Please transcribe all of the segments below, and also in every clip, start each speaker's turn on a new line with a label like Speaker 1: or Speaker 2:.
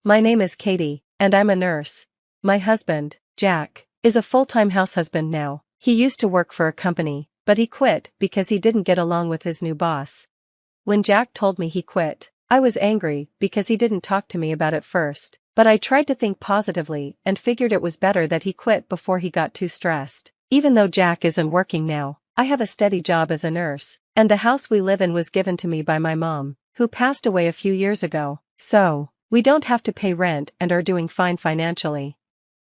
Speaker 1: My name is Katie, and I'm a nurse. My husband, Jack, is a full-time house husband now. He used to work for a company, but he quit because he didn't get along with his new boss. When Jack told me he quit, I was angry because he didn't talk to me about it first, but I tried to think positively and figured it was better that he quit before he got too stressed. Even though Jack isn't working now, I have a steady job as a nurse, and the house we live in was given to me by my mom, who passed away a few years ago, so we don't have to pay rent and are doing fine financially.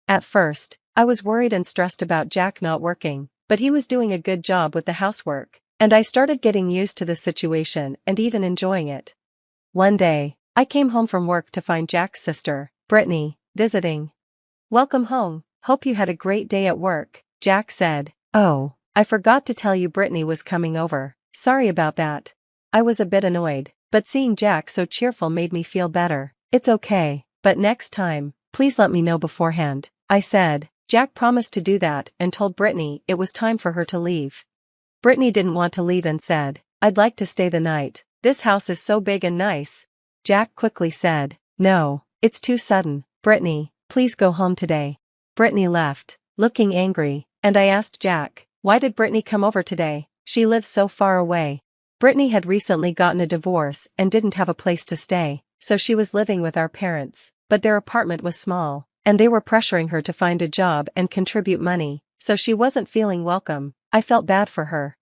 Speaker 1: At first, I was worried and stressed about Jack not working, but he was doing a good job with the housework, and I started getting used to the situation and even enjoying it. One day, I came home from work to find Jack's sister, Brittany, visiting. "Welcome home, hope you had a great day at work," Jack said. "Oh, I forgot to tell you Brittany was coming over, sorry about that." I was a bit annoyed, but seeing Jack so cheerful made me feel better. "It's okay, but next time, please let me know beforehand," I said. Jack promised to do that and told Brittany it was time for her to leave. Brittany didn't want to leave and said, "I'd like to stay the night. This house is so big and nice." Jack quickly said, "No, it's too sudden, Brittany, please go home today." Brittany left, looking angry, and I asked Jack, "Why did Brittany come over today? She lives so far away." Brittany had recently gotten a divorce and didn't have a place to stay, so she was living with our parents, but their apartment was small, and they were pressuring her to find a job and contribute money, so she wasn't feeling welcome. I felt bad for her.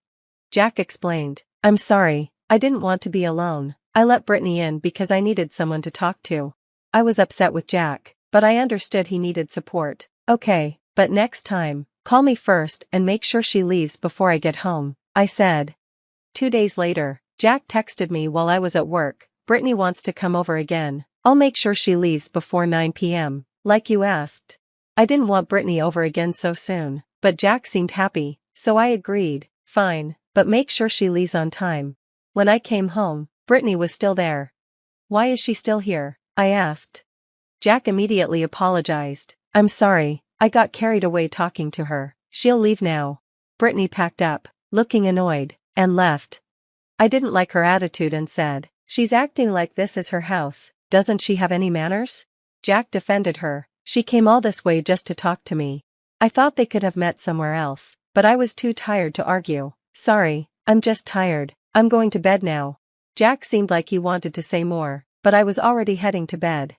Speaker 1: Jack explained, "I'm sorry, I didn't want to be alone. I let Brittany in because I needed someone to talk to." I was upset with Jack, but I understood he needed support. "Okay, but next time, call me first and make sure she leaves before I get home," I said. 2 days later, Jack texted me while I was at work, "Brittany wants to come over again. I'll make sure she leaves before 9 p.m., like you asked." I didn't want Brittany over again so soon, but Jack seemed happy, so I agreed, "Fine, but make sure she leaves on time." When I came home, Brittany was still there. "Why is she still here?" I asked. Jack immediately apologized. "I'm sorry, I got carried away talking to her. She'll leave now." Brittany packed up, looking annoyed, and left. I didn't like her attitude and said, "She's acting like this is her house, doesn't she have any manners?" Jack defended her, "She came all this way just to talk to me." I thought they could have met somewhere else, but I was too tired to argue. "Sorry, I'm just tired, I'm going to bed now." Jack seemed like he wanted to say more, but I was already heading to bed.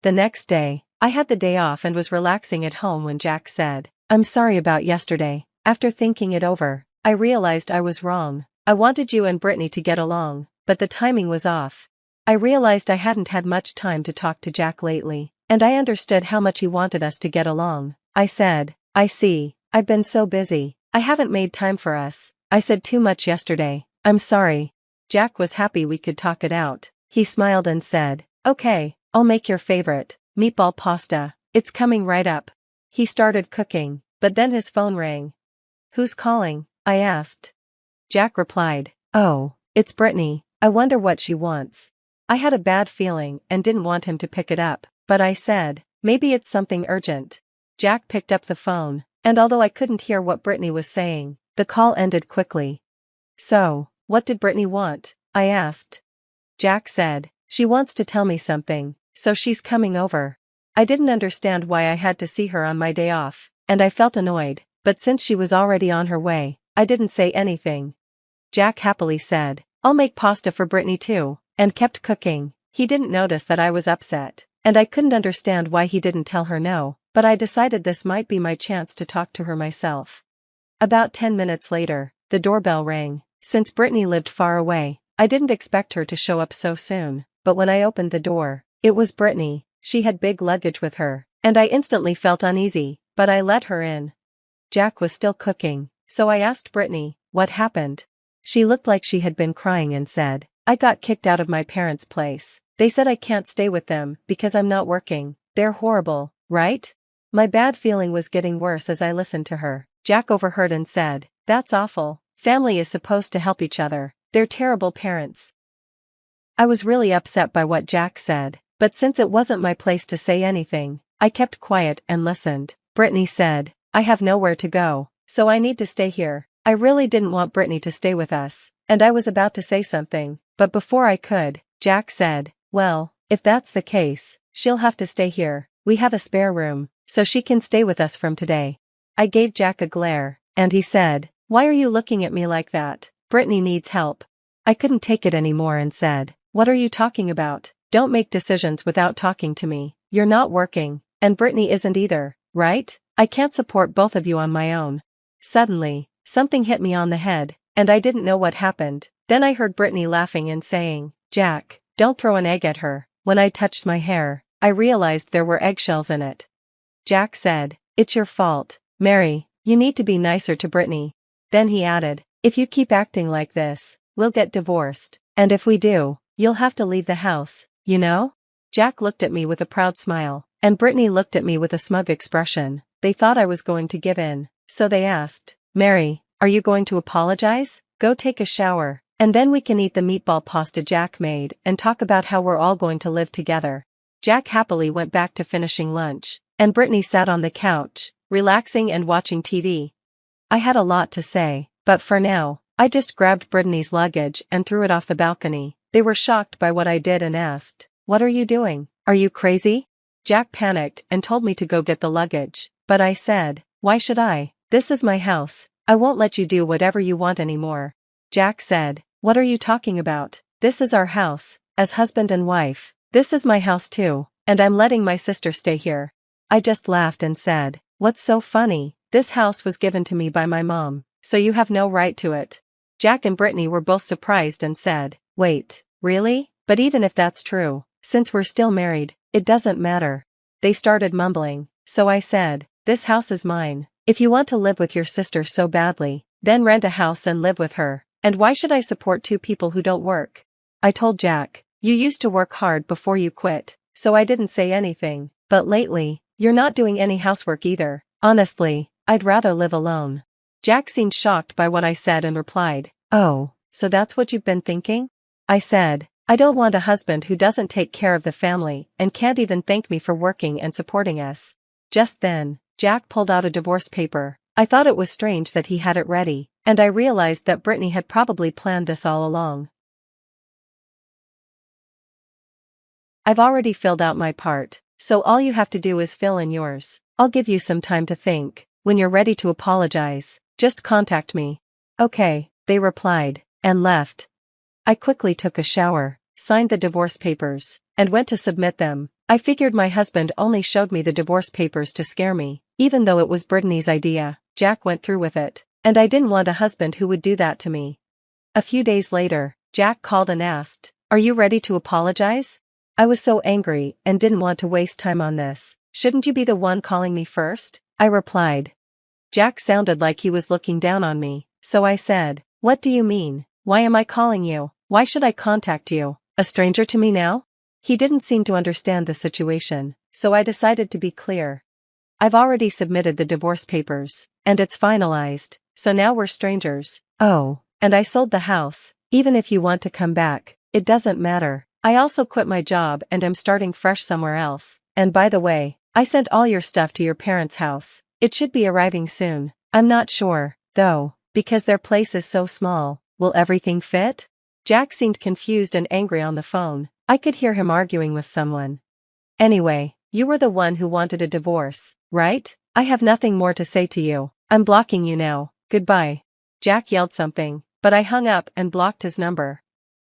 Speaker 1: The next day, I had the day off and was relaxing at home when Jack said, "I'm sorry about yesterday. After thinking it over, I realized I was wrong. I wanted you and Brittany to get along, but the timing was off." I realized I hadn't had much time to talk to Jack lately, and I understood how much he wanted us to get along. I said, "I see, I've been so busy, I haven't made time for us. I said too much yesterday, I'm sorry." Jack was happy we could talk it out. He smiled and said, "Okay, I'll make your favorite, meatball pasta, it's coming right up." He started cooking, but then his phone rang. "Who's calling?" I asked. Jack replied, "Oh, it's Brittany, I wonder what she wants." I had a bad feeling and didn't want him to pick it up, but I said, "Maybe it's something urgent." Jack picked up the phone, and although I couldn't hear what Brittany was saying, the call ended quickly. "So, what did Brittany want?" I asked. Jack said, "She wants to tell me something, so she's coming over." I didn't understand why I had to see her on my day off, and I felt annoyed, but since she was already on her way, I didn't say anything. Jack happily said, "I'll make pasta for Brittany too," and kept cooking. He didn't notice that I was upset, and I couldn't understand why he didn't tell her no, but I decided this might be my chance to talk to her myself. About 10 minutes later, the doorbell rang. Since Brittany lived far away, I didn't expect her to show up so soon, but when I opened the door, it was Brittany. She had big luggage with her, and I instantly felt uneasy, but I let her in. Jack was still cooking, so I asked Brittany, "What happened?" She looked like she had been crying and said, "I got kicked out of my parents' place. They said I can't stay with them because I'm not working. They're horrible, right?" My bad feeling was getting worse as I listened to her. Jack overheard and said, "That's awful. Family is supposed to help each other. They're terrible parents." I was really upset by what Jack said, but since it wasn't my place to say anything, I kept quiet and listened. Brittany said, "I have nowhere to go, so I need to stay here." I really didn't want Brittany to stay with us, and I was about to say something, but before I could, Jack said. Well, if that's the case, she'll have to stay here. We have a spare room, so she can stay with us from today. I gave Jack a glare, and he said, Why are you looking at me like that? Brittany needs help. I couldn't take it anymore and said, What are you talking about? Don't make decisions without talking to me. You're not working, and Brittany isn't either, right? I can't support both of you on my own. Suddenly, something hit me on the head, and I didn't know what happened. Then I heard Brittany laughing and saying, Jack, don't throw an egg at her. When I touched my hair, I realized there were eggshells in it. Jack said, It's your fault, Mary, you need to be nicer to Brittany. Then he added, If you keep acting like this, we'll get divorced, and if we do, you'll have to leave the house, you know? Jack looked at me with a proud smile, and Brittany looked at me with a smug expression. They thought I was going to give in, so they asked, Mary, are you going to apologize? Go take a shower, and then we can eat the meatball pasta Jack made and talk about how we're all going to live together. Jack happily went back to finishing lunch, and Brittany sat on the couch, relaxing and watching TV. I had a lot to say, but for now, I just grabbed Brittany's luggage and threw it off the balcony. They were shocked by what I did and asked, What are you doing? Are you crazy? Jack panicked and told me to go get the luggage, but I said, Why should I? This is my house. I won't let you do whatever you want anymore. Jack said, What are you talking about? This is our house, as husband and wife. This is my house too, and I'm letting my sister stay here. I just laughed and said, What's so funny? This house was given to me by my mom, so you have no right to it. Jack and Brittany were both surprised and said, Wait, really? But even if that's true, since we're still married, it doesn't matter. They started mumbling, so I said, This house is mine. If you want to live with your sister so badly, then rent a house and live with her. And why should I support two people who don't work? I told Jack, You used to work hard before you quit, so I didn't say anything, but lately, you're not doing any housework either. Honestly, I'd rather live alone. Jack seemed shocked by what I said and replied, Oh, so that's what you've been thinking? I said, I don't want a husband who doesn't take care of the family and can't even thank me for working and supporting us. Just then, Jack pulled out a divorce paper. I thought it was strange that he had it ready, and I realized that Brittany had probably planned this all along. I've already filled out my part, so all you have to do is fill in yours. I'll give you some time to think. When you're ready to apologize, just contact me. Okay, they replied, and left. I quickly took a shower, signed the divorce papers, and went to submit them. I figured my husband only showed me the divorce papers to scare me, even though it was Brittany's idea. Jack went through with it, and I didn't want a husband who would do that to me. A few days later, Jack called and asked, Are you ready to apologize? I was so angry and didn't want to waste time on this. Shouldn't you be the one calling me first? I replied. Jack sounded like he was looking down on me, so I said, What do you mean? Why am I calling you? Why should I contact you? A stranger to me now? He didn't seem to understand the situation, so I decided to be clear. I've already submitted the divorce papers, and it's finalized, so now we're strangers. Oh, and I sold the house. Even if you want to come back, it doesn't matter. I also quit my job and am starting fresh somewhere else. And by the way, I sent all your stuff to your parents' house. It should be arriving soon. I'm not sure, though, because their place is so small. Will everything fit? Jack seemed confused and angry on the phone. I could hear him arguing with someone. Anyway, you were the one who wanted a divorce, right? I have nothing more to say to you. I'm blocking you now. Goodbye. Jack yelled something, but I hung up and blocked his number.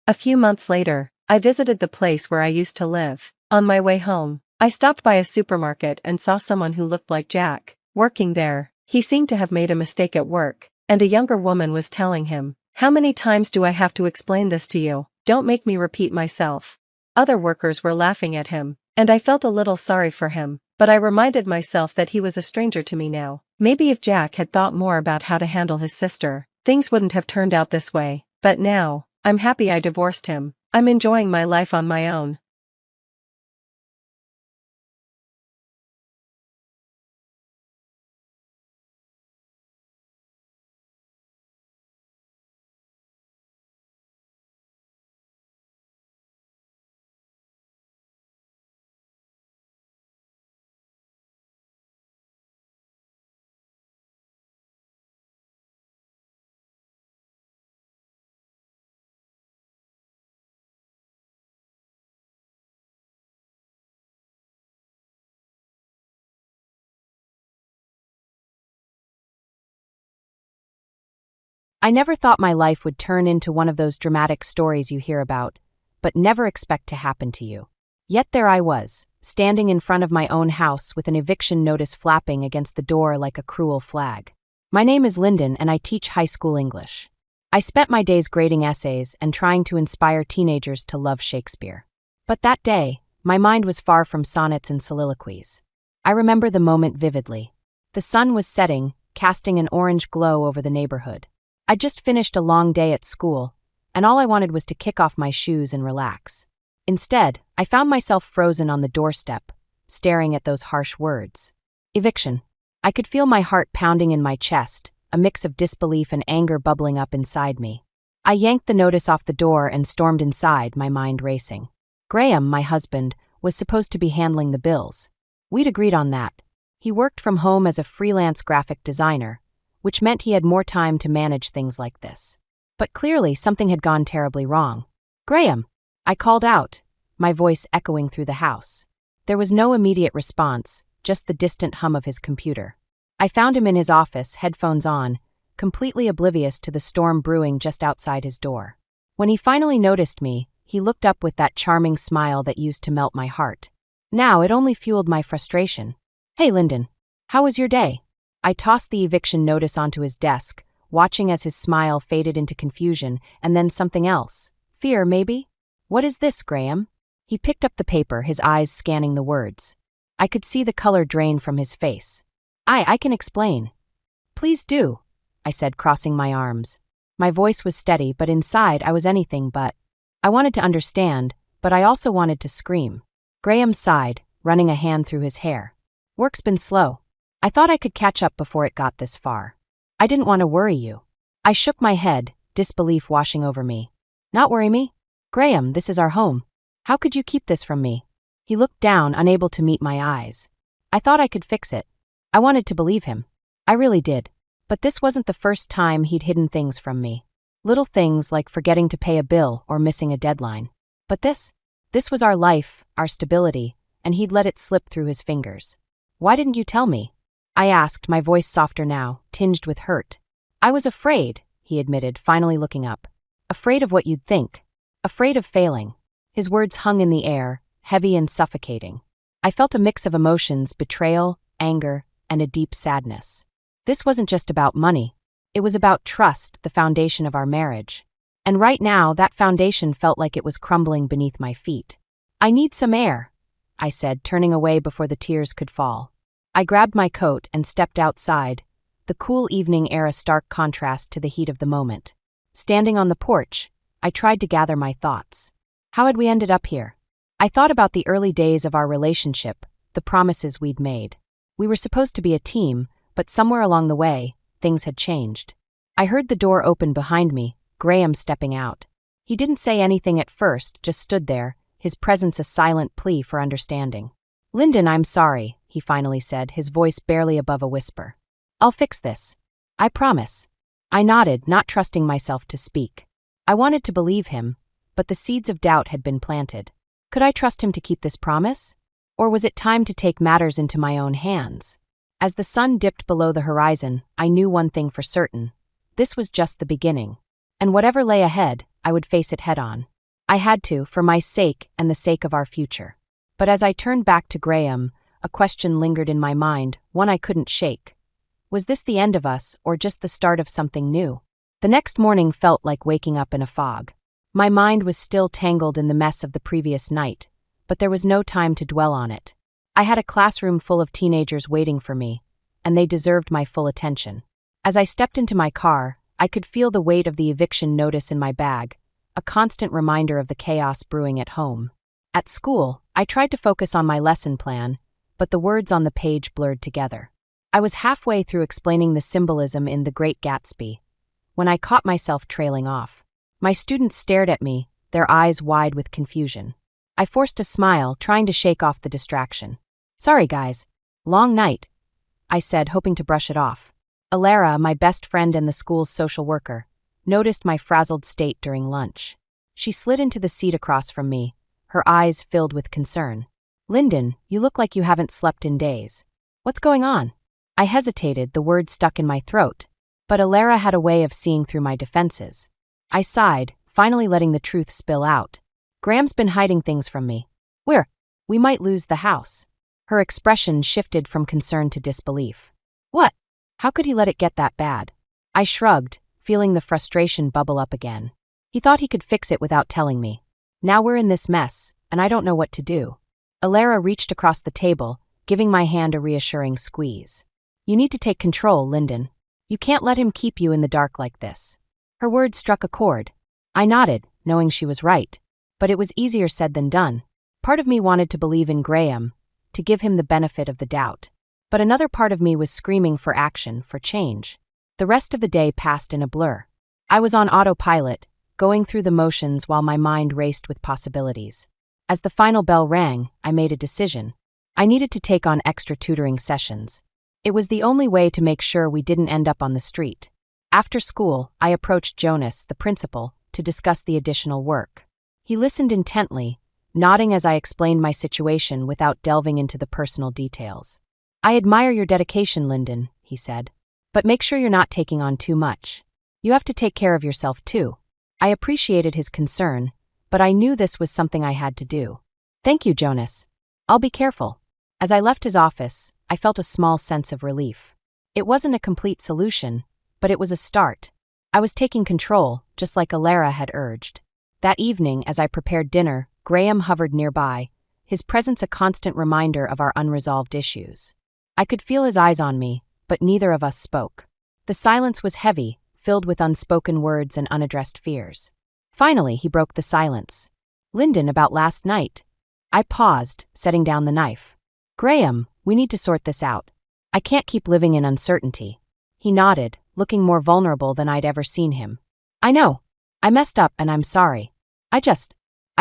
Speaker 1: A few months later, I visited the place where I used to live. On my way home, I stopped by a supermarket and saw someone who looked like Jack, working there. He seemed to have made a mistake at work, and a younger woman was telling him, How many times do I have to explain this to you? Don't make me repeat myself. Other workers were laughing at him, and I felt a little sorry for him, but I reminded myself that he was a stranger to me now. Maybe if Jack had thought more about how to handle his sister, things wouldn't have turned out this way. But now, I'm happy I divorced him. I'm enjoying my life on my own.
Speaker 2: I never thought my life would turn into one of those dramatic stories you hear about, but never expect to happen to you. Yet there I was, standing in front of my own house with an eviction notice flapping against the door like a cruel flag. My name is Lyndon and I teach high school English. I spent my days grading essays and trying to inspire teenagers to love Shakespeare. But that day, my mind was far from sonnets and soliloquies. I remember the moment vividly. The sun was setting, casting an orange glow over the neighborhood. I'd just finished a long day at school, and all I wanted was to kick off my shoes and relax. Instead, I found myself frozen on the doorstep, staring at those harsh words. Eviction. I could feel my heart pounding in my chest, a mix of disbelief and anger bubbling up inside me. I yanked the notice off the door and stormed inside, my mind racing. Graham, my husband, was supposed to be handling the bills. We'd agreed on that. He worked from home as a freelance graphic designer, which meant he had more time to manage things like this. But clearly something had gone terribly wrong. "Graham!" I called out, my voice echoing through the house. There was no immediate response, just the distant hum of his computer. I found him in his office, headphones on, completely oblivious to the storm brewing just outside his door. When he finally noticed me, he looked up with that charming smile that used to melt my heart. Now it only fueled my frustration. "Hey, Lyndon. How was your day?" I tossed the eviction notice onto his desk, watching as his smile faded into confusion and then something else. Fear, maybe? "What is this, Graham?" He picked up the paper, his eyes scanning the words. I could see the color drain from his face. I can explain." "Please do," I said, crossing my arms. My voice was steady, but inside I was anything but. I wanted to understand, but I also wanted to scream. Graham sighed, running a hand through his hair. "Work's been slow. I thought I could catch up before it got this far. I didn't want to worry you." I shook my head, disbelief washing over me. "Not worry me? Graham, this is our home. How could you keep this from me?" He looked down, unable to meet my eyes. I thought I could fix it. I wanted to believe him. I really did. But this wasn't the first time he'd hidden things from me. Little things like forgetting to pay a bill or missing a deadline. But this was our life, our stability, and he'd let it slip through his fingers. "Why didn't you tell me?" I asked, my voice softer now, tinged with hurt. "I was afraid," he admitted, finally looking up. "Afraid of what you'd think. Afraid of failing." His words hung in the air, heavy and suffocating. I felt a mix of emotions, betrayal, anger, and a deep sadness. This wasn't just about money. It was about trust, the foundation of our marriage. And right now, that foundation felt like it was crumbling beneath my feet. "I need some air," I said, turning away before the tears could fall. I grabbed my coat and stepped outside, the cool evening air a stark contrast to the heat of the moment. Standing on the porch, I tried to gather my thoughts. How had we ended up here? I thought about the early days of our relationship, the promises we'd made. We were supposed to be a team, but somewhere along the way, things had changed. I heard the door open behind me, Graham stepping out. He didn't say anything at first, just stood there, his presence a silent plea for understanding. "Lyndon, I'm sorry," he finally said, his voice barely above a whisper. "I'll fix this. I promise." I nodded, not trusting myself to speak. I wanted to believe him, but the seeds of doubt had been planted. Could I trust him to keep this promise? Or was it time to take matters into my own hands? As the sun dipped below the horizon, I knew one thing for certain. This was just the beginning. And whatever lay ahead, I would face it head-on. I had to, for my sake and the sake of our future. But as I turned back to Graham, a question lingered in my mind, one I couldn't shake. Was this the end of us, or just the start of something new? The next morning felt like waking up in a fog. My mind was still tangled in the mess of the previous night, but there was no time to dwell on it. I had a classroom full of teenagers waiting for me, and they deserved my full attention. As I stepped into my car, I could feel the weight of the eviction notice in my bag, a constant reminder of the chaos brewing at home. At school, I tried to focus on my lesson plan, but the words on the page blurred together. I was halfway through explaining the symbolism in The Great Gatsby, when I caught myself trailing off. My students stared at me, their eyes wide with confusion. I forced a smile, trying to shake off the distraction. "Sorry, guys. Long night," I said, hoping to brush it off. Alara, my best friend and the school's social worker, noticed my frazzled state during lunch. She slid into the seat across from me, her eyes filled with concern. "Lyndon, you look like you haven't slept in days. What's going on?" I hesitated, the words stuck in my throat. But Alara had a way of seeing through my defenses. I sighed, finally letting the truth spill out. Graham's been hiding things from me. We might lose the house. Her expression shifted from concern to disbelief. What? How could he let it get that bad? I shrugged, feeling the frustration bubble up again. He thought he could fix it without telling me. Now we're in this mess, and I don't know what to do. Alara reached across the table, giving my hand a reassuring squeeze. You need to take control, Lyndon. You can't let him keep you in the dark like this. Her words struck a chord. I nodded, knowing she was right. But it was easier said than done. Part of me wanted to believe in Graham, to give him the benefit of the doubt. But another part of me was screaming for action, for change. The rest of the day passed in a blur. I was on autopilot, going through the motions while my mind raced with possibilities. As the final bell rang, I made a decision. I needed to take on extra tutoring sessions. It was the only way to make sure we didn't end up on the street. After school, I approached Jonas, the principal, to discuss the additional work. He listened intently, nodding as I explained my situation without delving into the personal details. I admire your dedication, Lyndon, he said. But make sure you're not taking on too much. You have to take care of yourself too. I appreciated his concern, but I knew this was something I had to do. Thank you, Jonas. I'll be careful. As I left his office, I felt a small sense of relief. It wasn't a complete solution, but it was a start. I was taking control, just like Alara had urged. That evening, as I prepared dinner, Graham hovered nearby, his presence a constant reminder of our unresolved issues. I could feel his eyes on me, but neither of us spoke. The silence was heavy, filled with unspoken words and unaddressed fears. Finally, he broke the silence. Lyndon, about last night. I paused, setting down the knife. Graham, we need to sort this out. I can't keep living in uncertainty. He nodded, looking more vulnerable than I'd ever seen him. I know. I messed up and I'm sorry. I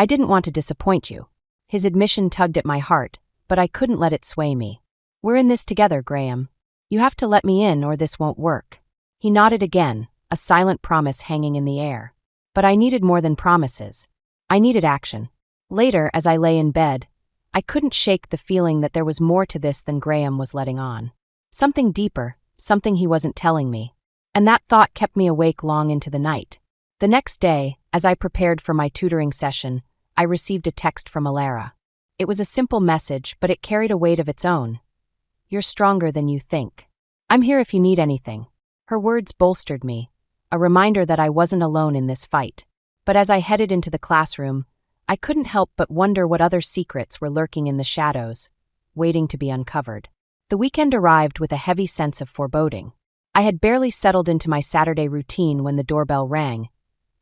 Speaker 2: didn't want to disappoint you. His admission tugged at my heart, but I couldn't let it sway me. We're in this together, Graham. You have to let me in or this won't work. He nodded again, a silent promise hanging in the air. But I needed more than promises. I needed action. Later, as I lay in bed, I couldn't shake the feeling that there was more to this than Graham was letting on. Something deeper, something he wasn't telling me. And that thought kept me awake long into the night. The next day, as I prepared for my tutoring session, I received a text from Alara. It was a simple message, but it carried a weight of its own. You're stronger than you think. I'm here if you need anything. Her words bolstered me, a reminder that I wasn't alone in this fight. But as I headed into the classroom, I couldn't help but wonder what other secrets were lurking in the shadows, waiting to be uncovered. The weekend arrived with a heavy sense of foreboding. I had barely settled into my Saturday routine when the doorbell rang,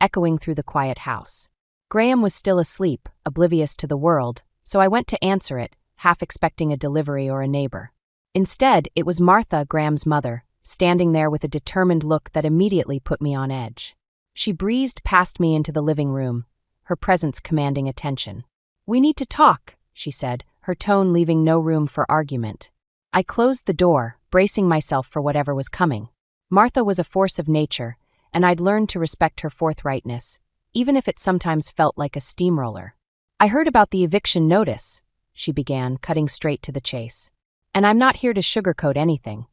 Speaker 2: echoing through the quiet house. Graham was still asleep, oblivious to the world, so I went to answer it, half expecting a delivery or a neighbor. Instead, it was Martha, Graham's mother, standing there with a determined look that immediately put me on edge. She breezed past me into the living room, her presence commanding attention. We need to talk, she said, her tone leaving no room for argument. I closed the door, bracing myself for whatever was coming. Martha was a force of nature, and I'd learned to respect her forthrightness, even if it sometimes felt like a steamroller. I heard about the eviction notice, she began, cutting straight to the chase. And I'm not here to sugarcoat anything.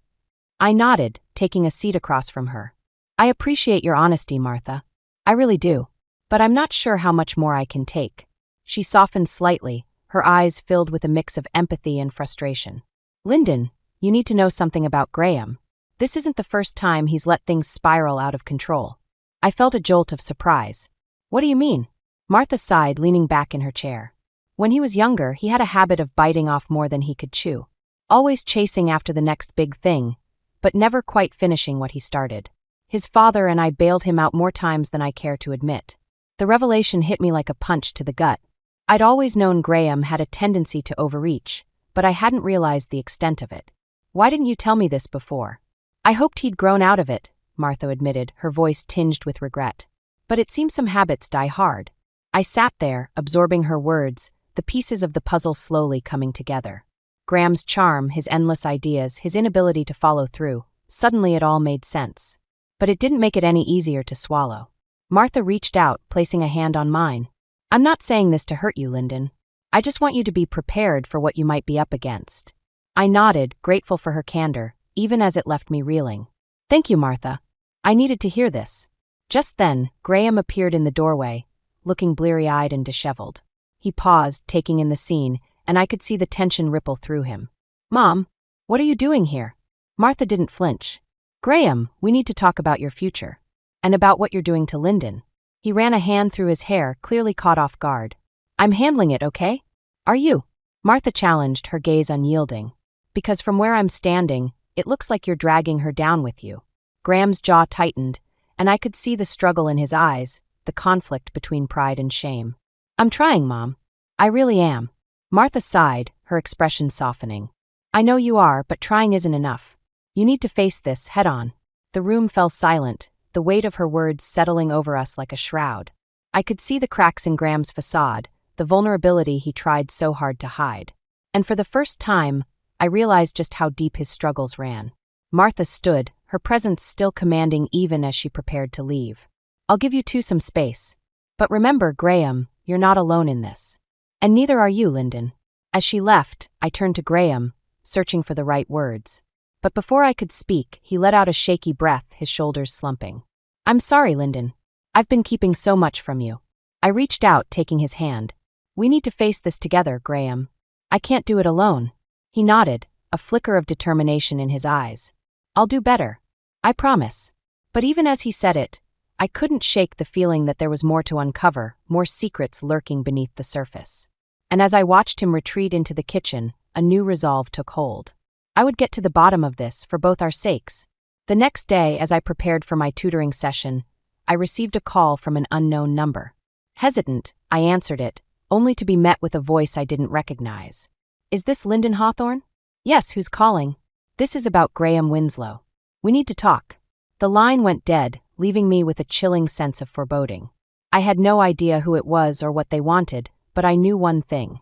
Speaker 2: I nodded, taking a seat across from her. I appreciate your honesty, Martha. I really do. But I'm not sure how much more I can take. She softened slightly, her eyes filled with a mix of empathy and frustration. Lyndon, you need to know something about Graham. This isn't the first time he's let things spiral out of control. I felt a jolt of surprise. What do you mean? Martha sighed, leaning back in her chair. When he was younger, he had a habit of biting off more than he could chew. Always chasing after the next big thing, but never quite finishing what he started. His father and I bailed him out more times than I care to admit. The revelation hit me like a punch to the gut. I'd always known Graham had a tendency to overreach, but I hadn't realized the extent of it. Why didn't you tell me this before? I hoped he'd grown out of it, Martha admitted, her voice tinged with regret. But it seems some habits die hard. I sat there, absorbing her words, the pieces of the puzzle slowly coming together. Graham's charm, his endless ideas, his inability to follow through. Suddenly it all made sense. But it didn't make it any easier to swallow. Martha reached out, placing a hand on mine. I'm not saying this to hurt you, Lyndon. I just want you to be prepared for what you might be up against. I nodded, grateful for her candor, even as it left me reeling. Thank you, Martha. I needed to hear this. Just then, Graham appeared in the doorway, looking bleary-eyed and disheveled. He paused, taking in the scene, and I could see the tension ripple through him. "Mom, what are you doing here?" Martha didn't flinch. "Graham, we need to talk about your future. And about what you're doing to Lyndon." He ran a hand through his hair, clearly caught off guard. "I'm handling it, okay? Are you?" Martha challenged, her gaze unyielding. "Because from where I'm standing, it looks like you're dragging her down with you." Graham's jaw tightened, and I could see the struggle in his eyes, the conflict between pride and shame. "I'm trying, Mom. I really am." Martha sighed, her expression softening. "I know you are, but trying isn't enough. You need to face this head on." The room fell silent, the weight of her words settling over us like a shroud. I could see the cracks in Graham's facade, the vulnerability he tried so hard to hide. And for the first time, I realized just how deep his struggles ran. Martha stood, her presence still commanding even as she prepared to leave. "I'll give you two some space. But remember, Graham, you're not alone in this. And neither are you, Lyndon." As she left, I turned to Graham, searching for the right words. But before I could speak, he let out a shaky breath, his shoulders slumping. "I'm sorry, Lyndon. I've been keeping so much from you." I reached out, taking his hand. "We need to face this together, Graham. I can't do it alone." He nodded, a flicker of determination in his eyes. "I'll do better. I promise." But even as he said it, I couldn't shake the feeling that there was more to uncover, more secrets lurking beneath the surface. And as I watched him retreat into the kitchen, a new resolve took hold. I would get to the bottom of this for both our sakes. The next day, as I prepared for my tutoring session, I received a call from an unknown number. Hesitant, I answered it, only to be met with a voice I didn't recognize. "Is this Lyndon Hawthorne?" "Yes, who's calling?" "This is about Graham Winslow. We need to talk." The line went dead, leaving me with a chilling sense of foreboding. I had no idea who it was or what they wanted, but I knew one thing.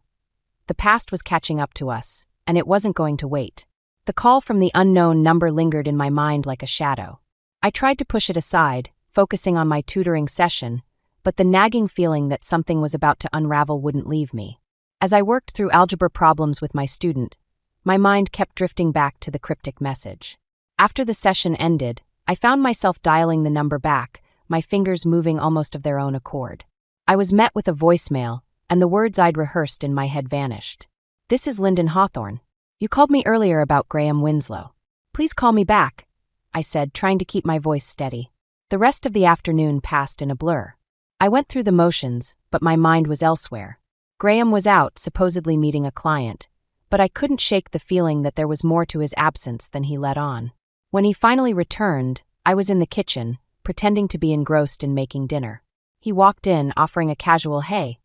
Speaker 2: The past was catching up to us, and it wasn't going to wait. The call from the unknown number lingered in my mind like a shadow. I tried to push it aside, focusing on my tutoring session, but the nagging feeling that something was about to unravel wouldn't leave me. As I worked through algebra problems with my student, my mind kept drifting back to the cryptic message. After the session ended, I found myself dialing the number back, my fingers moving almost of their own accord. I was met with a voicemail, and the words I'd rehearsed in my head vanished. "This is Lyndon Hawthorne. You called me earlier about Graham Winslow. Please call me back," I said, trying to keep my voice steady. The rest of the afternoon passed in a blur. I went through the motions, but my mind was elsewhere. Graham was out, supposedly meeting a client, but I couldn't shake the feeling that there was more to his absence than he let on. When he finally returned, I was in the kitchen, pretending to be engrossed in making dinner. He walked in, offering a casual "hey,"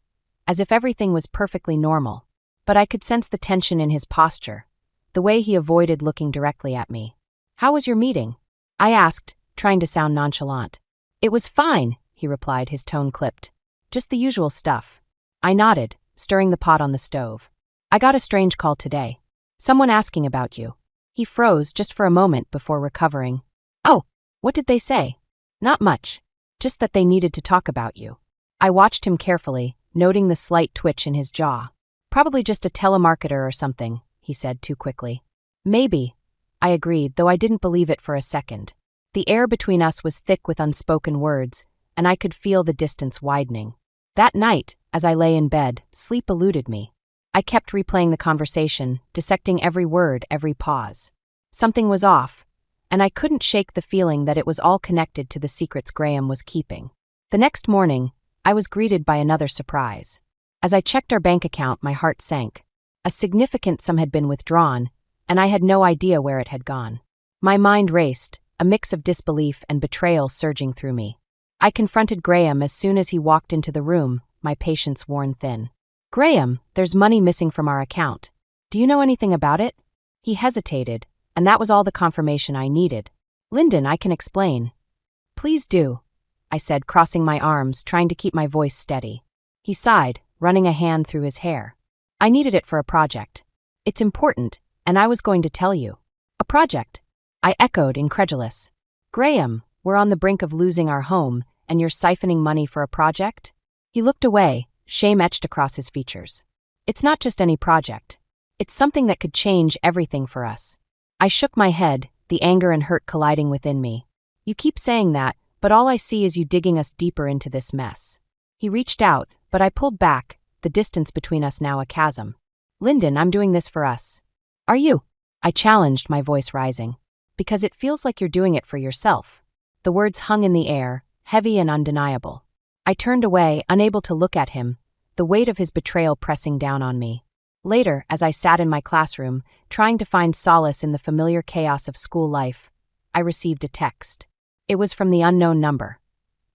Speaker 2: as if everything was perfectly normal. But I could sense the tension in his posture, the way he avoided looking directly at me. "How was your meeting?" I asked, trying to sound nonchalant. "It was fine," he replied, his tone clipped. "Just the usual stuff." I nodded, stirring the pot on the stove. "I got a strange call today. Someone asking about you." He froze just for a moment before recovering. "Oh, what did they say?" "Not much. Just that they needed to talk about you." I watched him carefully, noting the slight twitch in his jaw. "Probably just a telemarketer or something," he said too quickly. "Maybe," I agreed, though I didn't believe it for a second. The air between us was thick with unspoken words, and I could feel the distance widening. That night, as I lay in bed, sleep eluded me. I kept replaying the conversation, dissecting every word, every pause. Something was off, and I couldn't shake the feeling that it was all connected to the secrets Graham was keeping. The next morning, I was greeted by another surprise. As I checked our bank account, my heart sank. A significant sum had been withdrawn, and I had no idea where it had gone. My mind raced, a mix of disbelief and betrayal surging through me. I confronted Graham as soon as he walked into the room, my patience worn thin. "Graham, there's money missing from our account. Do you know anything about it?" He hesitated, and that was all the confirmation I needed. "Lyndon, I can explain." "Please do," I said, crossing my arms, trying to keep my voice steady. He sighed, running a hand through his hair. "I needed it for a project. It's important, and I was going to tell you." "A project?" I echoed, incredulous. "Graham, we're on the brink of losing our home, and you're siphoning money for a project?" He looked away, shame etched across his features. "It's not just any project. It's something that could change everything for us." I shook my head, the anger and hurt colliding within me. You keep saying that, but all I see is you digging us deeper into this mess. He reached out, but I pulled back, the distance between us now a chasm. Lyndon, I'm doing this for us. Are you? I challenged, my voice rising. Because it feels like you're doing it for yourself. The words hung in the air, heavy and undeniable. I turned away, unable to look at him, the weight of his betrayal pressing down on me. Later, as I sat in my classroom, trying to find solace in the familiar chaos of school life, I received a text. It was from the unknown number.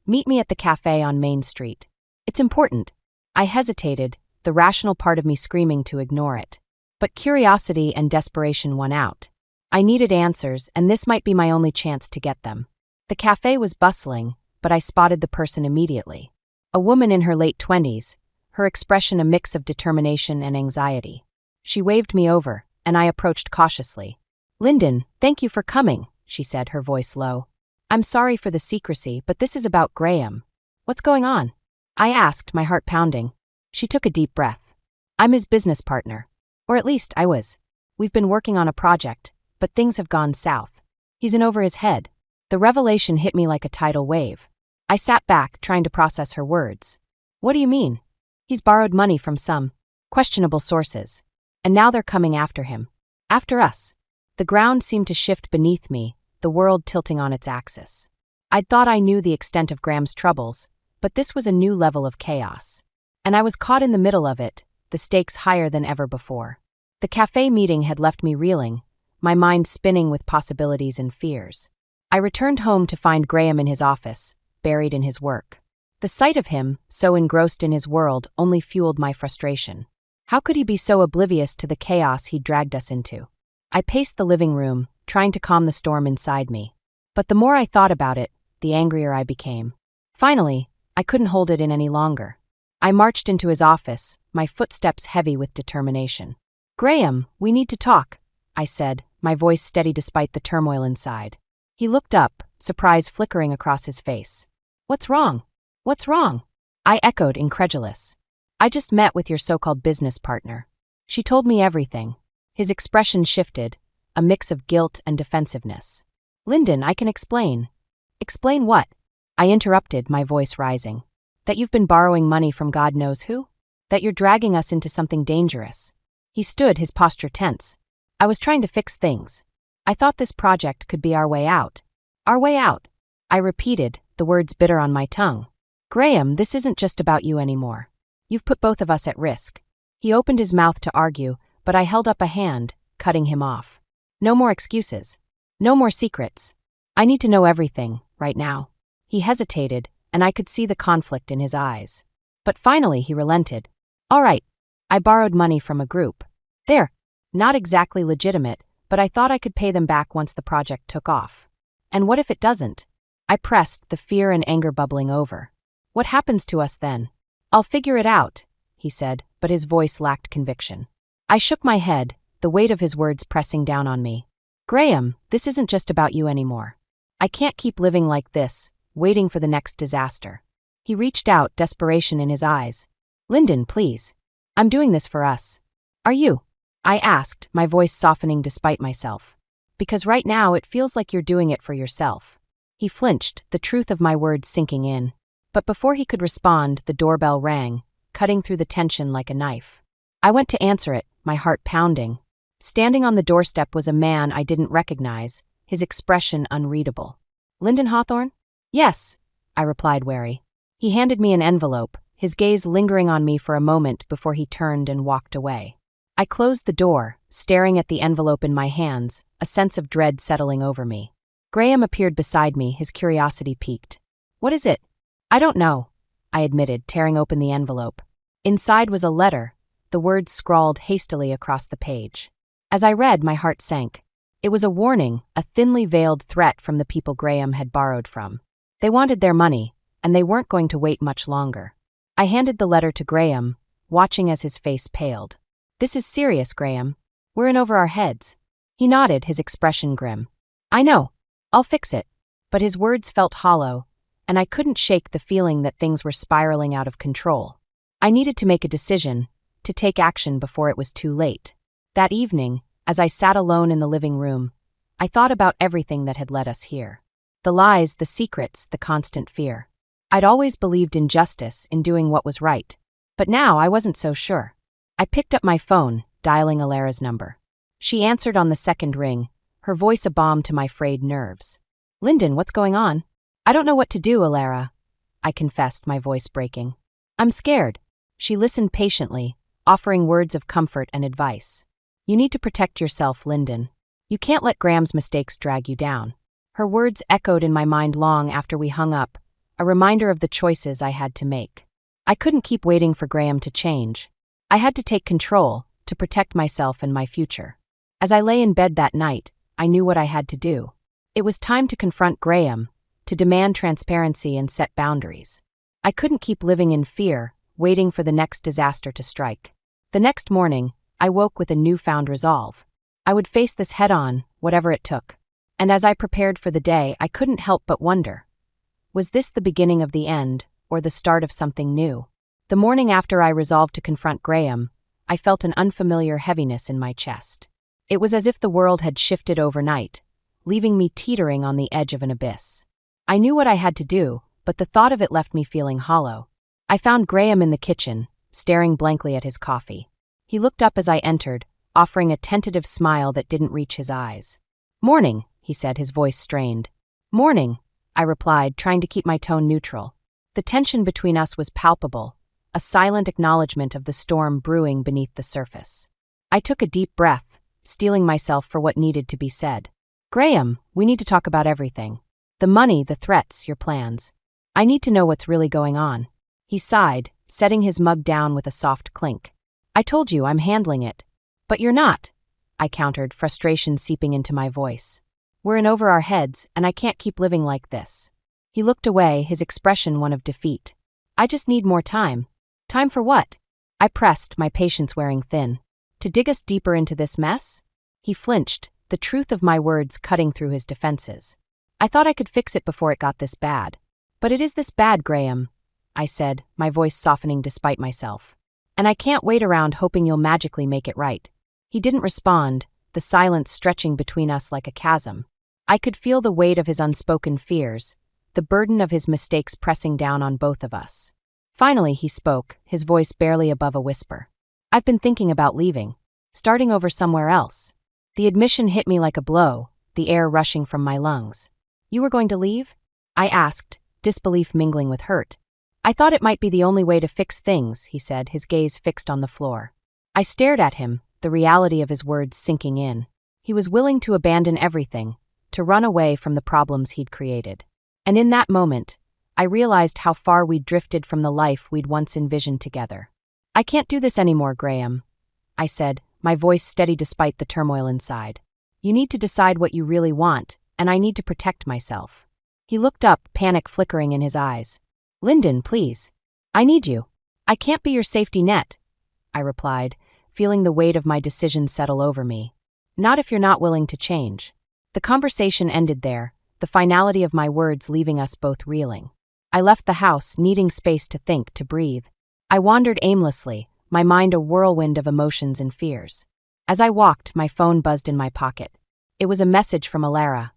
Speaker 2: Meet me at the cafe on Main Street. It's important. I hesitated, the rational part of me screaming to ignore it. But curiosity and desperation won out. I needed answers, and this might be my only chance to get them. The cafe was bustling, but I spotted the person immediately. A woman in her late 20s, her expression a mix of determination and anxiety. She waved me over, and I approached cautiously. Lyndon, thank you for coming, she said, her voice low. I'm sorry for the secrecy, but this is about Graham. What's going on? I asked, my heart pounding. She took a deep breath. I'm his business partner. Or at least I was. We've been working on a project, but things have gone south. He's in over his head. The revelation hit me like a tidal wave. I sat back, trying to process her words. What do you mean? He's borrowed money from some questionable sources. And now they're coming after him. After us. The ground seemed to shift beneath me, the world tilting on its axis. I'd thought I knew the extent of Graham's troubles, but this was a new level of chaos. And I was caught in the middle of it, the stakes higher than ever before. The cafe meeting had left me reeling, my mind spinning with possibilities and fears. I returned home to find Graham in his office, buried in his work. The sight of him, so engrossed in his world, only fueled my frustration. How could he be so oblivious to the chaos he'd dragged us into? I paced the living room, trying to calm the storm inside me. But the more I thought about it, the angrier I became. Finally, I couldn't hold it in any longer. I marched into his office, my footsteps heavy with determination. Graham, we need to talk, I said, my voice steady despite the turmoil inside. He looked up, surprise flickering across his face. What's wrong? What's wrong? I echoed, incredulous. I just met with your so-called business partner. She told me everything. His expression shifted, a mix of guilt and defensiveness. Lyndon, I can explain. Explain what? I interrupted, my voice rising. That you've been borrowing money from God knows who? That you're dragging us into something dangerous. He stood, his posture tense. I was trying to fix things. I thought this project could be our way out. Our way out. I repeated, the words bitter on my tongue. Graham, this isn't just about you anymore. You've put both of us at risk. He opened his mouth to argue, but I held up a hand, cutting him off. No more excuses. No more secrets. I need to know everything, right now. He hesitated, and I could see the conflict in his eyes. But finally he relented. All right. I borrowed money from a group. They're not exactly legitimate, but I thought I could pay them back once the project took off. And what if it doesn't? I pressed, the fear and anger bubbling over. What happens to us then? I'll figure it out, he said, but his voice lacked conviction. I shook my head, the weight of his words pressing down on me. Graham, this isn't just about you anymore. I can't keep living like this, waiting for the next disaster. He reached out, desperation in his eyes. Lyndon, please. I'm doing this for us. Are you? I asked, my voice softening despite myself. Because right now it feels like you're doing it for yourself. He flinched, the truth of my words sinking in. But before he could respond, the doorbell rang, cutting through the tension like a knife. I went to answer it, my heart pounding. Standing on the doorstep was a man I didn't recognize, his expression unreadable. Lyndon Hawthorne? Yes, I replied, wary. He handed me an envelope, his gaze lingering on me for a moment before he turned and walked away. I closed the door, staring at the envelope in my hands, a sense of dread settling over me. Graham appeared beside me, his curiosity piqued. What is it? I don't know, I admitted, tearing open the envelope. Inside was a letter, the words scrawled hastily across the page. As I read, my heart sank. It was a warning, a thinly veiled threat from the people Graham had borrowed from. They wanted their money, and they weren't going to wait much longer. I handed the letter to Graham, watching as his face paled. This is serious, Graham. We're in over our heads. He nodded, his expression grim. I know. I'll fix it. But his words felt hollow, and I couldn't shake the feeling that things were spiraling out of control. I needed to make a decision, to take action before it was too late. That evening, as I sat alone in the living room, I thought about everything that had led us here. The lies, the secrets, the constant fear. I'd always believed in justice, in doing what was right. But now I wasn't so sure. I picked up my phone, dialing Alara's number. She answered on the second ring, her voice a balm to my frayed nerves. "Lyndon, what's going on?" "I don't know what to do, Alara," I confessed, my voice breaking. "I'm scared." She listened patiently, offering words of comfort and advice. "You need to protect yourself, Lyndon. You can't let Graham's mistakes drag you down." Her words echoed in my mind long after we hung up, a reminder of the choices I had to make. I couldn't keep waiting for Graham to change. I had to take control, to protect myself and my future. As I lay in bed that night, I knew what I had to do. It was time to confront Graham, to demand transparency and set boundaries. I couldn't keep living in fear, waiting for the next disaster to strike. The next morning, I woke with a newfound resolve. I would face this head-on, whatever it took. And as I prepared for the day, I couldn't help but wonder. Was this the beginning of the end, or the start of something new? The morning after I resolved to confront Graham, I felt an unfamiliar heaviness in my chest. It was as if the world had shifted overnight, leaving me teetering on the edge of an abyss. I knew what I had to do, but the thought of it left me feeling hollow. I found Graham in the kitchen, staring blankly at his coffee. He looked up as I entered, offering a tentative smile that didn't reach his eyes. "Morning," he said, his voice strained. "Morning," I replied, trying to keep my tone neutral. The tension between us was palpable, a silent acknowledgement of the storm brewing beneath the surface. I took a deep breath, steeling myself for what needed to be said. "Graham, we need to talk about everything. The money, the threats, your plans. I need to know what's really going on." He sighed, setting his mug down with a soft clink. "I told you I'm handling it." "But you're not," I countered, frustration seeping into my voice. "We're in over our heads, and I can't keep living like this." He looked away, his expression one of defeat. "I just need more time." "Time for what?" I pressed, my patience wearing thin. "To dig us deeper into this mess?" He flinched, the truth of my words cutting through his defenses. "I thought I could fix it before it got this bad." "But it is this bad, Graham," I said, my voice softening despite myself. "And I can't wait around hoping you'll magically make it right." He didn't respond, the silence stretching between us like a chasm. I could feel the weight of his unspoken fears, the burden of his mistakes pressing down on both of us. Finally, he spoke, his voice barely above a whisper. "I've been thinking about leaving, starting over somewhere else." The admission hit me like a blow, the air rushing from my lungs. "You were going to leave?" I asked, disbelief mingling with hurt. "I thought it might be the only way to fix things," he said, his gaze fixed on the floor. I stared at him, the reality of his words sinking in. He was willing to abandon everything, to run away from the problems he'd created. And in that moment, I realized how far we'd drifted from the life we'd once envisioned together. "I can't do this anymore, Graham," I said, my voice steady despite the turmoil inside. "You need to decide what you really want, and I need to protect myself." He looked up, panic flickering in his eyes. "Lyndon, please. I need you. I can't be your safety net," I replied, feeling the weight of my decision settle over me. "Not if you're not willing to change." The conversation ended there, the finality of my words leaving us both reeling. I left the house, needing space to think, to breathe. I wandered aimlessly, my mind a whirlwind of emotions and fears. As I walked, my phone buzzed in my pocket. It was a message from Alara.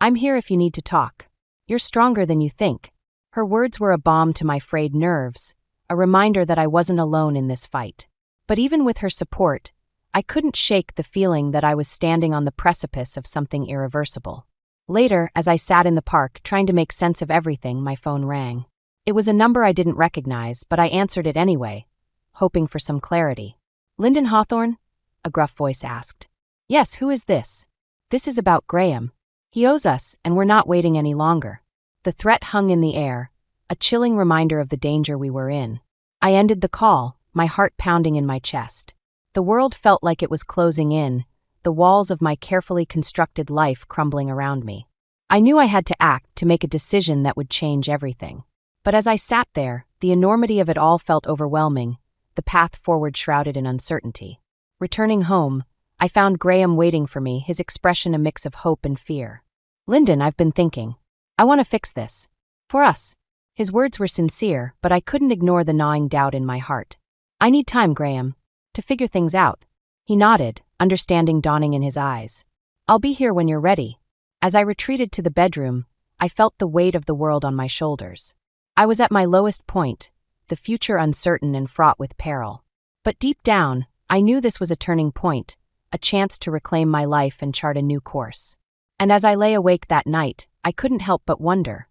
Speaker 2: "I'm here if you need to talk. You're stronger than you think." Her words were a balm to my frayed nerves, a reminder that I wasn't alone in this fight. But even with her support, I couldn't shake the feeling that I was standing on the precipice of something irreversible. Later, as I sat in the park trying to make sense of everything, my phone rang. It was a number I didn't recognize, but I answered it anyway, hoping for some clarity. "Lyndon Hawthorne?" a gruff voice asked. "Yes, who is this?" "This is about Graham. He owes us, and we're not waiting any longer." The threat hung in the air, a chilling reminder of the danger we were in. I ended the call, my heart pounding in my chest. The world felt like it was closing in, the walls of my carefully constructed life crumbling around me. I knew I had to act, to make a decision that would change everything. But as I sat there, the enormity of it all felt overwhelming, the path forward shrouded in uncertainty. Returning home, I found Graham waiting for me, his expression a mix of hope and fear. "Lyndon, I've been thinking. I want to fix this. For us." His words were sincere, but I couldn't ignore the gnawing doubt in my heart. "I need time, Graham, to figure things out." He nodded, understanding dawning in his eyes. "I'll be here when you're ready." As I retreated to the bedroom, I felt the weight of the world on my shoulders. I was at my lowest point, the future uncertain and fraught with peril. But deep down, I knew this was a turning point, a chance to reclaim my life and chart a new course. And as I lay awake that night, I couldn't help but wonder,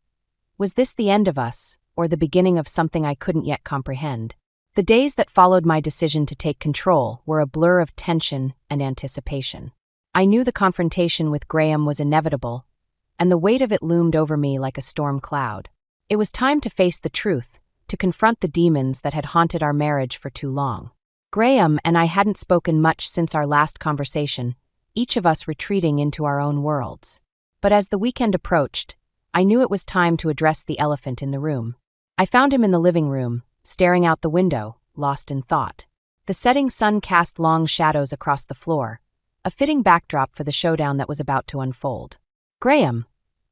Speaker 2: was this the end of us, or the beginning of something I couldn't yet comprehend? The days that followed my decision to take control were a blur of tension and anticipation. I knew the confrontation with Graham was inevitable, and the weight of it loomed over me like a storm cloud. It was time to face the truth, to confront the demons that had haunted our marriage for too long. Graham and I hadn't spoken much since our last conversation, each of us retreating into our own worlds. But as the weekend approached, I knew it was time to address the elephant in the room. I found him in the living room, staring out the window, lost in thought. The setting sun cast long shadows across the floor, a fitting backdrop for the showdown that was about to unfold. "Graham,"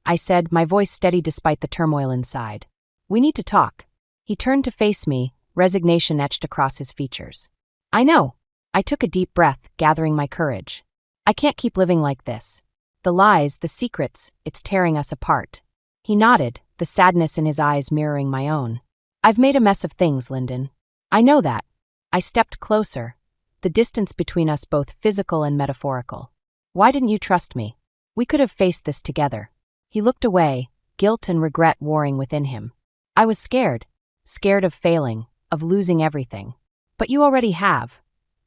Speaker 2: I said, my voice steady despite the turmoil inside. "We need to talk." He turned to face me, resignation etched across his features. "I know." I took a deep breath, gathering my courage. "I can't keep living like this. The lies, the secrets, it's tearing us apart." He nodded, the sadness in his eyes mirroring my own. "I've made a mess of things, Lyndon. I know that." I stepped closer, the distance between us both physical and metaphorical. "Why didn't you trust me? We could have faced this together." He looked away, guilt and regret warring within him. "I was scared of failing, of losing everything." "But you already have,"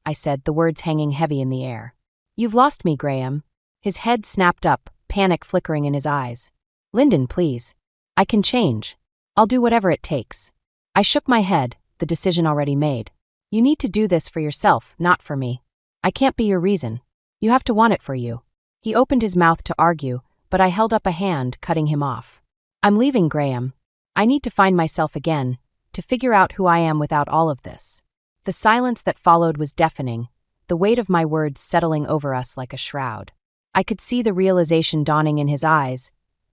Speaker 2: I said, the words hanging heavy in the air. "You've lost me, Graham." His head snapped up, panic flickering in his eyes. "Lyndon, please. I can change. I'll do whatever it takes." I shook my head, the decision already made. "You need to do this for yourself, not for me. I can't be your reason. You have to want it for you." He opened his mouth to argue, but I held up a hand, cutting him off. "I'm leaving, Graham. I need to find myself again, to figure out who I am without all of this." The silence that followed was deafening, the weight of my words settling over us like a shroud. I could see the realization dawning in his eyes,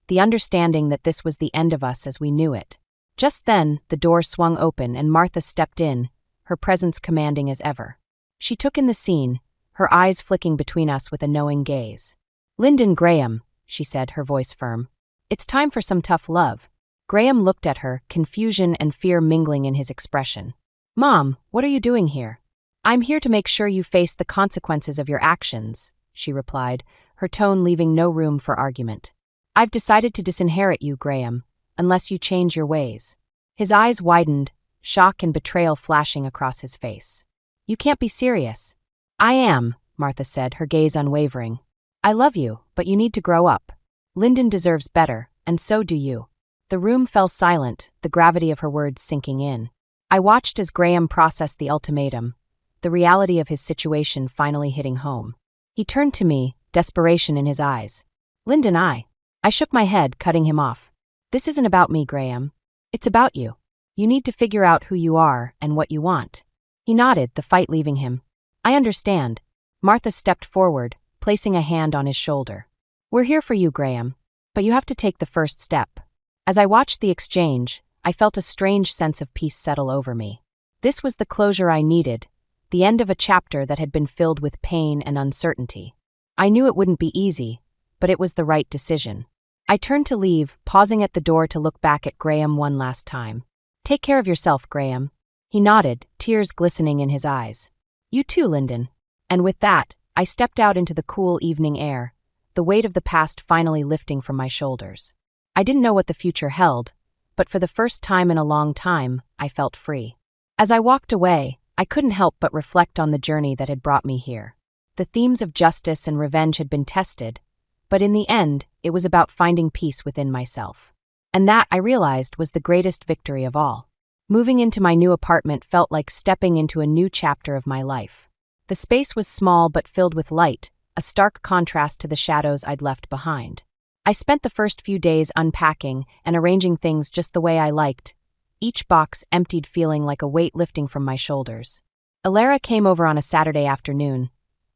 Speaker 2: the understanding that this was the end of us as we knew it. Just then, the door swung open and Martha stepped in, her presence commanding as ever. She took in the scene, her eyes flicking between us with a knowing gaze. "Lyndon Graham," she said, her voice firm. "It's time for some tough love." Graham looked at her, confusion and fear mingling in his expression. "Mom, what are you doing here?" "I'm here to make sure you face the consequences of your actions," she replied, her tone leaving no room for argument. "I've decided to disinherit you, Graham, unless you change your ways." His eyes widened, shock and betrayal flashing across his face. "You can't be serious." "I am," Martha said, her gaze unwavering. "I love you, but you need to grow up. Lyndon deserves better, and so do you." The room fell silent, the gravity of her words sinking in. I watched as Graham processed the ultimatum, the reality of his situation finally hitting home. He turned to me, desperation in his eyes. "Lyndon, I shook my head, cutting him off. "This isn't about me, Graham. It's about you. You need to figure out who you are and what you want." He nodded, the fight leaving him. "I understand." Martha stepped forward, placing a hand on his shoulder. "We're here for you, Graham, but you have to take the first step." As I watched the exchange, I felt a strange sense of peace settle over me. This was the closure I needed, the end of a chapter that had been filled with pain and uncertainty. I knew it wouldn't be easy, but it was the right decision. I turned to leave, pausing at the door to look back at Graham one last time. "Take care of yourself, Graham." He nodded, tears glistening in his eyes. "You too, Lyndon." And with that, I stepped out into the cool evening air, the weight of the past finally lifting from my shoulders. I didn't know what the future held, but for the first time in a long time, I felt free. As I walked away, I couldn't help but reflect on the journey that had brought me here. The themes of justice and revenge had been tested, but in the end, it was about finding peace within myself. And that, I realized, was the greatest victory of all. Moving into my new apartment felt like stepping into a new chapter of my life. The space was small but filled with light, a stark contrast to the shadows I'd left behind. I spent the first few days unpacking and arranging things just the way I liked, each box emptied feeling like a weight lifting from my shoulders. Alara came over on a Saturday afternoon,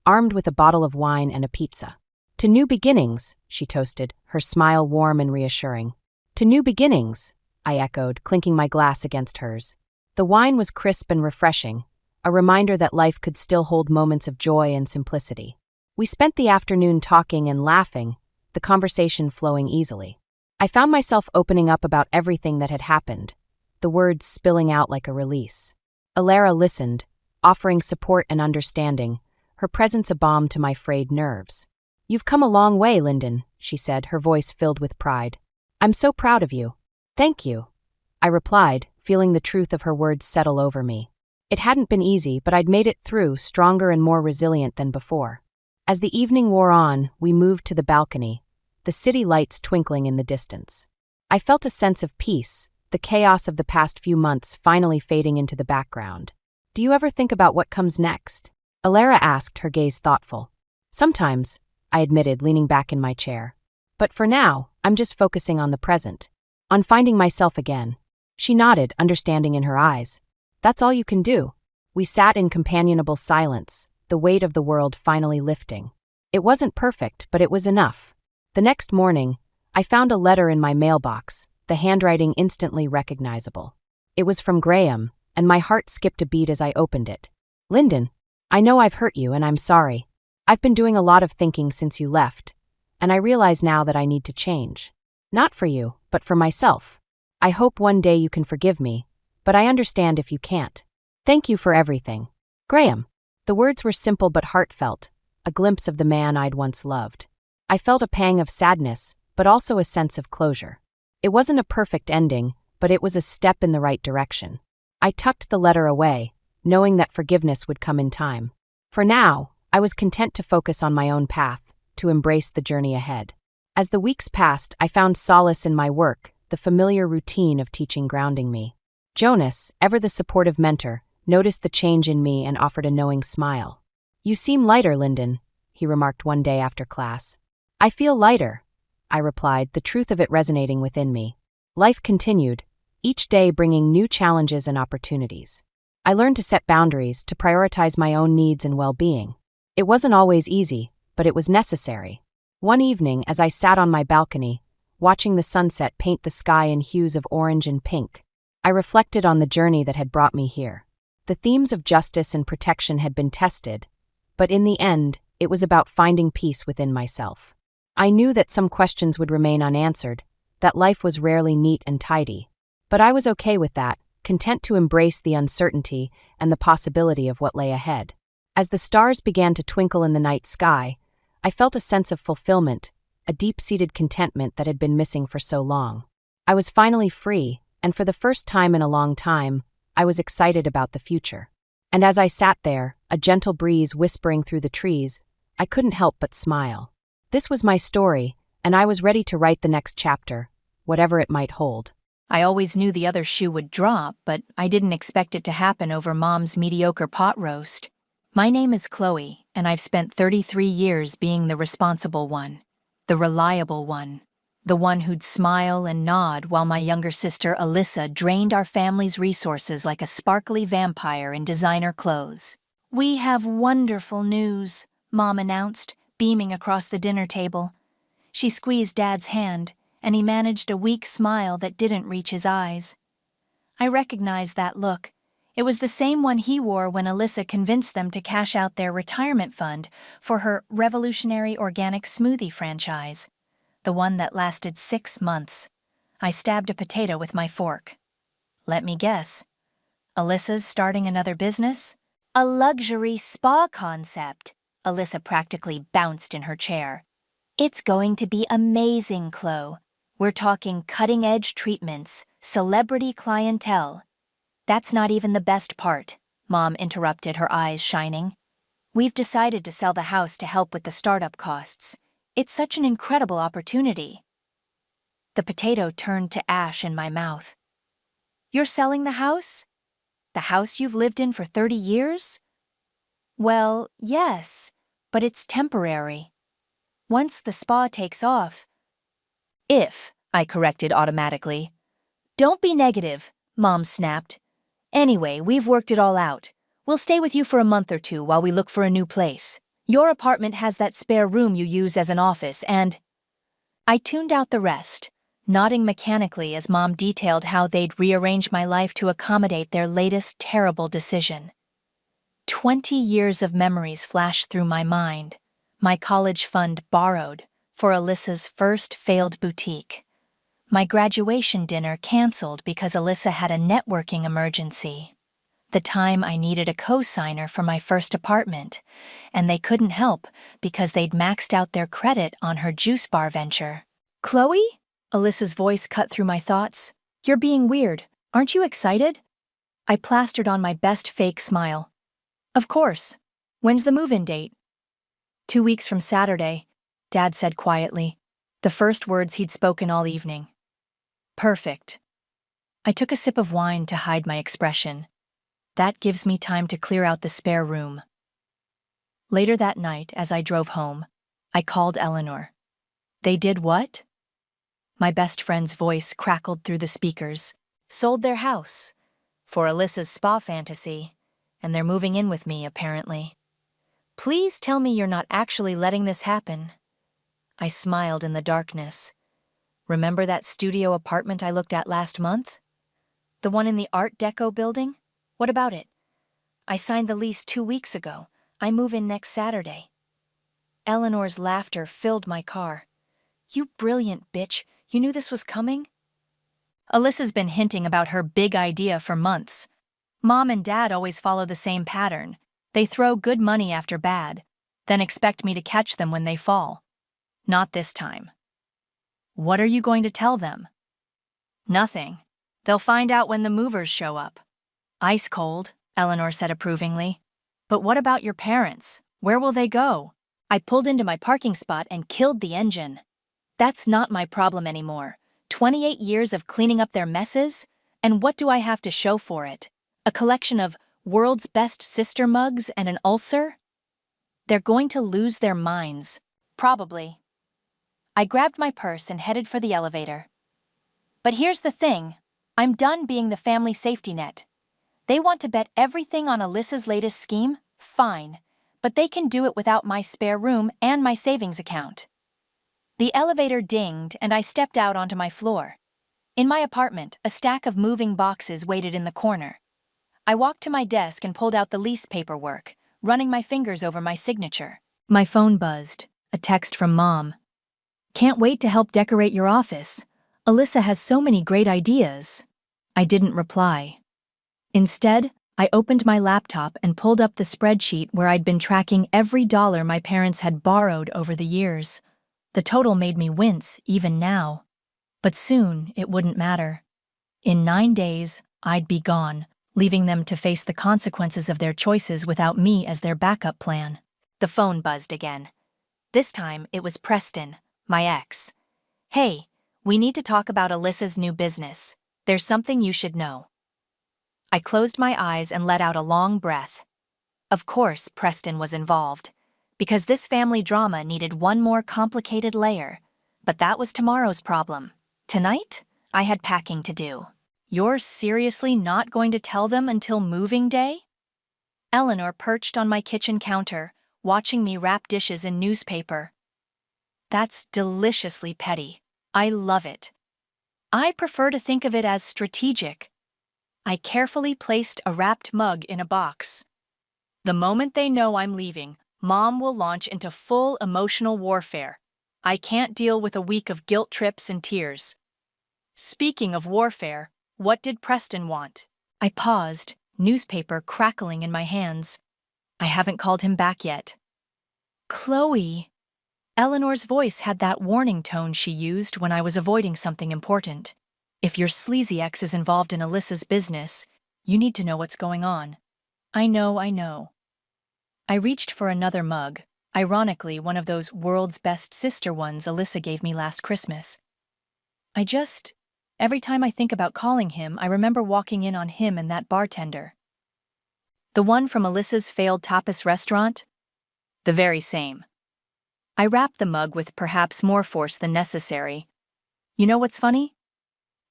Speaker 2: armed with a bottle of wine and a pizza. "To new beginnings," she toasted, her smile warm and reassuring. "To new beginnings," I echoed, clinking my glass against hers. The wine was crisp and refreshing, a reminder that life could still hold moments of joy and simplicity. We spent the afternoon talking and laughing, the conversation flowing easily. I found myself opening up about everything that had happened, the words spilling out like a release. Alara listened, offering support and understanding, her presence a balm to my frayed nerves. "You've come a long way, Lyndon," she said, her voice filled with pride. "I'm so proud of you." "Thank you," I replied, feeling the truth of her words settle over me. It hadn't been easy, but I'd made it through, stronger and more resilient than before. As the evening wore on, we moved to the balcony, the city lights twinkling in the distance. I felt a sense of peace, the chaos of the past few months finally fading into the background. "Do you ever think about what comes next?" Alara asked, her gaze thoughtful. "Sometimes," I admitted, leaning back in my chair. "But for now, I'm just focusing on the present, on finding myself again." She nodded, understanding in her eyes. "That's all you can do." We sat in companionable silence, the weight of the world finally lifting. It wasn't perfect, but it was enough. The next morning, I found a letter in my mailbox, the handwriting instantly recognizable. It was from Graham, and my heart skipped a beat as I opened it. "Lyndon, I know I've hurt you and I'm sorry. I've been doing a lot of thinking since you left, and I realize now that I need to change. Not for you, but for myself. I hope one day you can forgive me, but I understand if you can't. Thank you for everything. Graham." The words were simple but heartfelt, a glimpse of the man I'd once loved. I felt a pang of sadness, but also a sense of closure. It wasn't a perfect ending, but it was a step in the right direction. I tucked the letter away, knowing that forgiveness would come in time. For now, I was content to focus on my own path, to embrace the journey ahead. As the weeks passed, I found solace in my work, the familiar routine of teaching grounding me. Jonas, ever the supportive mentor, noticed the change in me and offered a knowing smile. "You seem lighter, Lyndon," he remarked one day after class. "I feel lighter," I replied, the truth of it resonating within me. Life continued, each day bringing new challenges and opportunities. I learned to set boundaries, to prioritize my own needs and well-being. It wasn't always easy, but it was necessary. One evening, as I sat on my balcony, watching the sunset paint the sky in hues of orange and pink, I reflected on the journey that had brought me here. The themes of justice and protection had been tested, but in the end, it was about finding peace within myself. I knew that some questions would remain unanswered, that life was rarely neat and tidy. But I was okay with that, content to embrace the uncertainty and the possibility of what lay ahead. As the stars began to twinkle in the night sky, I felt a sense of fulfillment, a deep-seated contentment that had been missing for so long. I was finally free, and for the first time in a long time, I was excited about the future. And as I sat there, a gentle breeze whispering through the trees, I couldn't help but smile. This was my story, and I was ready to write the next chapter, whatever it might hold.
Speaker 3: I always knew the other shoe would drop, but I didn't expect it to happen over Mom's mediocre pot roast. My name is Chloe, and I've spent 33 years being the responsible one, the reliable one, the one who'd smile and nod while my younger sister Alyssa drained our family's resources like a sparkly vampire in designer clothes. "We have wonderful news," Mom announced, beaming across the dinner table. She squeezed Dad's hand, and he managed a weak smile that didn't reach his eyes. I recognized that look. It was the same one he wore when Alyssa convinced them to cash out their retirement fund for her revolutionary organic smoothie franchise, the one that lasted 6 months. I stabbed a potato with my fork. Let me guess. Alyssa's starting another business? A luxury spa concept. Alyssa practically bounced in her chair. "It's going to be amazing, Chloe. We're talking cutting-edge treatments, celebrity clientele." "That's not even the best part," Mom interrupted, her eyes shining. "We've decided to sell the house to help with the startup costs. It's such an incredible opportunity." The potato turned to ash in my mouth. "You're selling the house? The house you've lived in for 30 years? "Well, yes, but it's temporary. Once the spa takes off—" "If," I corrected automatically. "Don't be negative," Mom snapped. "Anyway, we've worked it all out. We'll stay with you for a month or two while we look for a new place. Your apartment has that spare room you use as an office, and—" I tuned out the rest, nodding mechanically as Mom detailed how they'd rearrange my life to accommodate their latest terrible decision. 20 years of memories flashed through my mind, my college fund borrowed for Alyssa's first failed boutique. My graduation dinner canceled because Alyssa had a networking emergency. The time I needed a co-signer for my first apartment, and they couldn't help because they'd maxed out their credit on her juice bar venture. Chloe? Alyssa's voice cut through my thoughts. You're being weird. Aren't you excited? I plastered on my best fake smile. Of course. When's the move-in date? 2 weeks from Saturday, Dad said quietly, the first words he'd spoken all evening. Perfect. I took a sip of wine to hide my expression. That gives me time to clear out the spare room. Later that night, as I drove home, I called Eleanor. They did what? My best friend's voice crackled through the speakers. Sold their house. For Alyssa's spa fantasy. And they're moving in with me, apparently. Please tell me you're not actually letting this happen. I smiled in the darkness. Remember that studio apartment I looked at last month? The one in the Art Deco building? What about it? I signed the lease 2 weeks ago. I move in next Saturday. Eleanor's laughter filled my car. You brilliant bitch, you knew this was coming? Alyssa's been hinting about her big idea for months. Mom and Dad always follow the same pattern. They throw good money after bad, then expect me to catch them when they fall. Not this time. What are you going to tell them? Nothing. They'll find out when the movers show up. Ice cold, Eleanor said approvingly. But what about your parents? Where will they go? I pulled into my parking spot and killed the engine. That's not my problem anymore. 28 years of cleaning up their messes? And what do I have to show for it? A collection of world's best sister mugs and an ulcer? They're going to lose their minds. Probably. I grabbed my purse and headed for the elevator. But here's the thing. I'm done being the family safety net. They want to bet everything on Alyssa's latest scheme? Fine. But they can do it without my spare room and my savings account. The elevator dinged and I stepped out onto my floor. In my apartment, a stack of moving boxes waited in the corner. I walked to my desk and pulled out the lease paperwork, running my fingers over my signature. My phone buzzed. A text from Mom. Can't wait to help decorate your office. Alyssa has so many great ideas. I didn't reply. Instead, I opened my laptop and pulled up the spreadsheet where I'd been tracking every dollar my parents had borrowed over the years. The total made me wince, even now. But soon, it wouldn't matter. In 9 days, I'd be gone, leaving them to face the consequences of their choices without me as their backup plan. The phone buzzed again. This time, it was Preston, my ex. Hey, we need to talk about Alyssa's new business. There's something you should know. I closed my eyes and let out a long breath. Of course, Preston was involved, because this family drama needed one more complicated layer. But that was tomorrow's problem. Tonight, I had packing to do. You're seriously not going to tell them until moving day? Eleanor perched on my kitchen counter, watching me wrap dishes in newspaper. That's deliciously petty. I love it. I prefer to think of it as strategic. I carefully placed a wrapped mug in a box. The moment they know I'm leaving, Mom will launch into full emotional warfare. I can't deal with a week of guilt trips and tears. Speaking of warfare, what did Preston want? I paused, newspaper crackling in my hands. I haven't called him back yet. Chloe. Eleanor's voice had that warning tone she used when I was avoiding something important. If your sleazy ex is involved in Alyssa's business, you need to know what's going on. I know. I reached for another mug, ironically one of those world's best sister ones Alyssa gave me last Christmas. Every time I think about calling him, I remember walking in on him and that bartender. The one from Alyssa's failed tapas restaurant? The very same. I wrapped the mug with perhaps more force than necessary. You know what's funny?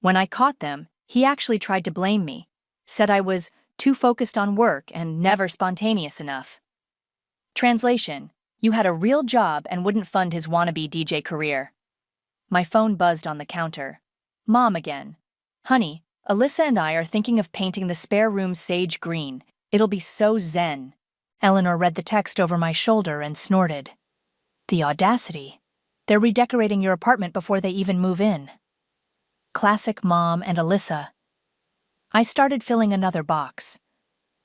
Speaker 3: When I caught them, he actually tried to blame me, said I was too focused on work and never spontaneous enough. Translation: you had a real job and wouldn't fund his wannabe DJ career. My phone buzzed on the counter. Mom again. Honey, Alyssa and I are thinking of painting the spare room sage green. It'll be so zen. Eleanor read the text over my shoulder and snorted. The audacity. They're redecorating your apartment before they even move in. Classic Mom and Alyssa. I started filling another box.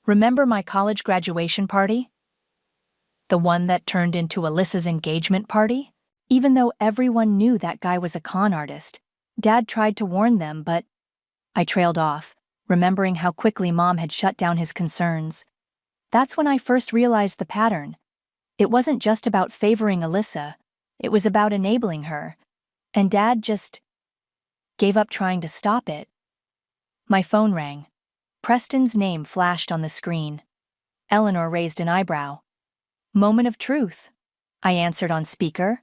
Speaker 3: Remember my college graduation party? The one that turned into Alyssa's engagement party? Even though everyone knew that guy was a con artist, Dad tried to warn them, but I trailed off, remembering how quickly Mom had shut down his concerns. That's when I first realized the pattern. It wasn't just about favoring Alyssa, it was about enabling her, and Dad just gave up trying to stop it. My phone rang. Preston's name flashed on the screen. Eleanor raised an eyebrow. Moment of truth. I answered on speaker.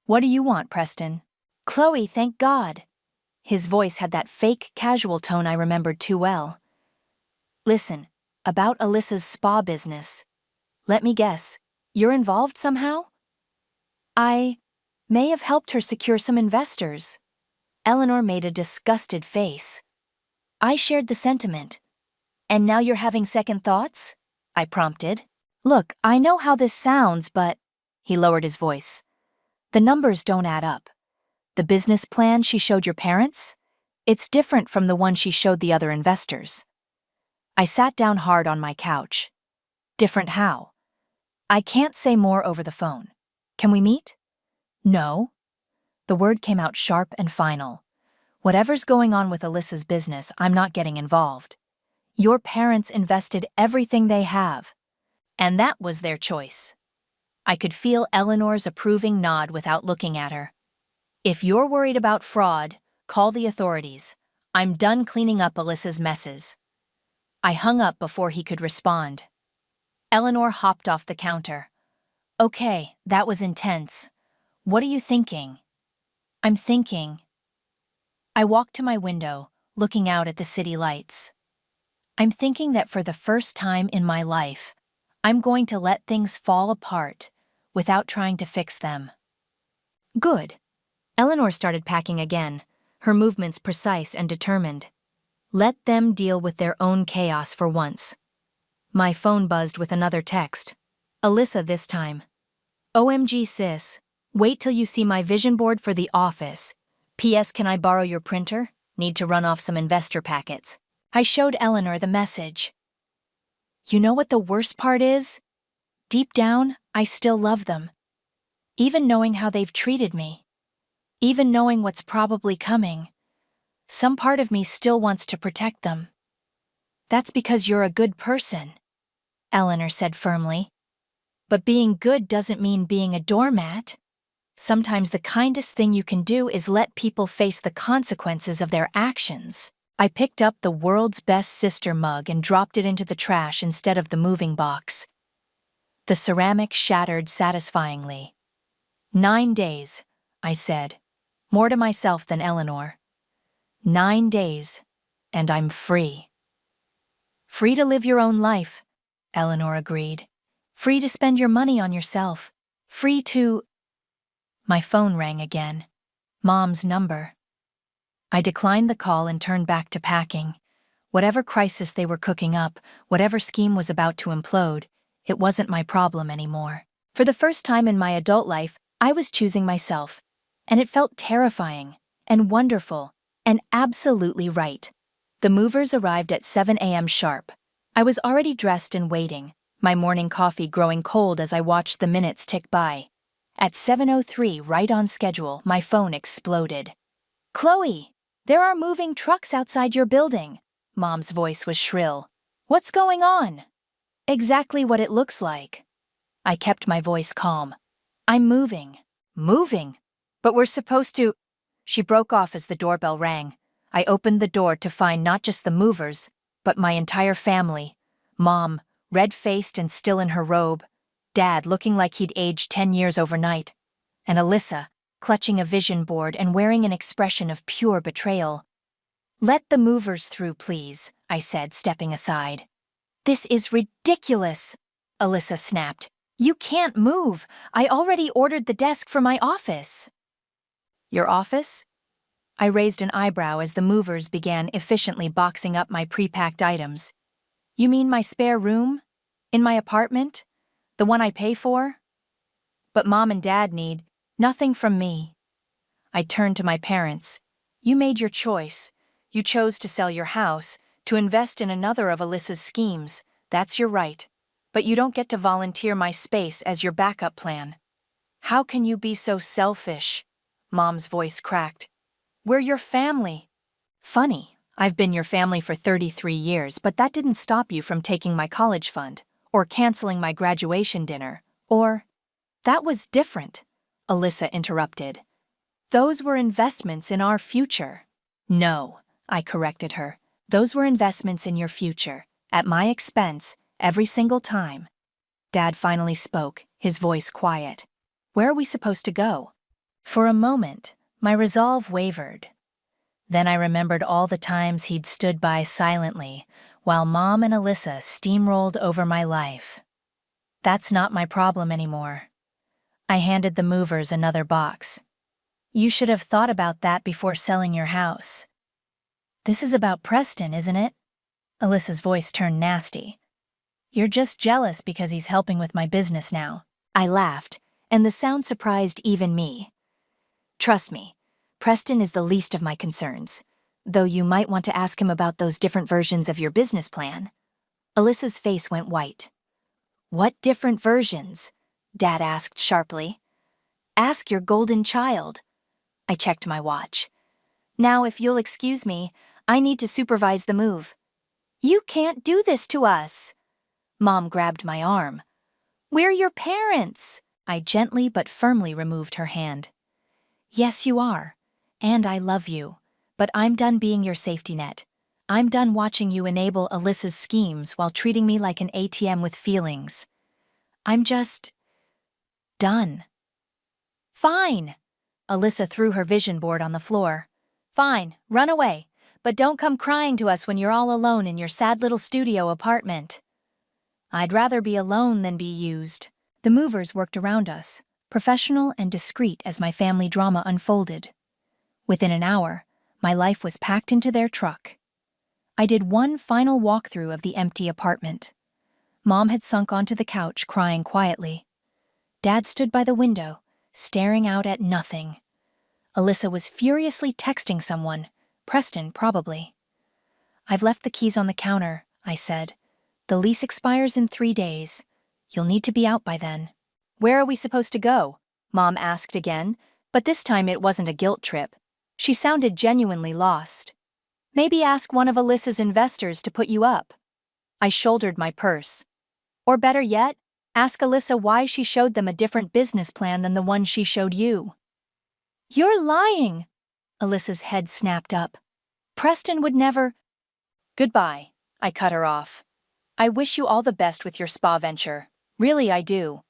Speaker 3: What do you want, Preston? Chloe, thank God. His voice had that fake, casual tone I remembered too well. Listen, about Alyssa's spa business. Let me guess, you're involved somehow? I may have helped her secure some investors. Eleanor made a disgusted face. I shared the sentiment. And now you're having second thoughts? I prompted. Look, I know how this sounds, but… He lowered his voice. The numbers don't add up. The business plan she showed your parents? It's different from the one she showed the other investors. I sat down hard on my couch. Different how? I can't say more over the phone. Can we meet? No. The word came out sharp and final. Whatever's going on with Alyssa's business, I'm not getting involved. Your parents invested everything they have. And that was their choice. I could feel Eleanor's approving nod without looking at her. If you're worried about fraud, call the authorities. I'm done cleaning up Alyssa's messes. I hung up before he could respond. Eleanor hopped off the counter. Okay, that was intense. What are you thinking? I'm thinking. I walked to my window, looking out at the city lights. I'm thinking that for the first time in my life, I'm going to let things fall apart without trying to fix them. Good. Eleanor started packing again, her movements precise and determined. Let them deal with their own chaos for once. My phone buzzed with another text. Alyssa this time. OMG sis, wait till you see my vision board for the office. P.S. Can I borrow your printer? Need to run off some investor packets. I showed Eleanor the message. You know what the worst part is? Deep down, I still love them. Even knowing how they've treated me. Even knowing what's probably coming. Some part of me still wants to protect them. That's because you're a good person, Eleanor said firmly. But being good doesn't mean being a doormat. Sometimes the kindest thing you can do is let people face the consequences of their actions. I picked up the world's best sister mug and dropped it into the trash instead of the moving box. The ceramic shattered satisfyingly. 9 days, I said, more to myself than Eleanor. 9 days, and I'm free. Free to live your own life, Eleanor agreed. Free to spend your money on yourself. Free to… My phone rang again. Mom's number. I declined the call and turned back to packing. Whatever crisis they were cooking up, whatever scheme was about to implode, it wasn't my problem anymore. For the first time in my adult life, I was choosing myself. And it felt terrifying, and wonderful, and absolutely right. The movers arrived at 7 a.m. sharp. I was already dressed and waiting, my morning coffee growing cold as I watched the minutes tick by. At 7:03, right on schedule, my phone exploded. Chloe, there are moving trucks outside your building. Mom's voice was shrill. What's going on? Exactly what it looks like. I kept my voice calm. I'm moving. Moving? But we're supposed to… She broke off as the doorbell rang. I opened the door to find not just the movers, but my entire family. Mom, red-faced and still in her robe. Dad, looking like he'd aged 10 years overnight. And Alyssa, clutching a vision board and wearing an expression of pure betrayal. Let the movers through, please, I said, stepping aside. This is ridiculous, Alyssa snapped. You can't move. I already ordered the desk for my office. Your office? I raised an eyebrow as the movers began efficiently boxing up my pre-packed items. You mean my spare room? In my apartment? The one I pay for? But Mom and Dad need nothing from me. I turned to my parents. You made your choice. You chose to sell your house, to invest in another of Alyssa's schemes. That's your right. But you don't get to volunteer my space as your backup plan. How can you be so selfish? Mom's voice cracked. We're your family. Funny, I've been your family for 33 years, but that didn't stop you from taking my college fund, or canceling my graduation dinner, or… That was different, Alyssa interrupted. Those were investments in our future. No, I corrected her. Those were investments in your future, at my expense, every single time. Dad finally spoke, his voice quiet. Where are we supposed to go? For a moment, my resolve wavered. Then I remembered all the times he'd stood by silently while Mom and Alyssa steamrolled over my life. That's not my problem anymore. I handed the movers another box. You should have thought about that before selling your house. This is about Preston, isn't it? Alyssa's voice turned nasty. You're just jealous because he's helping with my business now. I laughed, and the sound surprised even me. Trust me, Preston is the least of my concerns, though you might want to ask him about those different versions of your business plan. Alyssa's face went white. What different versions? Dad asked sharply. Ask your golden child. I checked my watch. Now, if you'll excuse me, I need to supervise the move. You can't do this to us. Mom grabbed my arm. We're your parents. I gently but firmly removed her hand. Yes, you are. And I love you. But I'm done being your safety net. I'm done watching you enable Alyssa's schemes while treating me like an ATM with feelings. I'm just… done. Fine. Alyssa threw her vision board on the floor. Fine, run away. But don't come crying to us when you're all alone in your sad little studio apartment. I'd rather be alone than be used. The movers worked around us, professional and discreet as my family drama unfolded. Within an hour, my life was packed into their truck. I did one final walkthrough of the empty apartment. Mom had sunk onto the couch, crying quietly. Dad stood by the window, staring out at nothing. Alyssa was furiously texting someone, Preston probably. I've left the keys on the counter, I said. The lease expires in 3 days. You'll need to be out by then. Where are we supposed to go? Mom asked again, but this time it wasn't a guilt trip. She sounded genuinely lost. Maybe ask one of Alyssa's investors to put you up. I shouldered my purse. Or better yet, ask Alyssa why she showed them a different business plan than the one she showed you. You're lying! Alyssa's head snapped up. Preston would never… Goodbye, I cut her off. I wish you all the best with your spa venture. Really, I do.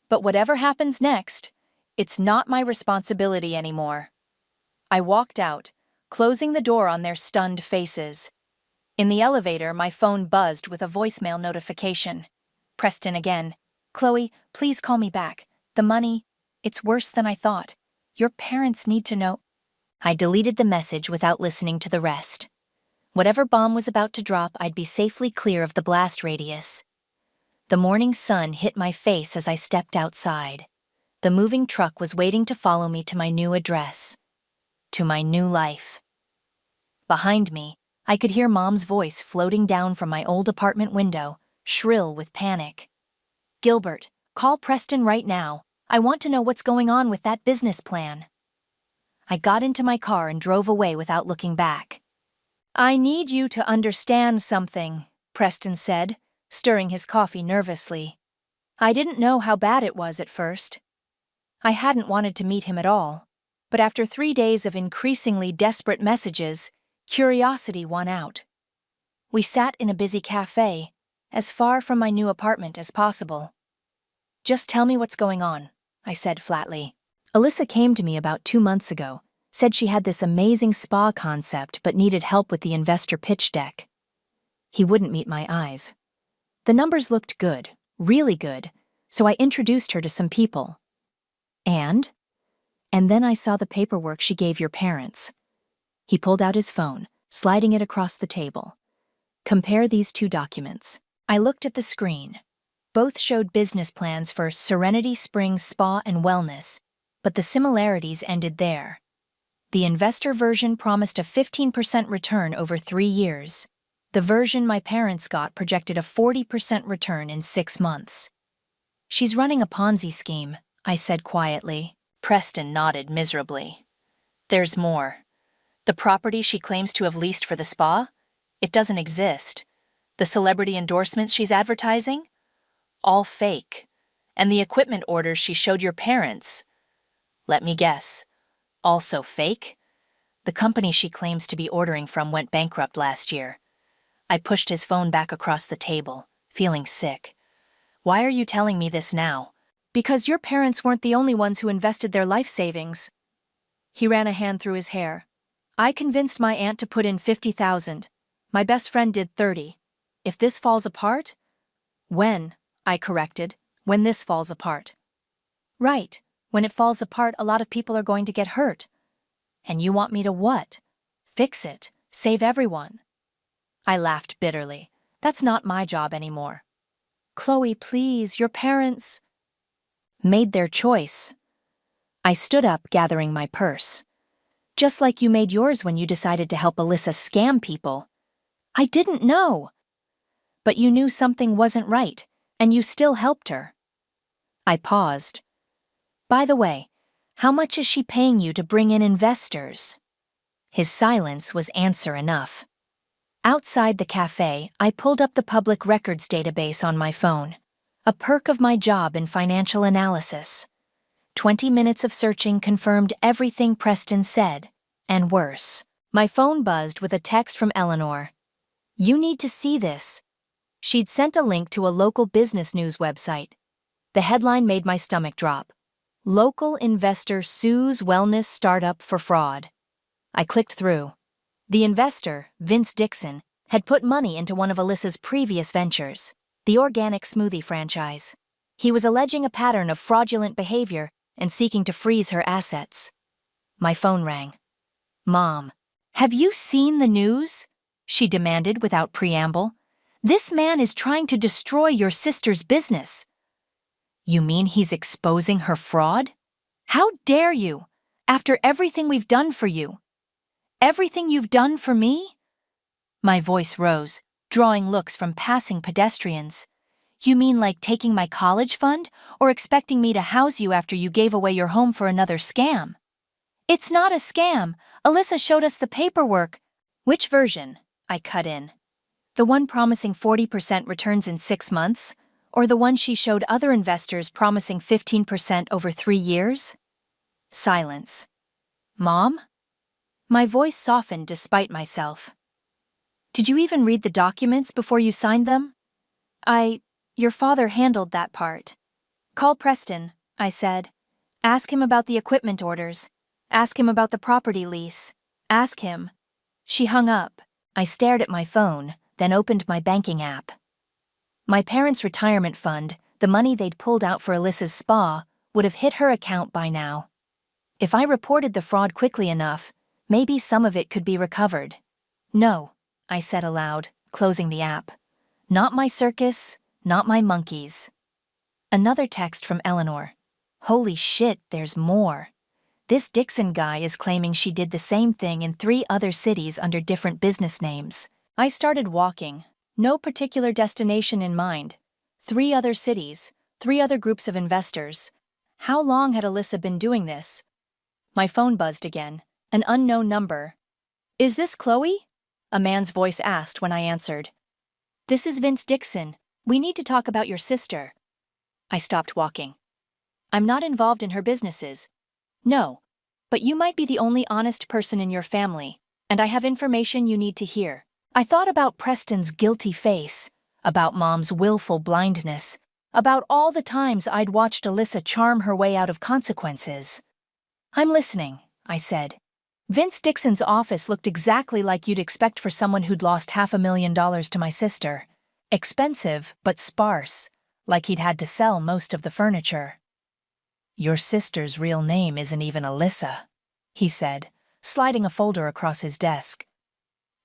Speaker 3: But whatever happens next, it's not my responsibility anymore. I walked out, closing the door on their stunned faces. In the elevator, my phone buzzed with a voicemail notification. Preston again. Chloe, please call me back. The money, it's worse than I thought. Your parents need to know. I deleted the message without listening to the rest. Whatever bomb was about to drop, I'd be safely clear of the blast radius. The morning sun hit my face as I stepped outside. The moving truck was waiting to follow me to my new address. To my new life. Behind me, I could hear Mom's voice floating down from my old apartment window, shrill with panic. Gilbert, call Preston right now. I want to know what's going on with that business plan. I got into my car and drove away without looking back. I need you to understand something, Preston said, stirring his coffee nervously. I didn't know how bad it was at first. I hadn't wanted to meet him at all, but after 3 days of increasingly desperate messages, curiosity won out. We sat in a busy cafe, as far from my new apartment as possible. Just tell me what's going on, I said flatly. Alyssa came to me about 2 months ago, said she had this amazing spa concept but needed help with the investor pitch deck. He wouldn't meet my eyes. The numbers looked good, really good, so I introduced her to some people. And then I saw the paperwork she gave your parents. He pulled out his phone, sliding it across the table. Compare these 2 documents. I looked at the screen. Both showed business plans for Serenity Springs Spa and Wellness, but the similarities ended there. The investor version promised a 15% return over 3 years. The version my parents got projected a 40% return in 6 months. She's running a Ponzi scheme, I said quietly. Preston nodded miserably. There's more. The property she claims to have leased for the spa? It doesn't exist. The celebrity endorsements she's advertising? All fake. And the equipment orders she showed your parents? Let me guess. Also fake? The company she claims to be ordering from went bankrupt last year. I pushed his phone back across the table, feeling sick. Why are you telling me this now? Because your parents weren't the only ones who invested their life savings. He ran a hand through his hair. I convinced my aunt to put in $50,000. My best friend did $30,000. If this falls apart? When, I corrected, when this falls apart. Right, when it falls apart, a lot of people are going to get hurt. And you want me to what? Fix it, save everyone. I laughed bitterly. That's not my job anymore. Chloe, please, your parents made their choice. I stood up, gathering my purse. Just like you made yours when you decided to help Alyssa scam people. I didn't know. But you knew something wasn't right, and you still helped her. I paused. By the way, how much is she paying you to bring in investors? His silence was answer enough. Outside the cafe, I pulled up the public records database on my phone, a perk of my job in financial analysis. 20 minutes of searching confirmed everything Preston said, and worse. My phone buzzed with a text from Eleanor. You need to see this. She'd sent a link to a local business news website. The headline made my stomach drop. Local investor sues wellness startup for fraud. I clicked through. The investor, Vince Dixon, had put money into one of Alyssa's previous ventures, the organic smoothie franchise. He was alleging a pattern of fraudulent behavior and seeking to freeze her assets. My phone rang. Mom, have you seen the news? She demanded without preamble. This man is trying to destroy your sister's business. You mean he's exposing her fraud? How dare you, after everything we've done for you? Everything you've done for me? My voice rose, drawing looks from passing pedestrians. You mean like taking my college fund, or expecting me to house you after you gave away your home for another scam? It's not a scam. Alyssa showed us the paperwork. Which version? I cut in. The one promising 40% returns in 6 months, or the one she showed other investors promising 15% over 3 years? Silence. Mom? My voice softened despite myself. Did you even read the documents before you signed them? Your father handled that part. Call Preston, I said. Ask him about the equipment orders. Ask him about the property lease. Ask him. She hung up. I stared at my phone, then opened my banking app. My parents' retirement fund, the money they'd pulled out for Alyssa's spa, would have hit her account by now. If I reported the fraud quickly enough, maybe some of it could be recovered. No, I said aloud, closing the app. Not my circus, not my monkeys. Another text from Eleanor. Holy shit, there's more. This Dixon guy is claiming she did the same thing in 3 other cities under different business names. I started walking, no particular destination in mind. 3 other cities, 3 other groups of investors. How long had Alyssa been doing this? My phone buzzed again, an unknown number. Is this Chloe? A man's voice asked when I answered. This is Vince Dixon. We need to talk about your sister. I stopped walking. I'm not involved in her businesses. No, but you might be the only honest person in your family, and I have information you need to hear. I thought about Preston's guilty face, about Mom's willful blindness, about all the times I'd watched Alyssa charm her way out of consequences. I'm listening, I said. Vince Dixon's office looked exactly like you'd expect for someone who'd lost $500,000 to my sister. Expensive, but sparse, like he'd had to sell most of the furniture. Your sister's real name isn't even Alyssa, he said, sliding a folder across his desk.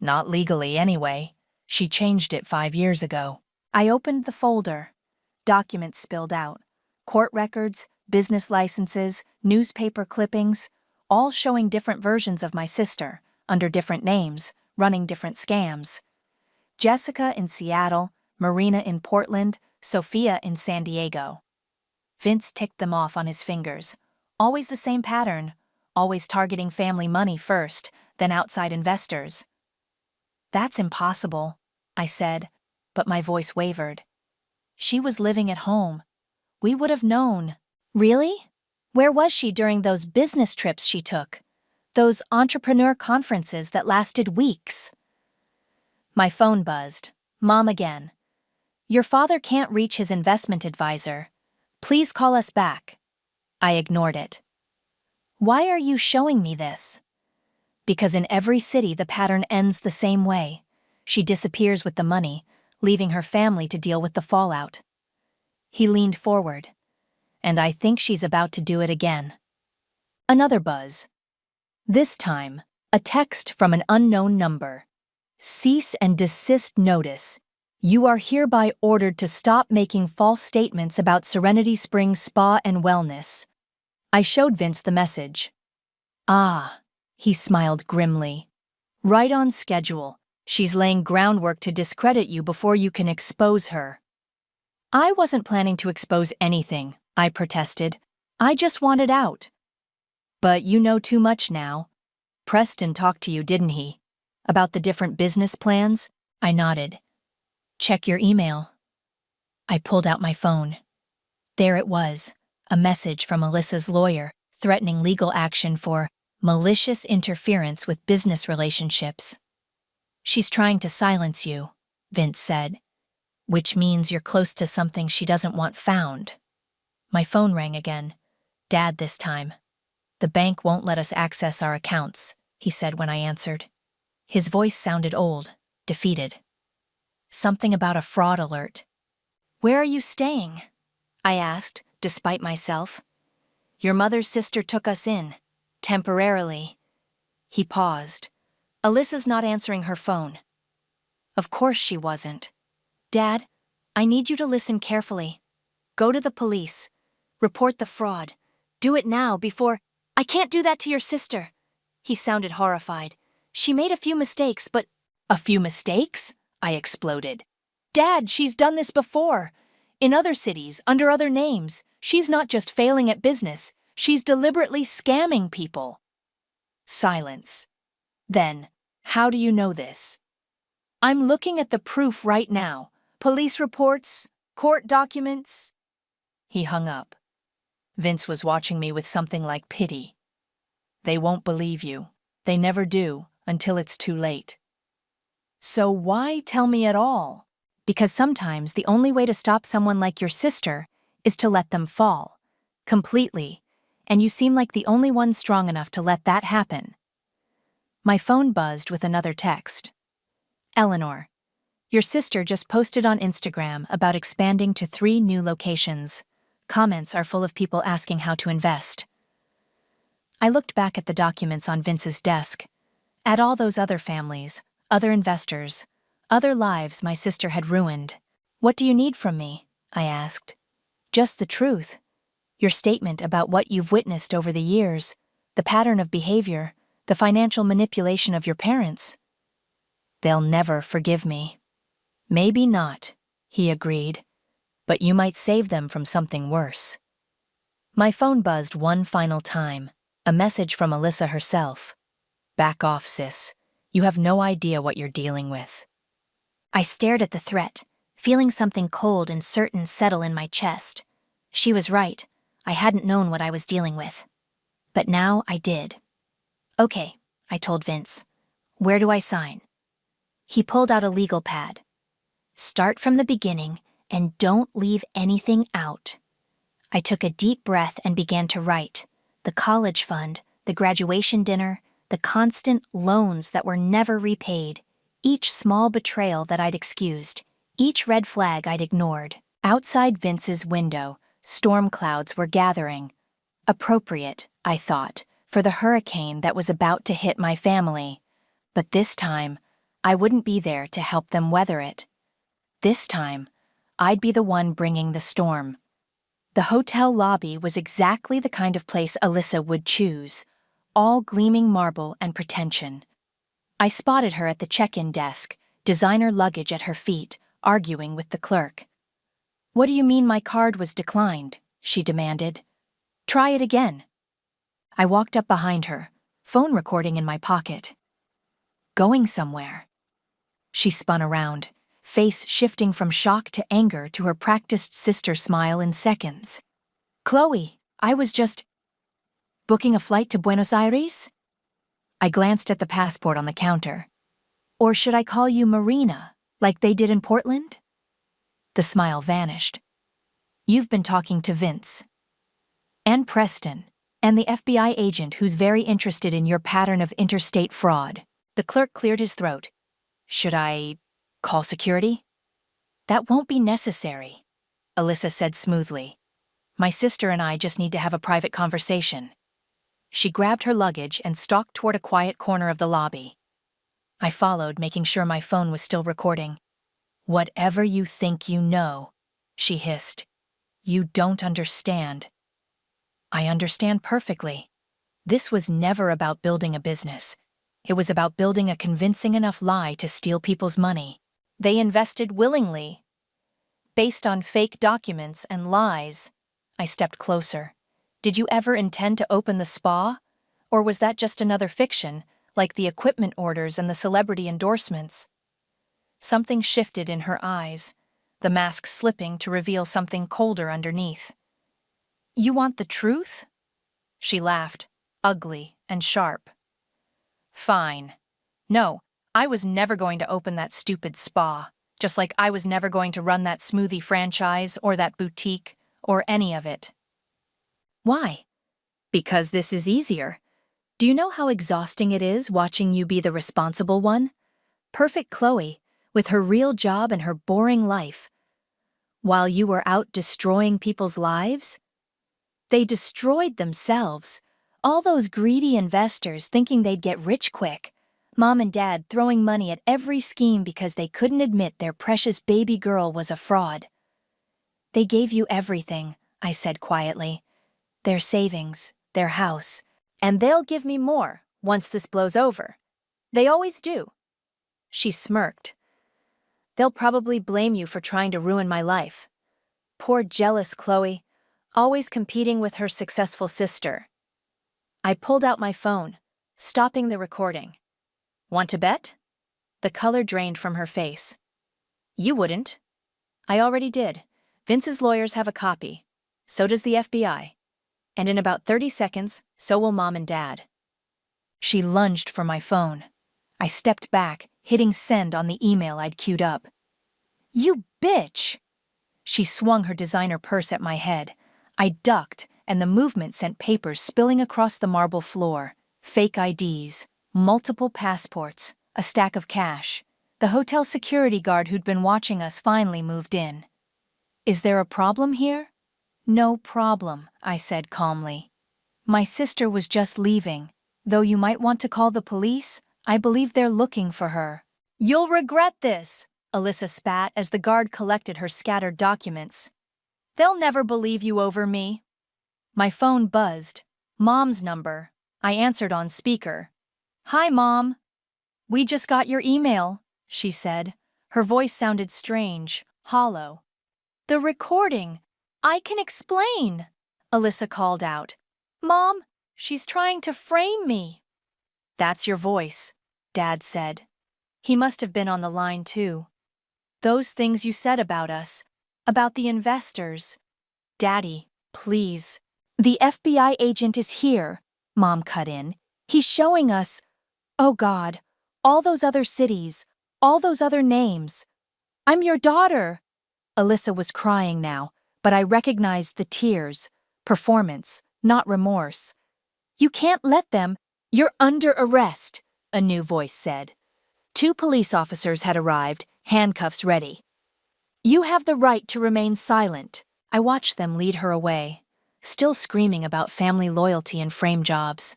Speaker 3: Not legally anyway. She changed it 5 years ago. I opened the folder. Documents spilled out. Court records, business licenses, newspaper clippings, all showing different versions of my sister, under different names, running different scams. Jessica in Seattle, Marina in Portland, Sophia in San Diego. Vince ticked them off on his fingers. Always the same pattern, always targeting family money first, then outside investors. That's impossible, I said, but my voice wavered. She was living at home. We would have known. Really? Where was she during those business trips she took? Those entrepreneur conferences that lasted weeks? My phone buzzed. Mom again. Your father can't reach his investment advisor. Please call us back. I ignored it. Why are you showing me this? Because in every city the pattern ends the same way. She disappears with the money, leaving her family to deal with the fallout. He leaned forward. And I think she's about to do it again. Another buzz. This time, a text from an unknown number. Cease and desist notice. You are hereby ordered to stop making false statements about Serenity Springs Spa and Wellness. I showed Vince the message. Ah, he smiled grimly. Right on schedule. She's laying groundwork to discredit you before you can expose her. I wasn't planning to expose anything, I protested. I just wanted out. But you know too much now. Preston talked to you, didn't he? About the different business plans? I nodded. Check your email. I pulled out my phone. There it was, a message from Alyssa's lawyer threatening legal action for malicious interference with business relationships. She's trying to silence you, Vince said, which means you're close to something she doesn't want found. My phone rang again. Dad this time. The bank won't let us access our accounts, he said when I answered. His voice sounded old, defeated. Something about a fraud alert. Where are you staying? I asked, despite myself. Your mother's sister took us in, temporarily. He paused. Alyssa's not answering her phone. Of course she wasn't. Dad, I need you to listen carefully. Go to the police. Report the fraud. Do it now before— I can't do that to your sister. He sounded horrified. She made a few mistakes, but— A few mistakes? I exploded. Dad, she's done this before. In other cities, under other names. She's not just failing at business. She's deliberately scamming people. Silence. Then, how do you know this? I'm looking at the proof right now. Police reports, court documents. He hung up. Vince was watching me with something like pity. They won't believe you. They never do, until it's too late. So why tell me at all? Because sometimes the only way to stop someone like your sister is to let them fall. Completely. And you seem like the only one strong enough to let that happen. My phone buzzed with another text. Eleanor, your sister just posted on Instagram about expanding to 3 new locations. Comments are full of people asking how to invest. I looked back at the documents on Vince's desk, at all those other families, other investors, other lives my sister had ruined. What do you need from me? I asked. Just the truth. Your statement about what you've witnessed over the years, the pattern of behavior, the financial manipulation of your parents. They'll never forgive me. Maybe not, he agreed, but you might save them from something worse. My phone buzzed one final time, a message from Alyssa herself. Back off, sis. You have no idea what you're dealing with. I stared at the threat, feeling something cold and certain settle in my chest. She was right. I hadn't known what I was dealing with. But now I did. Okay, I told Vince. Where do I sign? He pulled out a legal pad. Start from the beginning and don't leave anything out. I took a deep breath and began to write. The college fund, the graduation dinner, the constant loans that were never repaid, each small betrayal that I'd excused, each red flag I'd ignored. Outside Vince's window, storm clouds were gathering. Appropriate, I thought, for the hurricane that was about to hit my family. But this time, I wouldn't be there to help them weather it. This time, I'd be the one bringing the storm. The hotel lobby was exactly the kind of place Alyssa would choose. all gleaming marble and pretension. I spotted her at the check-in desk, designer luggage at her feet, arguing with the clerk. "What do you mean my card was declined?" she demanded. "Try it again." I walked up behind her, phone recording in my pocket. "Going somewhere?" She spun around, face shifting from shock to anger to her practiced sister smile in seconds. "Chloe, I was just booking a flight to Buenos Aires?" I glanced at the passport on the counter. "Or should I call you Marina, like they did in Portland?" The smile vanished. "You've been talking to Vince. And Preston, and the FBI agent who's very interested in your pattern of interstate fraud." The clerk cleared his throat. "Should I call security?" "That won't be necessary," Alyssa said smoothly. "My sister and I just need to have a private conversation." She grabbed her luggage and stalked toward a quiet corner of the lobby. I followed, making sure my phone was still recording. "Whatever you think you know," she hissed. "You don't understand." "I understand perfectly. This was never about building a business. It was about building a convincing enough lie to steal people's money. They invested willingly, based on fake documents and lies." I stepped closer. "Did you ever intend to open the spa? Or was that just another fiction, like the equipment orders and the celebrity endorsements?" Something shifted in her eyes, the mask slipping to reveal something colder underneath. "You want the truth?" She laughed, ugly and sharp. "Fine. No, I was never going to open that stupid spa, just like I was never going to run that smoothie franchise or that boutique or any of it." "Why?" "Because this is easier. Do you know how exhausting it is watching you be the responsible one? Perfect Chloe, with her real job and her boring life. While you were out destroying people's lives? They destroyed themselves. All those greedy investors thinking they'd get rich quick. Mom and Dad throwing money at every scheme because they couldn't admit their precious baby girl was a fraud." "They gave you everything," I said quietly. "Their savings, their house. And they'll give me more once this blows over. They always do." She smirked. "They'll probably blame you for trying to ruin my life. Poor jealous Chloe, always competing with her successful sister." I pulled out my phone, stopping the recording. "Want to bet?" The color drained from her face. "You wouldn't." "I already did. Vince's lawyers have a copy. So does the FBI. And in about 30 seconds, so will Mom and Dad." She lunged for my phone. I stepped back, hitting send on the email I'd queued up. "You bitch!" She swung her designer purse at my head. I ducked, and the movement sent papers spilling across the marble floor. Fake IDs, multiple passports, a stack of cash. The hotel security guard who'd been watching us finally moved in. "Is there a problem here?" "No problem," I said calmly. "My sister was just leaving. Though you might want to call the police, I believe they're looking for her." "You'll regret this," Alyssa spat as the guard collected her scattered documents. "They'll never believe you over me." My phone buzzed. Mom's number. I answered on speaker. "Hi, Mom." "We just got your email," she said. Her voice sounded strange, hollow. "The recording. I can explain," Alyssa called out. "Mom, she's trying to frame me." "That's your voice," Dad said. He must have been on the line too. "Those things you said about us, about the investors." "Daddy, please." "The FBI agent is here," Mom cut in. "He's showing us, oh God, all those other cities, all those other names. I'm your daughter." Alyssa was crying now, but I recognized the tears. Performance, not remorse. "You can't let them. You're under arrest," a new voice said. 2 police officers had arrived, handcuffs ready. "You have the right to remain silent." I watched them lead her away, still screaming about family loyalty and frame jobs.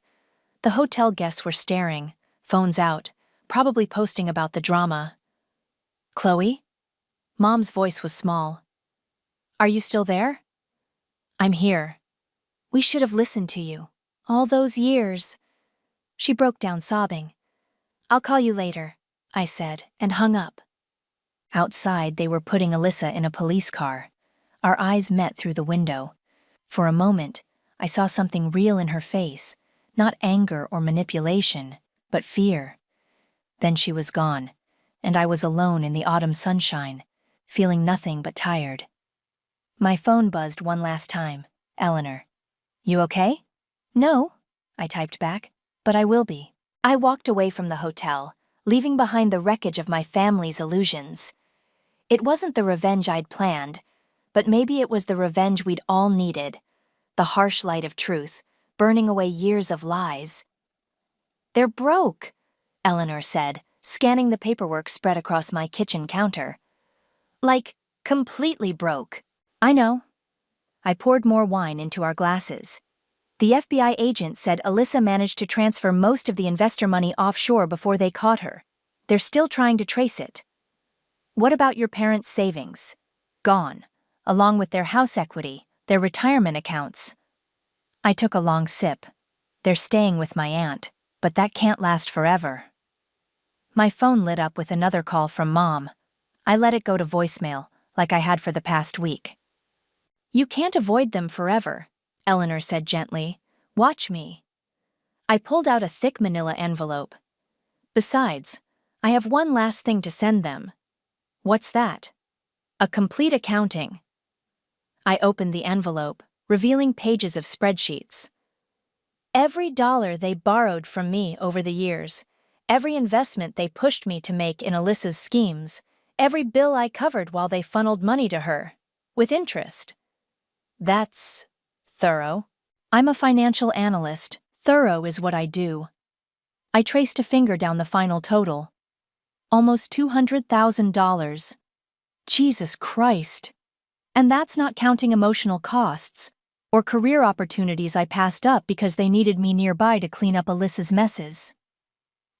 Speaker 3: The hotel guests were staring, phones out, probably posting about the drama. "Chloe?" Mom's voice was small. "Are you still there?" "I'm here." "We should have listened to you. All those years." She broke down sobbing. "I'll call you later," I said, and hung up. Outside, they were putting Alyssa in a police car. Our eyes met through the window. For a moment, I saw something real in her face, not anger or manipulation, but fear. Then she was gone, and I was alone in the autumn sunshine, feeling nothing but tired. My phone buzzed one last time. "Eleanor. You okay?" "No," I typed back, "but I will be." I walked away from the hotel, leaving behind the wreckage of my family's illusions. It wasn't the revenge I'd planned, but maybe it was the revenge we'd all needed. The harsh light of truth, burning away years of lies. "They're broke," Eleanor said, scanning the paperwork spread across my kitchen counter. "Like, completely broke." "I know." I poured more wine into our glasses. The FBI agent said Alyssa managed to transfer most of the investor money offshore before they caught her. They're still trying to trace it. "What about your parents' savings?" "Gone, along with their house equity, their retirement accounts." I took a long sip. "They're staying with my aunt, but that can't last forever." My phone lit up with another call from Mom. I let it go to voicemail, like I had for the past week. "You can't avoid them forever," Eleanor said gently. "Watch me." I pulled out a thick manila envelope. "Besides, I have one last thing to send them." "What's that?" "A complete accounting." I opened the envelope, revealing pages of spreadsheets. Every dollar they borrowed from me over the years, every investment they pushed me to make in Alyssa's schemes, every bill I covered while they funneled money to her, with interest. That's thorough. I'm a financial analyst. Thorough is what I do. I traced a finger down the final total. Almost $200,000. Jesus Christ. And that's not counting emotional costs, or career opportunities I passed up because they needed me nearby to clean up Alyssa's messes.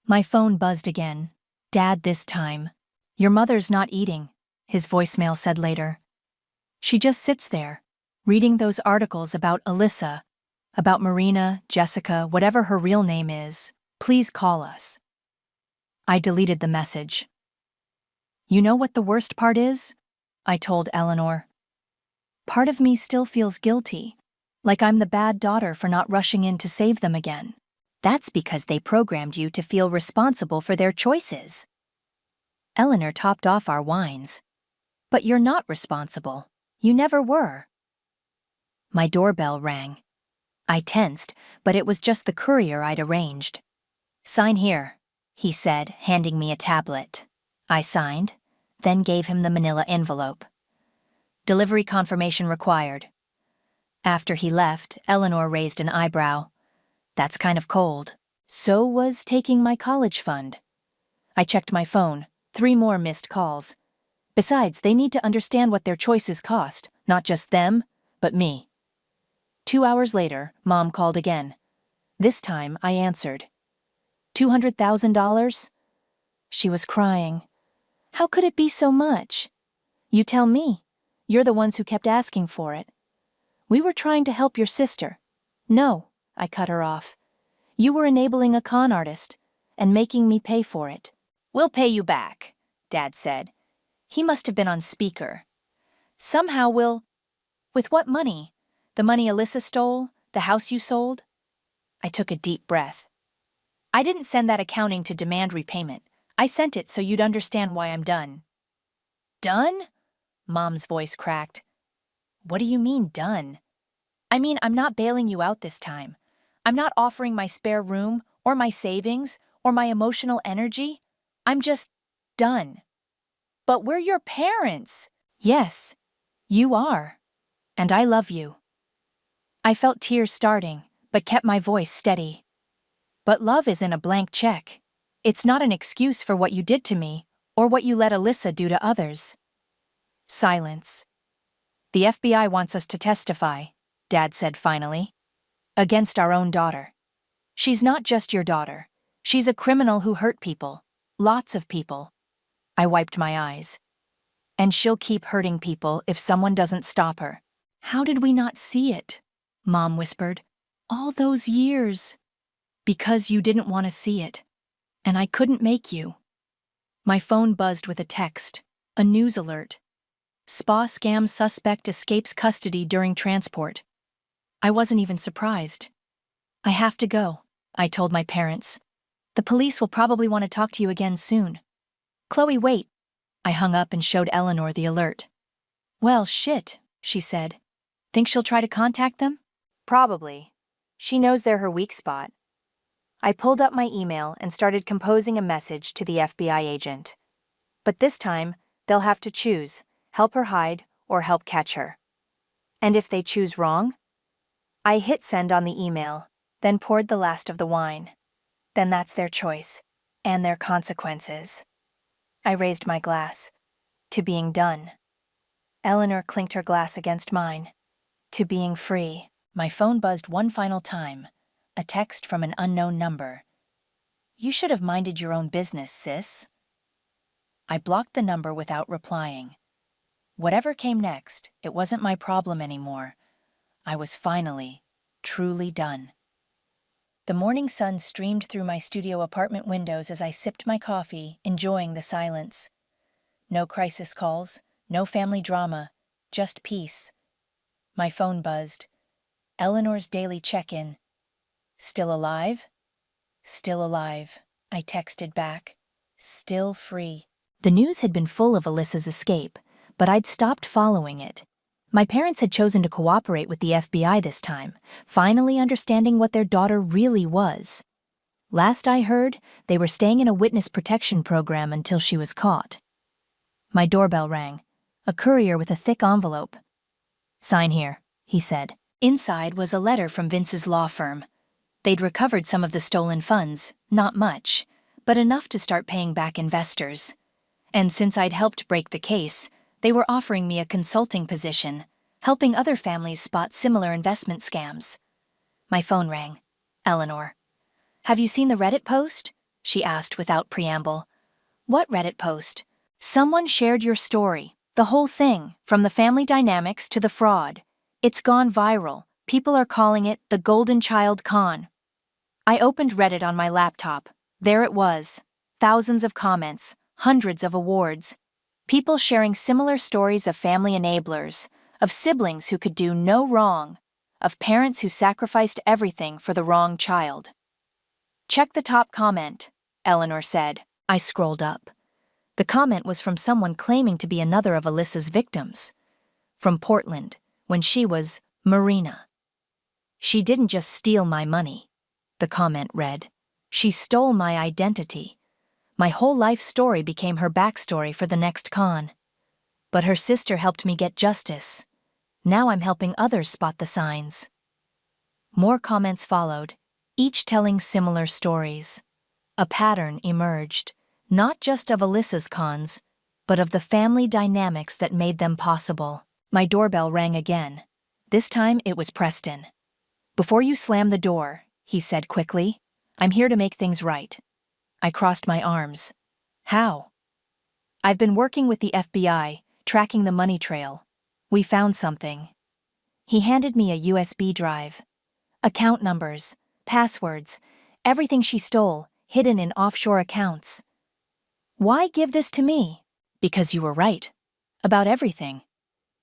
Speaker 3: My phone buzzed again. Dad this time. "Your mother's not eating," his voicemail said later. "She just sits there, reading those articles about Alyssa, about Marina, Jessica, whatever her real name is. Please call us." I deleted the message. "You know what the worst part is?" I told Eleanor. "Part of me still feels guilty, like I'm the bad daughter for not rushing in to save them again." "That's because they programmed you to feel responsible for their choices." Eleanor topped off our wines. "But you're not responsible. You never were." My doorbell rang. I tensed, but it was just the courier I'd arranged. "Sign here," he said, handing me a tablet. I signed, then gave him the manila envelope. "Delivery confirmation required." After he left, Eleanor raised an eyebrow. "That's kind of cold." So was taking my college fund. I checked my phone. 3 more missed calls. Besides, they need to understand what their choices cost, not just them, but me. 2 hours later, Mom called again. This time, I answered. $200,000? She was crying. "How could it be so much?" "You tell me. You're the ones who kept asking for it." "We were trying to help your sister." "No," I cut her off. "You were enabling a con artist and making me pay for it." "We'll pay you back," Dad said. He must have been on speaker. "Somehow we'll—" "With what money? The money Alyssa stole? The house you sold?" I took a deep breath. "I didn't send that accounting to demand repayment. I sent it so you'd understand why I'm done." "Done?" Mom's voice cracked. "What do you mean, done?" "I mean, I'm not bailing you out this time. I'm not offering my spare room, or my savings, or my emotional energy. I'm just done." "But we're your parents." "Yes, you are. And I love you." I felt tears starting, but kept my voice steady. "But love isn't a blank check. It's not an excuse for what you did to me, or what you let Alyssa do to others." Silence. "The FBI wants us to testify," Dad said finally. "Against our own daughter. She's not just your daughter. She's a criminal who hurt people. Lots of people." I wiped my eyes. "And she'll keep hurting people if someone doesn't stop her." "How did we not see it?" Mom whispered. "All those years." Because you didn't want to see it. And I couldn't make you. My phone buzzed with a text, a news alert. Spa scam suspect escapes custody during transport. I wasn't even surprised. I have to go, I told my parents. The police will probably want to talk to you again soon. Chloe, wait. I hung up and showed Eleanor the alert. Well, shit, she said. Think she'll try to contact them? Probably. She knows they're her weak spot. I pulled up my email and started composing a message to the FBI agent. But this time, they'll have to choose, help her hide or help catch her. And if they choose wrong? I hit send on the email, then poured the last of the wine. Then that's their choice, and their consequences. I raised my glass. To being done. Eleanor clinked her glass against mine. To being free. My phone buzzed one final time. A text from an unknown number. You should have minded your own business, sis. I blocked the number without replying. Whatever came next, it wasn't my problem anymore. I was finally, truly done. The morning sun streamed through my studio apartment windows as I sipped my coffee, enjoying the silence. No crisis calls, no family drama, just peace. My phone buzzed. Eleanor's daily check-in. Still alive? Still alive, I texted back. Still free. The news had been full of Alyssa's escape, but I'd stopped following it. My parents had chosen to cooperate with the FBI this time, finally understanding what their daughter really was. Last I heard, they were staying in a witness protection program until she was caught. My doorbell rang. A courier with a thick envelope. Sign here, he said. Inside was a letter from Vince's law firm. They'd recovered some of the stolen funds, not much, but enough to start paying back investors. And since I'd helped break the case, they were offering me a consulting position, helping other families spot similar investment scams. My phone rang. Eleanor. Have you seen the Reddit post? She asked without preamble. What Reddit post? Someone shared your story, the whole thing, from the family dynamics to the fraud. It's gone viral. People are calling it the Golden Child Con. I opened Reddit on my laptop. There it was. Thousands of comments, hundreds of awards. People sharing similar stories of family enablers, of siblings who could do no wrong, of parents who sacrificed everything for the wrong child. Check the top comment, Eleanor said. I scrolled up. The comment was from someone claiming to be another of Alyssa's victims. From Portland, when she was Marina. She didn't just steal my money, the comment read. She stole my identity. My whole life story became her backstory for the next con. But her sister helped me get justice. Now I'm helping others spot the signs. More comments followed, each telling similar stories. A pattern emerged, not just of Alyssa's cons, but of the family dynamics that made them possible. My doorbell rang again. This time it was Preston. Before you slam the door, he said quickly, I'm here to make things right. I crossed my arms. How? I've been working with the FBI, tracking the money trail. We found something. He handed me a USB drive. Account numbers, passwords, everything she stole, hidden in offshore accounts. Why give this to me? Because you were right. About everything.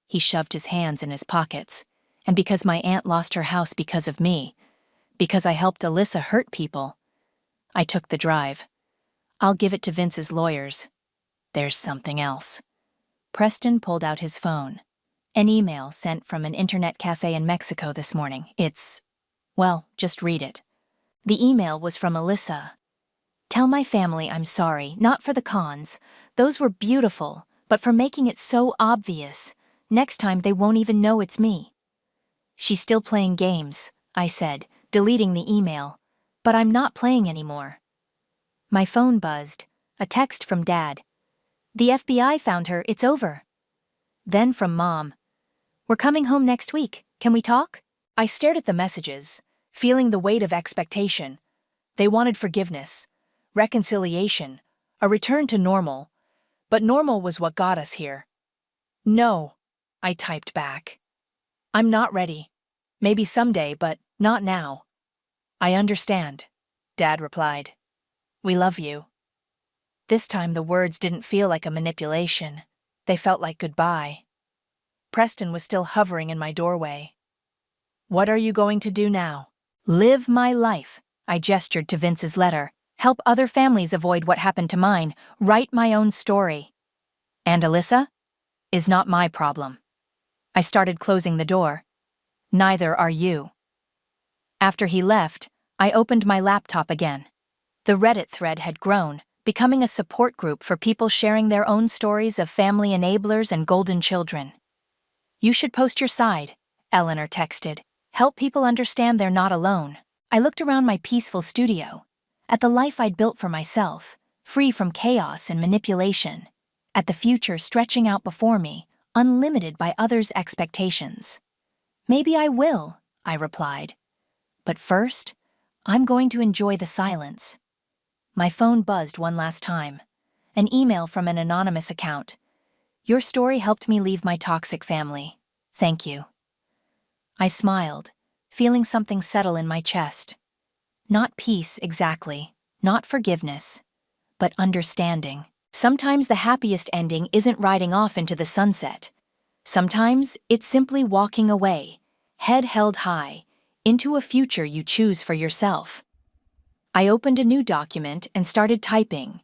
Speaker 3: He shoved his hands in his pockets. And because my aunt lost her house because of me. Because I helped Alyssa hurt people. I took the drive. I'll give it to Vince's lawyers. There's something else. Preston pulled out his phone. An email sent from an internet cafe in Mexico this morning. Well, just read it. The email was from Alyssa. Tell my family I'm sorry, not for the cons. Those were beautiful, but for making it so obvious. Next time they won't even know it's me. She's still playing games, I said, deleting the email. But I'm not playing anymore. My phone buzzed. A text from Dad. The FBI found her, it's over. Then from Mom. We're coming home next week, can we talk? I stared at the messages, feeling the weight of expectation. They wanted forgiveness, reconciliation, a return to normal. But normal was what got us here. No, I typed back. I'm not ready. Maybe someday, but not now. I understand. Dad replied. We love you. This time the words didn't feel like a manipulation. They felt like goodbye. Preston was still hovering in my doorway. What are you going to do now? Live my life. I gestured to Vince's letter. Help other families avoid what happened to mine. Write my own story. And Alyssa? Is not my problem. I started closing the door. Neither are you. After he left, I opened my laptop again. The Reddit thread had grown, becoming a support group for people sharing their own stories of family enablers and golden children. You should post your side, Eleanor texted. Help people understand they're not alone. I looked around my peaceful studio, at the life I'd built for myself, free from chaos and manipulation, at the future stretching out before me, unlimited by others' expectations. Maybe I will, I replied. But first, I'm going to enjoy the silence. My phone buzzed one last time. An email from an anonymous account. Your story helped me leave my toxic family. Thank you. I smiled, feeling something settle in my chest. Not peace exactly, not forgiveness, but understanding. Sometimes the happiest ending isn't riding off into the sunset. Sometimes it's simply walking away, head held high, into a future you choose for yourself. I opened a new document and started typing.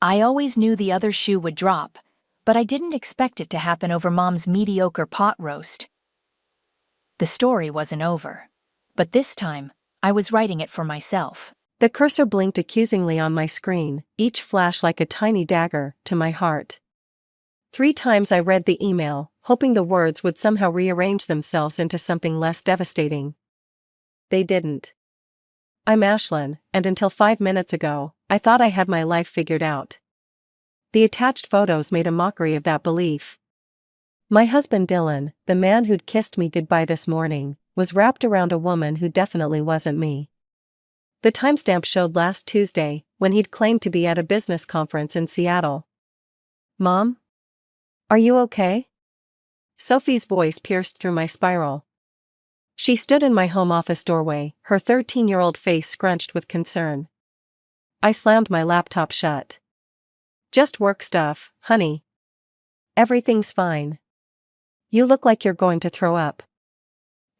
Speaker 3: I always knew the other shoe would drop, but I didn't expect it to happen over Mom's mediocre pot roast. The story wasn't over, but this time, I was writing it for myself.
Speaker 1: The cursor blinked accusingly on my screen, each flash like a tiny dagger to my heart. 3 times I read the email, hoping the words would somehow rearrange themselves into something less devastating. They didn't. I'm Ashlyn, and until 5 minutes ago, I thought I had my life figured out. The attached photos made a mockery of that belief. My husband Dylan, the man who'd kissed me goodbye this morning, was wrapped around a woman who definitely wasn't me. The timestamp showed last Tuesday, when he'd claimed to be at a business conference in Seattle. Mom? Are you okay? Sophie's voice pierced through my spiral. She stood in my home office doorway, her 13-year-old face scrunched with concern. I slammed my laptop shut. Just work stuff, honey. Everything's fine. You look like you're going to throw up.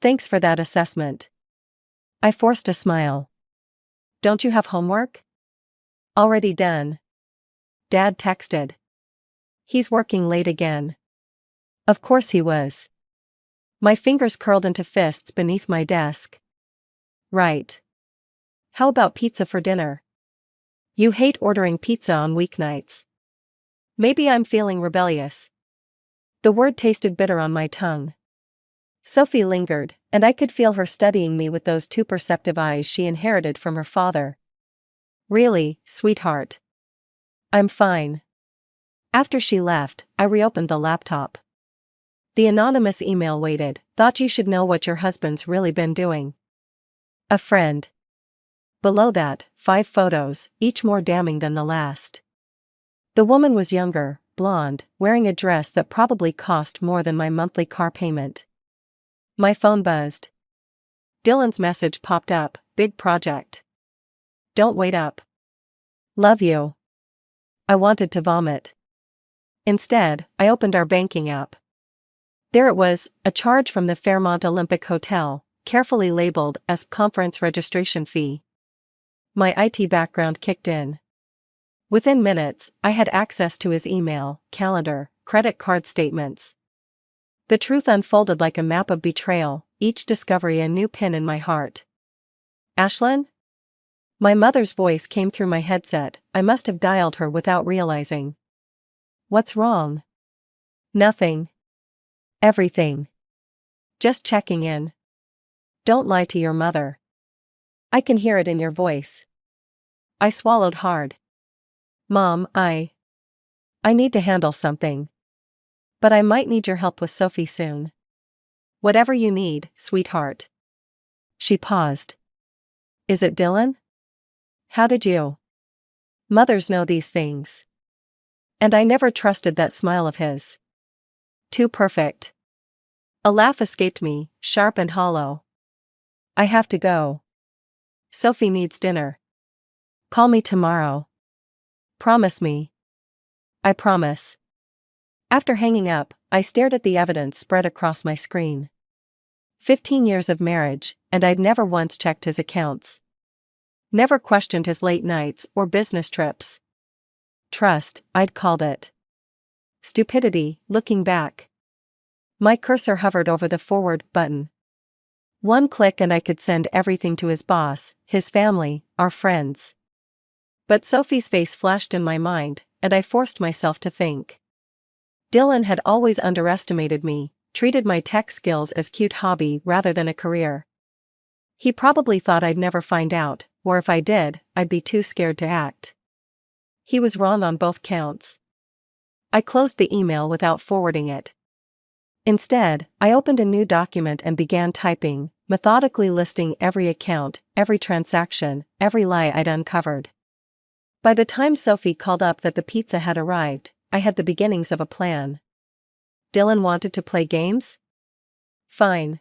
Speaker 1: Thanks for that assessment. I forced a smile. Don't you have homework? Already done. Dad texted. He's working late again. Of course he was. My fingers curled into fists beneath my desk. Right. How about pizza for dinner? You hate ordering pizza on weeknights. Maybe I'm feeling rebellious. The word tasted bitter on my tongue. Sophie lingered, and I could feel her studying me with those 2 perceptive eyes she inherited from her father. Really, sweetheart. I'm fine. After she left, I reopened the laptop. The anonymous email waited. Thought you should know what your husband's really been doing. A friend. Below that, 5 photos, each more damning than the last. The woman was younger, blonde, wearing a dress that probably cost more than my monthly car payment. My phone buzzed. Dylan's message popped up, big project. Don't wait up. Love you. I wanted to vomit. Instead, I opened our banking app. There it was, a charge from the Fairmont Olympic Hotel, carefully labeled as conference registration fee. My IT background kicked in. Within minutes, I had access to his email, calendar, credit card statements. The truth unfolded like a map of betrayal, each discovery a new pin in my heart. Ashlyn? My mother's voice came through my headset. I must have dialed her without realizing. What's wrong? Nothing. Everything. Just checking in. Don't lie to your mother. I can hear it in your voice. I swallowed hard. Mom, I need to handle something. But I might need your help with Sophie soon. Whatever you need, sweetheart. She paused. Is it Dylan? How did you? Mothers know these things. And I never trusted that smile of his. Too perfect. A laugh escaped me, sharp and hollow. I have to go. Sophie needs dinner. Call me tomorrow. Promise me. I promise. After hanging up, I stared at the evidence spread across my screen. 15 years of marriage, and I'd never once checked his accounts. Never questioned his late nights or business trips. Trust, I'd called it. Stupidity, looking back. My cursor hovered over the forward button. One click and I could send everything to his boss, his family, our friends. But Sophie's face flashed in my mind, and I forced myself to think. Dylan had always underestimated me, treated my tech skills as cute hobby rather than a career. He probably thought I'd never find out, or if I did, I'd be too scared to act. He was wrong on both counts. I closed the email without forwarding it. Instead, I opened a new document and began typing, methodically listing every account, every transaction, every lie I'd uncovered. By the time Sophie called up that the pizza had arrived, I had the beginnings of a plan. Dylan wanted to play games? Fine.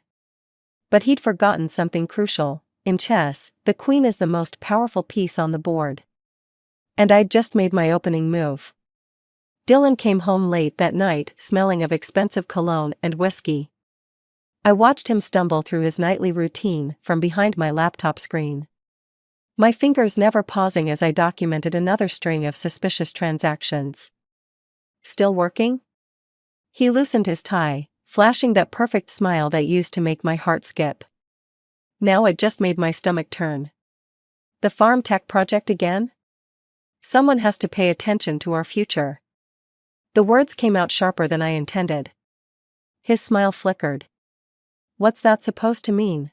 Speaker 1: But he'd forgotten something crucial. In chess, the queen is the most powerful piece on the board. And I'd just made my opening move. Dylan came home late that night, smelling of expensive cologne and whiskey. I watched him stumble through his nightly routine from behind my laptop screen. My fingers never pausing as I documented another string of suspicious transactions. Still working? He loosened his tie, flashing that perfect smile that used to make my heart skip. Now it just made my stomach turn. The farm tech project again? Someone has to pay attention to our future. The words came out sharper than I intended. His smile flickered. What's that supposed to mean?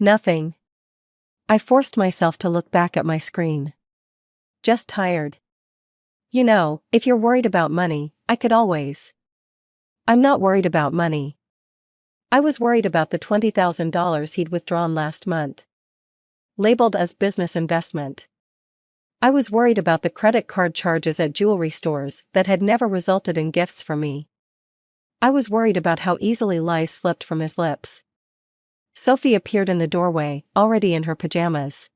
Speaker 1: Nothing. I forced myself to look back at my screen. Just tired. You know, if you're worried about money, I could always. I'm not worried about money. I was worried about the $20,000 he'd withdrawn last month. Labeled as business investment. I was worried about the credit card charges at jewelry stores that had never resulted in gifts for me. I was worried about how easily lies slipped from his lips. Sophie appeared in the doorway, already in her pajamas.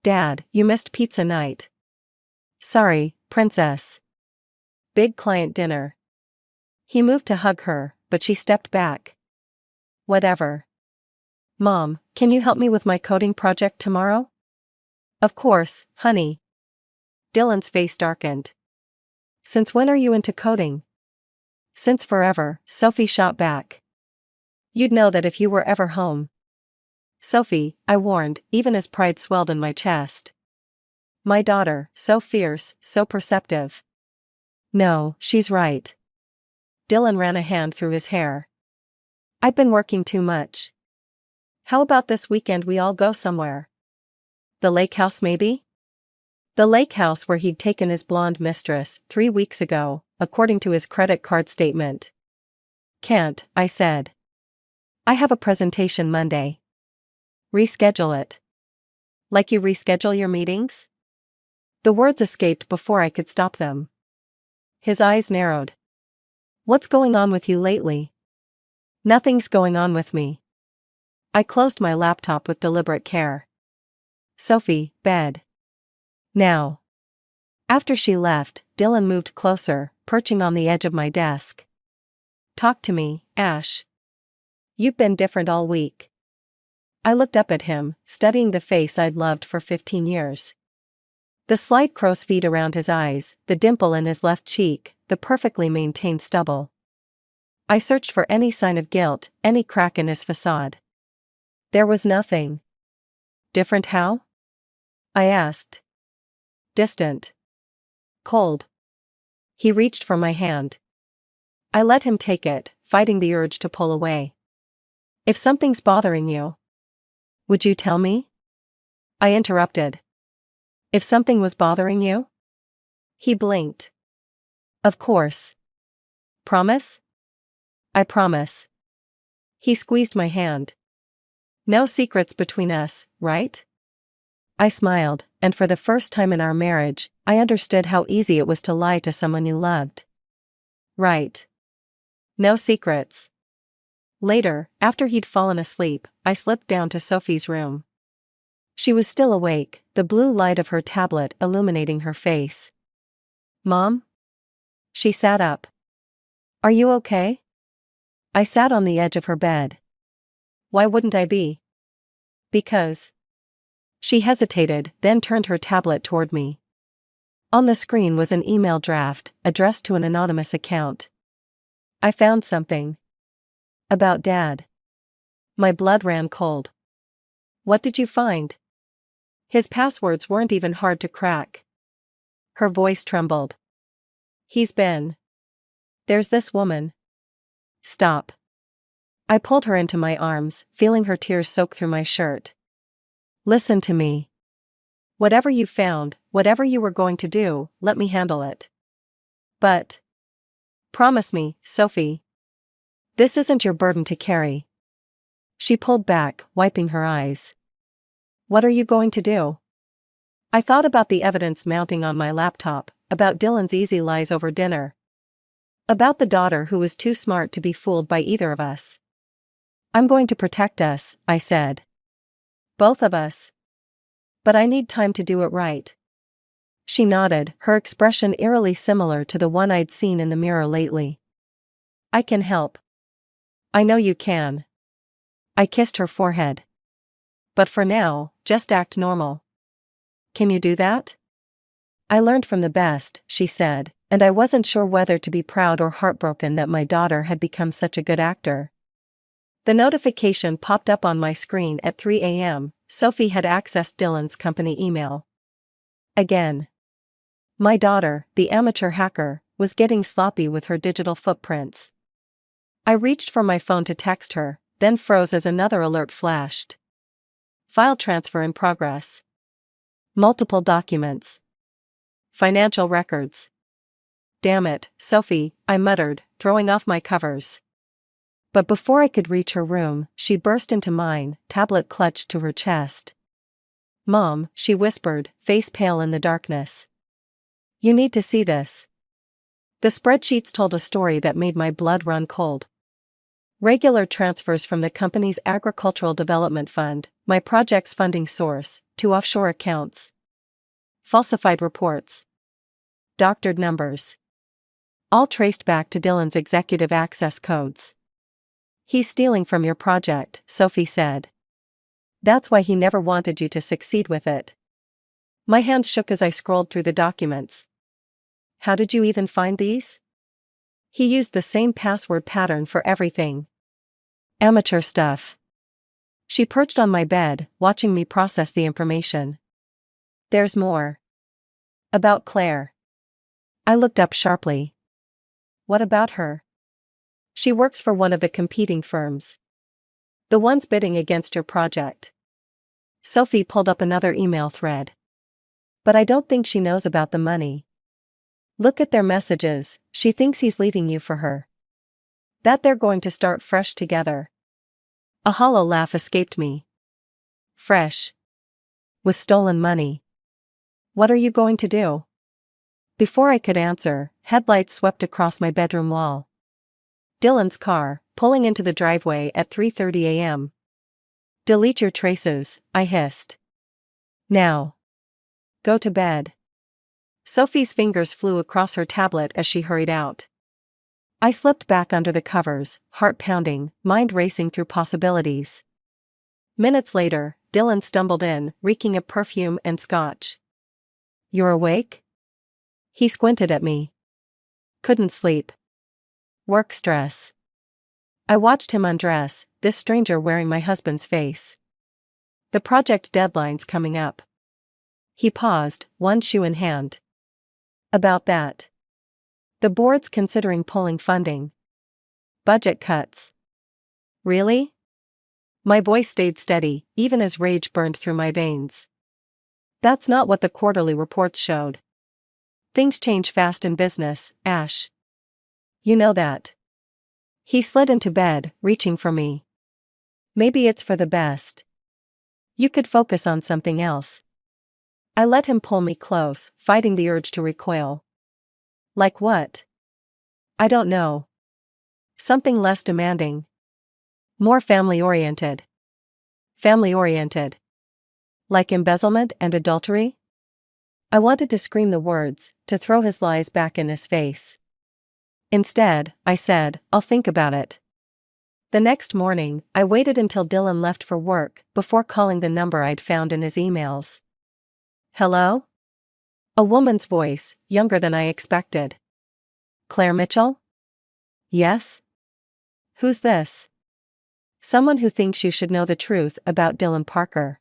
Speaker 1: Dad, you missed pizza night. Sorry, princess. Big client dinner. He moved to hug her, but she stepped back. Whatever. Mom, can you help me with my coding project tomorrow? Of course, honey. Dylan's face darkened. Since when are you into coding? Since forever, Sophie shot back. You'd know that if you were ever home. Sophie, I warned, even as pride swelled in my chest. My daughter, so fierce, so perceptive. No, she's right. Dylan ran a hand through his hair. I've been working too much. How about this weekend we all go somewhere? The lake house maybe? The lake house where he'd taken his blonde mistress 3 weeks ago, according to his credit card statement. Can't, I said. I have a presentation Monday. Reschedule it. Like you reschedule your meetings? The words escaped before I could stop them. His eyes narrowed. What's going on with you lately? Nothing's going on with me. I closed my laptop with deliberate care. Sophie, bed. Now. After she left, Dylan moved closer, perching on the edge of my desk. Talk to me, Ash. You've been different all week. I looked up at him, studying the face I'd loved for 15 years. The slight crow's feet around his eyes, the dimple in his left cheek, the perfectly maintained stubble. I searched for any sign of guilt, any crack in his facade. There was nothing. Different how? I asked. Distant. Cold. He reached for my hand. I let him take it, fighting the urge to pull away. If something's bothering you, would you tell me? I interrupted. If something was bothering you? He blinked. Of course. Promise? I promise. He squeezed my hand. No secrets between us, right? I smiled, and for the first time in our marriage, I understood how easy it was to lie to someone you loved. Right. No secrets. Later, after he'd fallen asleep, I slipped down to Sophie's room. She was still awake, the blue light of her tablet illuminating her face. "Mom?" She sat up. "Are you okay?" I sat on the edge of her bed. "Why wouldn't I be?" "Because." She hesitated, then turned her tablet toward me. On the screen was an email draft, addressed to an anonymous account. "I found something. About Dad." My blood ran cold. "What did you find?" His passwords weren't even hard to crack. Her voice trembled. "He's been. There's this woman." "Stop." I pulled her into my arms, feeling her tears soak through my shirt. "Listen to me. Whatever you found, whatever you were going to do, let me handle it. But promise me, Sophie. This isn't your burden to carry." She pulled back, wiping her eyes. "What are you going to do?" I thought about the evidence mounting on my laptop, about Dylan's easy lies over dinner. About the daughter who was too smart to be fooled by either of us. "I'm going to protect us," I said. "Both of us. But I need time to do it right." She nodded, her expression eerily similar to the one I'd seen in the mirror lately. "I can help." "I know you can." I kissed her forehead. "But for now, just act normal." "Can you do that?" "I learned from the best," she said, and I wasn't sure whether to be proud or heartbroken that my daughter had become such a good actor. The notification popped up on my screen at 3 a.m. Sophie had accessed Dylan's company email. Again. My daughter, the amateur hacker, was getting sloppy with her digital footprints. I reached for my phone to text her, then froze as another alert flashed. File transfer in progress. Multiple documents. Financial records. "Damn it, Sophie," I muttered, throwing off my covers. But before I could reach her room, she burst into mine, tablet clutched to her chest. "Mom," she whispered, face pale in the darkness. "You need to see this." The spreadsheets told a story that made my blood run cold. Regular transfers from the company's Agricultural Development Fund, my project's funding source, to offshore accounts. Falsified reports. Doctored numbers. All traced back to Dylan's executive access codes. "He's stealing from your project," Sophie said. "That's why he never wanted you to succeed with it." My hands shook as I scrolled through the documents. "How did you even find these?" "He used the same password pattern for everything. Amateur stuff." She perched on my bed, watching me process the information. "There's more. About Claire." I looked up sharply. "What about her?" "She works for one of the competing firms. The ones bidding against your project." Sophie pulled up another email thread. "But I don't think she knows about the money. Look at their messages, she thinks he's leaving you for her. That they're going to start fresh together." A hollow laugh escaped me. "Fresh? With stolen money? What are you going to do?" Before I could answer, headlights swept across my bedroom wall. Dylan's car, pulling into the driveway at 3:30 a.m. "Delete your traces," I hissed. "Now. Go to bed." Sophie's fingers flew across her tablet as she hurried out. I slipped back under the covers, heart pounding, mind racing through possibilities. Minutes later, Dylan stumbled in, reeking of perfume and scotch. "You're awake?" He squinted at me. "Couldn't sleep. Work stress." I watched him undress, this stranger wearing my husband's face. "The project deadline's coming up." He paused, one shoe in hand. "About that. The board's considering pulling funding. Budget cuts." "Really?" My voice stayed steady, even as rage burned through my veins. "That's not what the quarterly reports showed. Things change fast in business, Ash. You know that." He slid into bed, reaching for me. "Maybe it's for the best. You could focus on something else." I let him pull me close, fighting the urge to recoil. "Like what?" "I don't know. Something less demanding. More family-oriented." "Family-oriented? Like embezzlement and adultery? I wanted to scream the words, to throw his lies back in his face. Instead, I said, I'll think about it. The next morning, I waited until Dylan left for work before calling the number I'd found in his emails. Hello? A woman's voice, younger than I expected. Claire Mitchell? Yes? Who's this? Someone who thinks you should know the truth about Dylan Parker.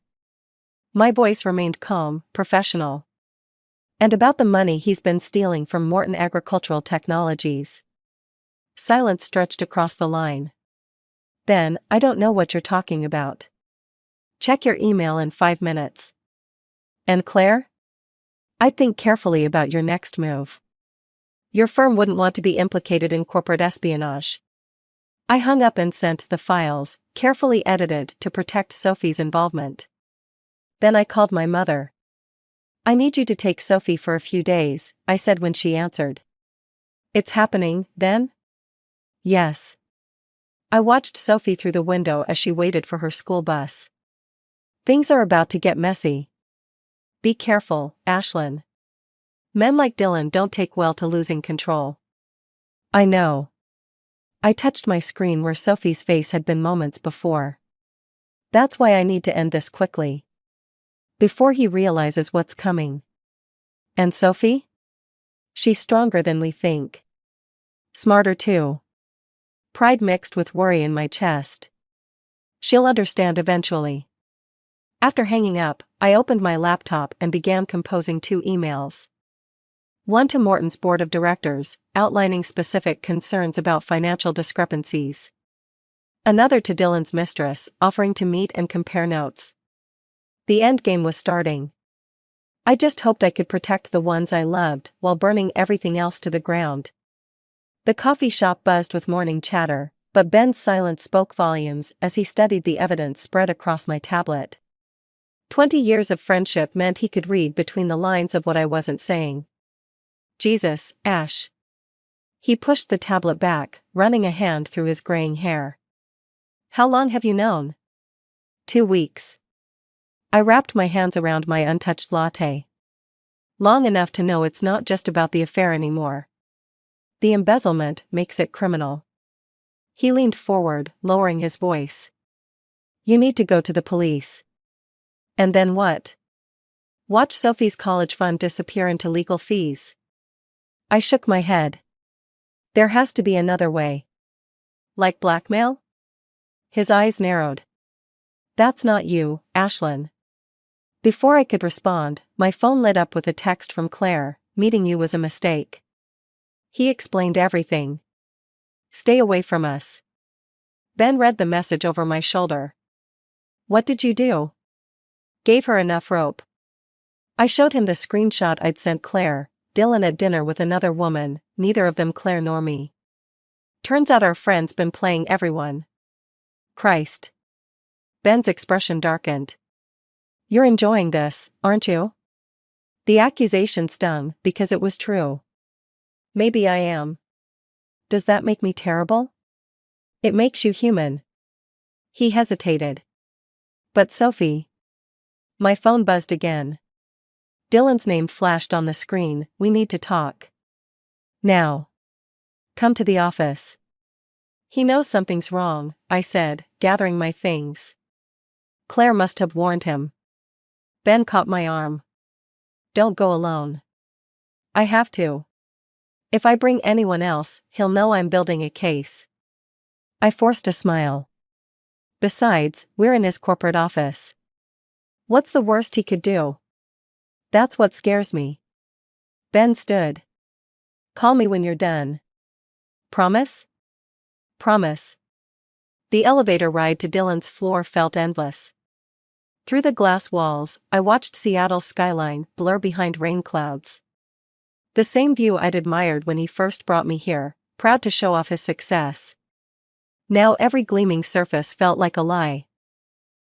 Speaker 1: My voice remained calm, professional. And about the money he's been stealing from Morton Agricultural Technologies. Silence stretched across the line. Then, I don't know what you're talking about. Check your email in 5 minutes. And Claire? I'd think carefully about your next move. Your firm wouldn't want to be implicated in corporate espionage. I hung up and sent the files, carefully edited to protect Sophie's involvement. Then I called my mother. I need you to take Sophie for a few days, I said when she answered. It's happening, then? Yes. I watched Sophie through the window as she waited for her school bus. Things are about to get messy. Be careful, Ashlyn. Men like Dylan don't take well to losing control. I know. I touched my screen where Sophie's face had been moments before. That's why I need to end this quickly. Before he realizes what's coming. And Sophie? She's stronger than we think. Smarter too. Pride mixed with worry in my chest. She'll understand eventually. After hanging up, I opened my laptop and began composing 2 emails. One to Morton's board of directors, outlining specific concerns about financial discrepancies. Another to Dylan's mistress, offering to meet and compare notes. The endgame was starting. I just hoped I could protect the ones I loved while burning everything else to the ground. The coffee shop buzzed with morning chatter, but Ben's silence spoke volumes as he studied the evidence spread across my tablet. 20 years of friendship meant he could read between the lines of what I wasn't saying. Jesus, Ash. He pushed the tablet back, running a hand through his graying hair. How long have you known? 2 weeks. I wrapped my hands around my untouched latte. Long enough to know it's not just about the affair anymore. The embezzlement makes it criminal. He leaned forward, lowering his voice. You need to go to the police. And then what? Watch Sophie's college fund disappear into legal fees. I shook my head. There has to be another way. Like blackmail? His eyes narrowed. That's not you, Ashlyn. Before I could respond, my phone lit up with a text from Claire, meeting you was a mistake. He explained everything. Stay away from us. Ben read the message over my shoulder. What did you do? Gave her enough rope. I showed him the screenshot I'd sent Claire, Dylan at dinner with another woman, neither of them Claire nor me. Turns out our friend's been playing everyone. Christ. Ben's expression darkened. You're enjoying this, aren't you? The accusation stung because it was true. Maybe I am. Does that make me terrible? It makes you human. He hesitated. But Sophie. My phone buzzed again. Dylan's name flashed on the screen. We need to talk. Now. Come to the office. He knows something's wrong, I said, gathering my things. Claire must have warned him. Ben caught my arm. Don't go alone. I have to. If I bring anyone else, he'll know I'm building a case. I forced a smile. Besides, we're in his corporate office. What's the worst he could do? That's what scares me. Ben stood. Call me when you're done. Promise? Promise. The elevator ride to Dylan's floor felt endless. Through the glass walls, I watched Seattle's skyline blur behind rain clouds. The same view I'd admired when he first brought me here, proud to show off his success. Now every gleaming surface felt like a lie.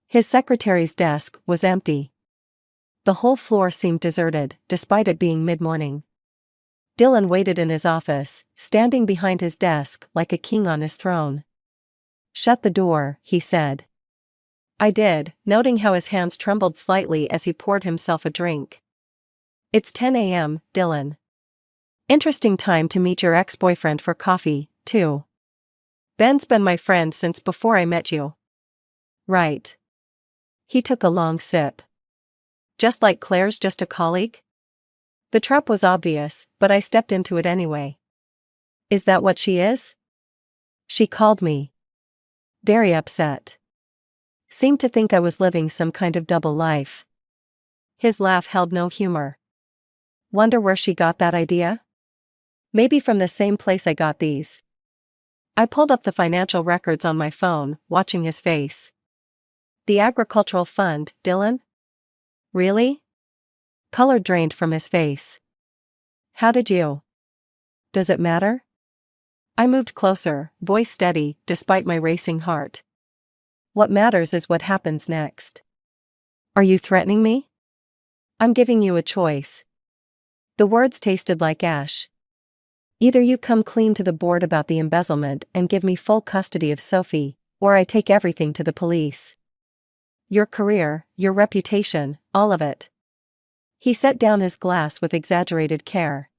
Speaker 1: His secretary's desk was empty. The whole floor seemed deserted, despite it being mid-morning. Dylan waited in his office, standing behind his desk like a king on his throne. Shut the door, he said. I did, noting how his hands trembled slightly as he poured himself a drink. It's 10 a.m., Dylan. Interesting time to meet your ex-boyfriend for coffee, too. Ben's been my friend since before I met you. Right. He took a long sip. Just like Claire's just a colleague? The trap was obvious, but I stepped into it anyway. Is that what she is? She called me. Very upset. Seemed to think I was living some kind of double life. His laugh held no humor. Wonder where she got that idea? Maybe from the same place I got these. I pulled up the financial records on my phone, watching his face. The agricultural fund, Dylan? Really? Color drained from his face. How did you? Does it matter? I moved closer, voice steady, despite my racing heart. What matters is what happens next. Are you threatening me? I'm giving you a choice. The words tasted like ash. Either you come clean to the board about the embezzlement and give me full custody of Sophie, or I take everything to the police. Your career, your reputation, all of it. He set down his glass with exaggerated care.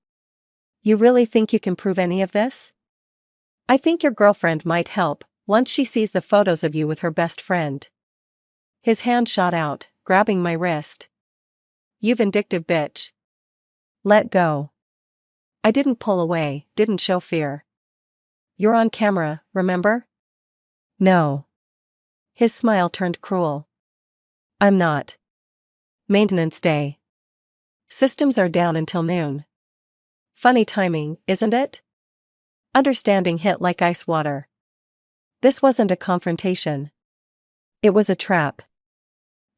Speaker 1: You really think you can prove any of this? I think your girlfriend might help, once she sees the photos of you with her best friend. His hand shot out, grabbing my wrist. You vindictive bitch. Let go. I didn't pull away, didn't show fear. You're on camera, remember? No. His smile turned cruel. I'm not. Maintenance day. Systems are down until noon. Funny timing, isn't it? Understanding hit like ice water. This wasn't a confrontation. It was a trap.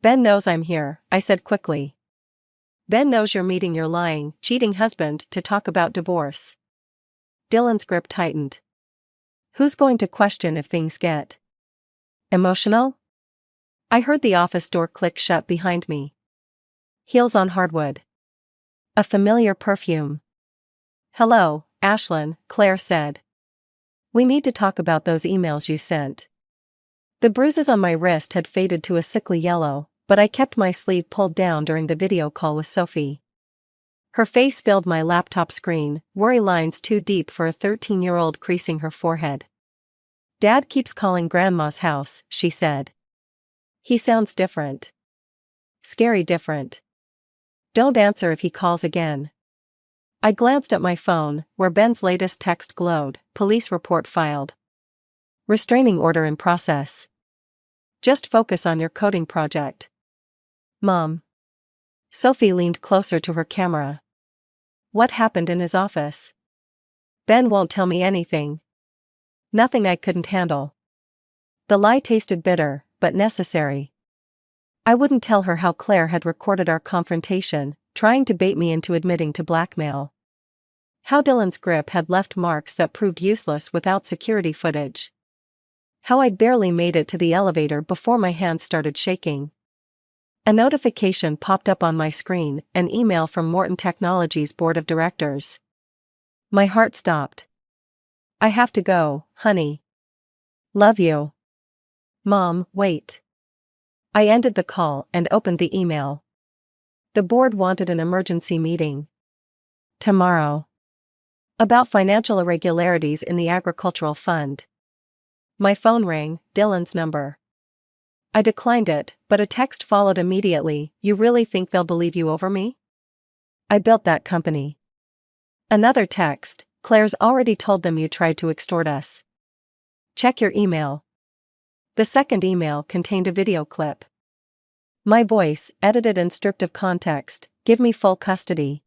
Speaker 1: Ben knows I'm here, I said quickly. Ben knows you're meeting your lying, cheating husband to talk about divorce. Dylan's grip tightened. Who's going to question if things get emotional? I heard the office door click shut behind me. Heels on hardwood. A familiar perfume. Hello, Ashlyn, Claire said. We need to talk about those emails you sent. The bruises on my wrist had faded to a sickly yellow, but I kept my sleeve pulled down during the video call with Sophie. Her face filled my laptop screen, worry lines too deep for a 13-year-old creasing her forehead. Dad keeps calling Grandma's house, she said. He sounds different. Scary different. Don't answer if he calls again. I glanced at my phone, where Ben's latest text glowed, police report filed. Restraining order in process. Just focus on your coding project. Mom. Sophie leaned closer to her camera. What happened in his office? Ben won't tell me anything. Nothing I couldn't handle. The lie tasted bitter, but necessary. I wouldn't tell her how Claire had recorded our confrontation, trying to bait me into admitting to blackmail. How Dylan's grip had left marks that proved useless without security footage. How I'd barely made it to the elevator before my hands started shaking. A notification popped up on my screen, an email from Morton Technologies' board of directors. My heart stopped. I have to go, honey. Love you. Mom, wait. I ended the call and opened the email. The board wanted an emergency meeting. Tomorrow. About financial irregularities in the agricultural fund. My phone rang, Dylan's number. I declined it, but a text followed immediately. You really think they'll believe you over me? I built that company. Another text, Claire's already told them you tried to extort us. Check your email. The second email contained a video clip. My voice, edited and stripped of context, give me full custody.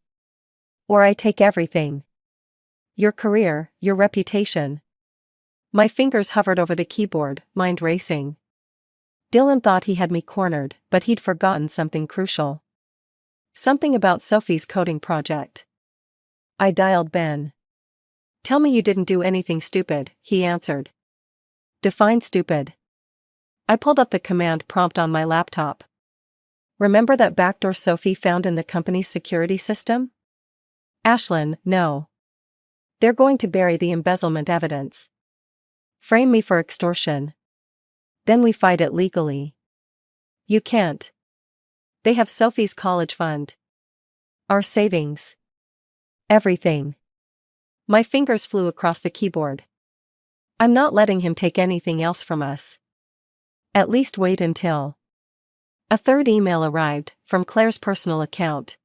Speaker 1: Or I take everything. Your career, your reputation. My fingers hovered over the keyboard, mind racing. Dylan thought he had me cornered, but he'd forgotten something crucial. Something about Sophie's coding project. I dialed Ben. Tell me you didn't do anything stupid, he answered. Define stupid. I pulled up the command prompt on my laptop. Remember that backdoor Sophie found in the company's security system? Ashlyn, no. They're going to bury the embezzlement evidence. Frame me for extortion. Then we fight it legally. You can't. They have Sophie's college fund. Our savings. Everything. My fingers flew across the keyboard. I'm not letting him take anything else from us. At least wait until. A third email arrived, from Claire's personal account.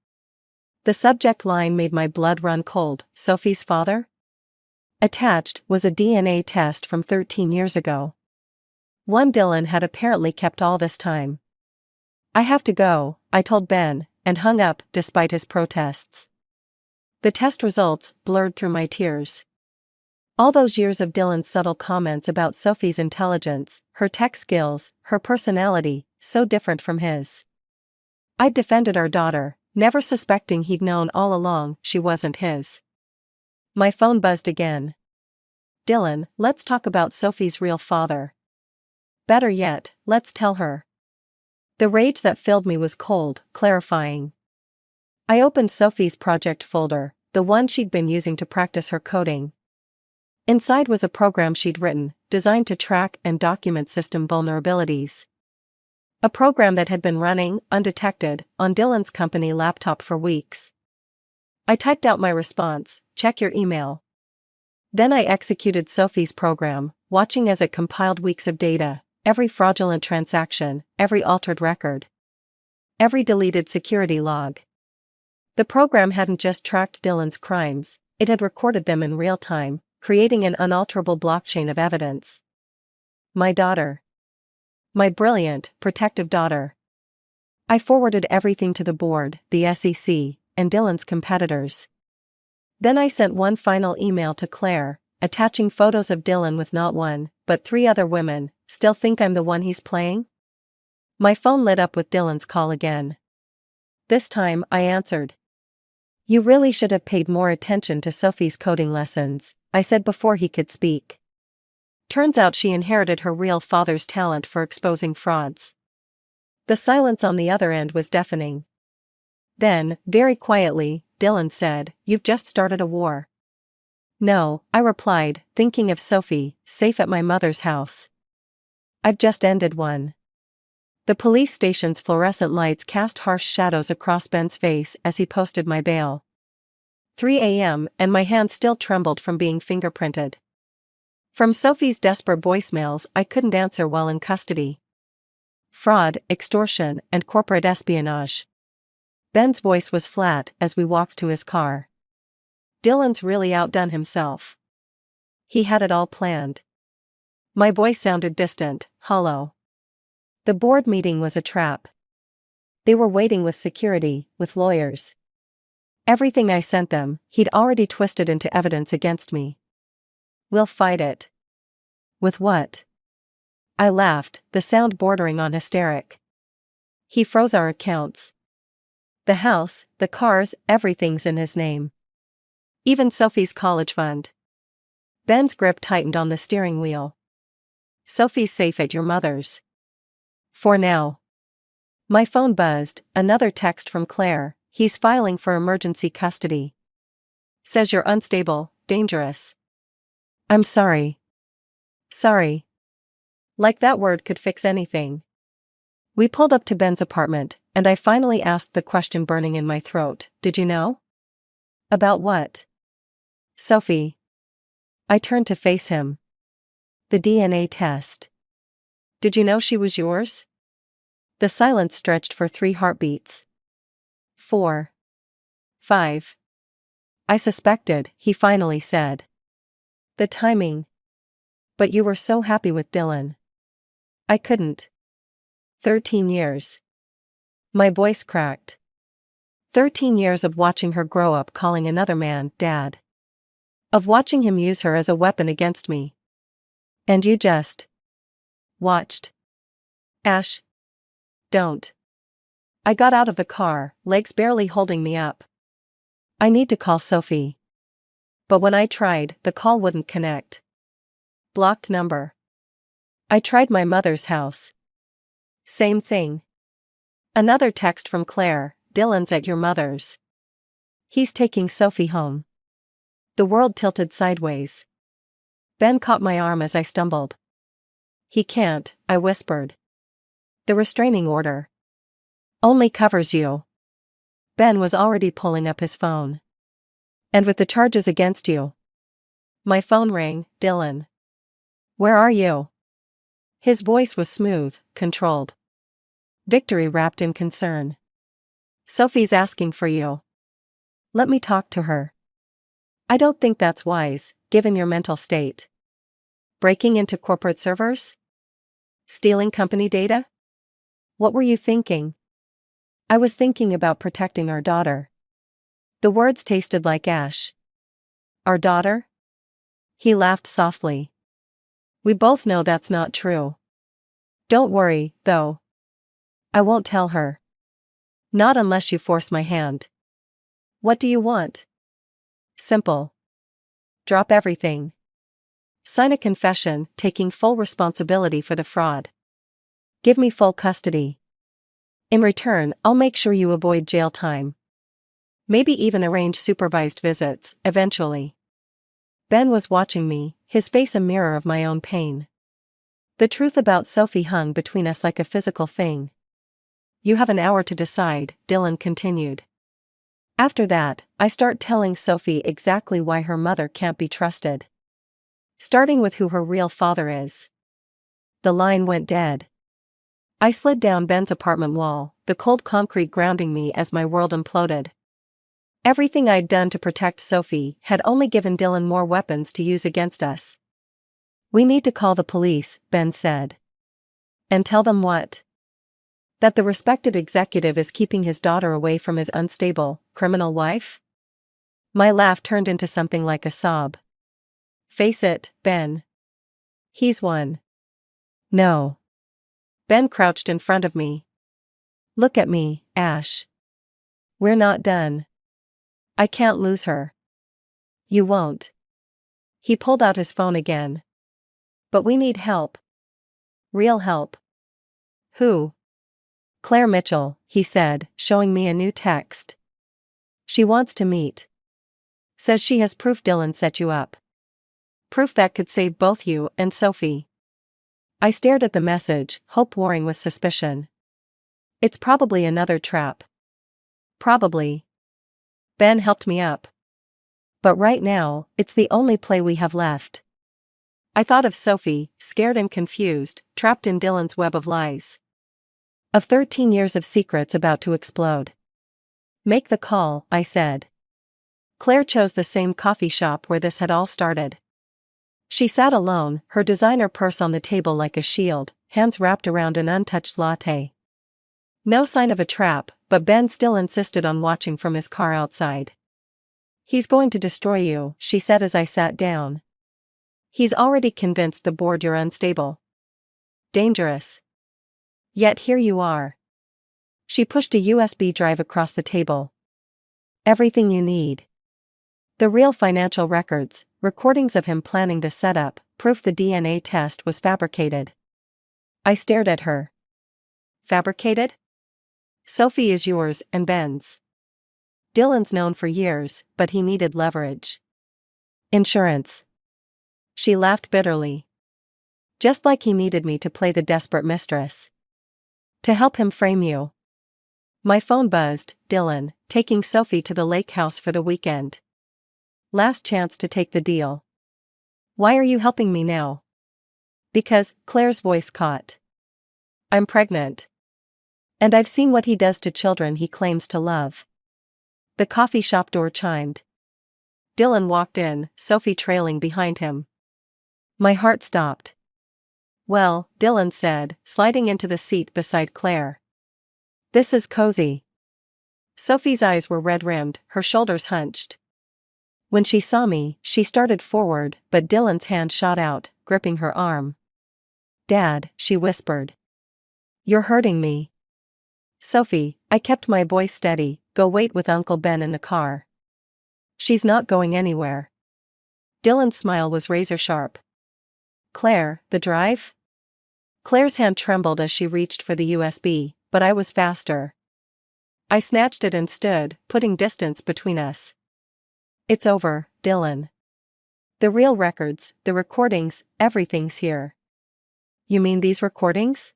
Speaker 1: The subject line made my blood run cold. Sophie's father? Attached was a DNA test from 13 years ago. One Dylan had apparently kept all this time. I have to go, I told Ben, and hung up despite his protests. The test results blurred through my tears. All those years of Dylan's subtle comments about Sophie's intelligence, her tech skills, her personality, so different from his. I'd defended our daughter, never suspecting he'd known all along she wasn't his. My phone buzzed again. Dylan, let's talk about Sophie's real father. Better yet, let's tell her. The rage that filled me was cold, clarifying. I opened Sophie's project folder, the one she'd been using to practice her coding. Inside was a program she'd written, designed to track and document system vulnerabilities. A program that had been running, undetected, on Dylan's company laptop for weeks. I typed out my response, check your email. Then I executed Sophie's program, watching as it compiled weeks of data, every fraudulent transaction, every altered record, every deleted security log. The program hadn't just tracked Dylan's crimes, it had recorded them in real time, creating an unalterable blockchain of evidence. My daughter. My brilliant, protective daughter. I forwarded everything to the board, the SEC, and Dylan's competitors. Then I sent one final email to Claire, attaching photos of Dylan with not one, but 3 other women. Still think I'm the one he's playing? My phone lit up with Dylan's call again. This time, I answered. You really should have paid more attention to Sophie's coding lessons, I said before he could speak. Turns out she inherited her real father's talent for exposing frauds. The silence on the other end was deafening. Then, very quietly, Dylan said, You've just started a war. No, I replied, thinking of Sophie, safe at my mother's house. I've just ended one. The police station's fluorescent lights cast harsh shadows across Ben's face as he posted my bail. 3 a.m. and my hand still trembled from being fingerprinted. From Sophie's desperate voicemails I couldn't answer while in custody. Fraud, extortion, and corporate espionage. Ben's voice was flat as we walked to his car. Dylan's really outdone himself. He had it all planned. My voice sounded distant, hollow. The board meeting was a trap. They were waiting with security, with lawyers. Everything I sent them, he'd already twisted into evidence against me. We'll fight it. With what? I laughed, the sound bordering on hysteric. He froze our accounts. The house, the cars, everything's in his name. Even Sophie's college fund. Ben's grip tightened on the steering wheel. Sophie's safe at your mother's. For now. My phone buzzed, another text from Claire, he's filing for emergency custody. Says you're unstable, dangerous. I'm sorry. Sorry. Like that word could fix anything. We pulled up to Ben's apartment, and I finally asked the question burning in my throat, Did you know? About what? Sophie. I turned to face him. The DNA test. Did you know she was yours? The silence stretched for 3 heartbeats. 4. 5. I suspected, he finally said. The timing. But you were so happy with Dylan. I couldn't. 13 years. My voice cracked. 13 years of watching her grow up calling another man Dad. Of watching him use her as a weapon against me. And you just watched. Ash. Don't. I got out of the car, legs barely holding me up. I need to call Sophie. But when I tried, the call wouldn't connect. Blocked number. I tried my mother's house. Same thing. Another text from Claire, Dylan's at your mother's. He's taking Sophie home. The world tilted sideways. Ben caught my arm as I stumbled. He can't, I whispered. The restraining order only covers you. Ben was already pulling up his phone. And with the charges against you. My phone rang. Dylan. Where are you? His voice was smooth, controlled. Victory wrapped in concern. Sophie's asking for you. Let me talk to her. I don't think that's wise, given your mental state. Breaking into corporate servers? Stealing company data? What were you thinking? I was thinking about protecting our daughter. The words tasted like ash. Our daughter? He laughed softly. We both know that's not true. Don't worry, though. I won't tell her. Not unless you force my hand. What do you want? Simple. Drop everything. Sign a confession, taking full responsibility for the fraud. Give me full custody. In return, I'll make sure you avoid jail time. Maybe even arrange supervised visits, eventually. Ben was watching me, his face a mirror of my own pain. The truth about Sophie hung between us like a physical thing. You have an hour to decide, Dylan continued. After that, I start telling Sophie exactly why her mother can't be trusted. Starting with who her real father is. The line went dead. I slid down Ben's apartment wall, the cold concrete grounding me as my world imploded. Everything I'd done to protect Sophie had only given Dylan more weapons to use against us. We need to call the police, Ben said. And tell them what? That the respected executive is keeping his daughter away from his unstable, criminal wife? My laugh turned into something like a sob. Face it, Ben. He's one. No. Ben crouched in front of me. Look at me, Ash. We're not done. I can't lose her. You won't. He pulled out his phone again. But we need help. Real help. Who? Claire Mitchell, he said, showing me a new text. She wants to meet. Says she has proof Dylan set you up. Proof that could save both you and Sophie. I stared at the message, hope warring with suspicion. It's probably another trap. Probably. Ben helped me up. But right now, it's the only play we have left. I thought of Sophie, scared and confused, trapped in Dylan's web of lies. Of 13 years of secrets about to explode. Make the call, I said. Claire chose the same coffee shop where this had all started. She sat alone, her designer purse on the table like a shield, hands wrapped around an untouched latte. No sign of a trap, but Ben still insisted on watching from his car outside. He's going to destroy you, she said as I sat down. He's already convinced the board you're unstable. Dangerous. Yet here you are. She pushed a USB drive across the table. Everything you need. The real financial records, recordings of him planning the setup, proof the DNA test was fabricated. I stared at her. Fabricated? Sophie is yours and Ben's. Dylan's known for years, but he needed leverage. Insurance. She laughed bitterly. Just like he needed me to play the desperate mistress. To help him frame you. My phone buzzed. Dylan, taking Sophie to the lake house for the weekend. Last chance to take the deal. Why are you helping me now? Because, Claire's voice caught. I'm pregnant. And I've seen what he does to children he claims to love. The coffee shop door chimed. Dylan walked in, Sophie trailing behind him. My heart stopped. Well, Dylan said, sliding into the seat beside Claire. This is cozy. Sophie's eyes were red-rimmed, her shoulders hunched. When she saw me, she started forward, but Dylan's hand shot out, gripping her arm. Dad, she whispered. You're hurting me. Sophie, I kept my voice steady, go wait with Uncle Ben in the car. She's not going anywhere. Dylan's smile was razor-sharp. Claire, the drive? Claire's hand trembled as she reached for the USB, but I was faster. I snatched it and stood, putting distance between us. It's over, Dylan. The real records, the recordings, everything's here. You mean these recordings?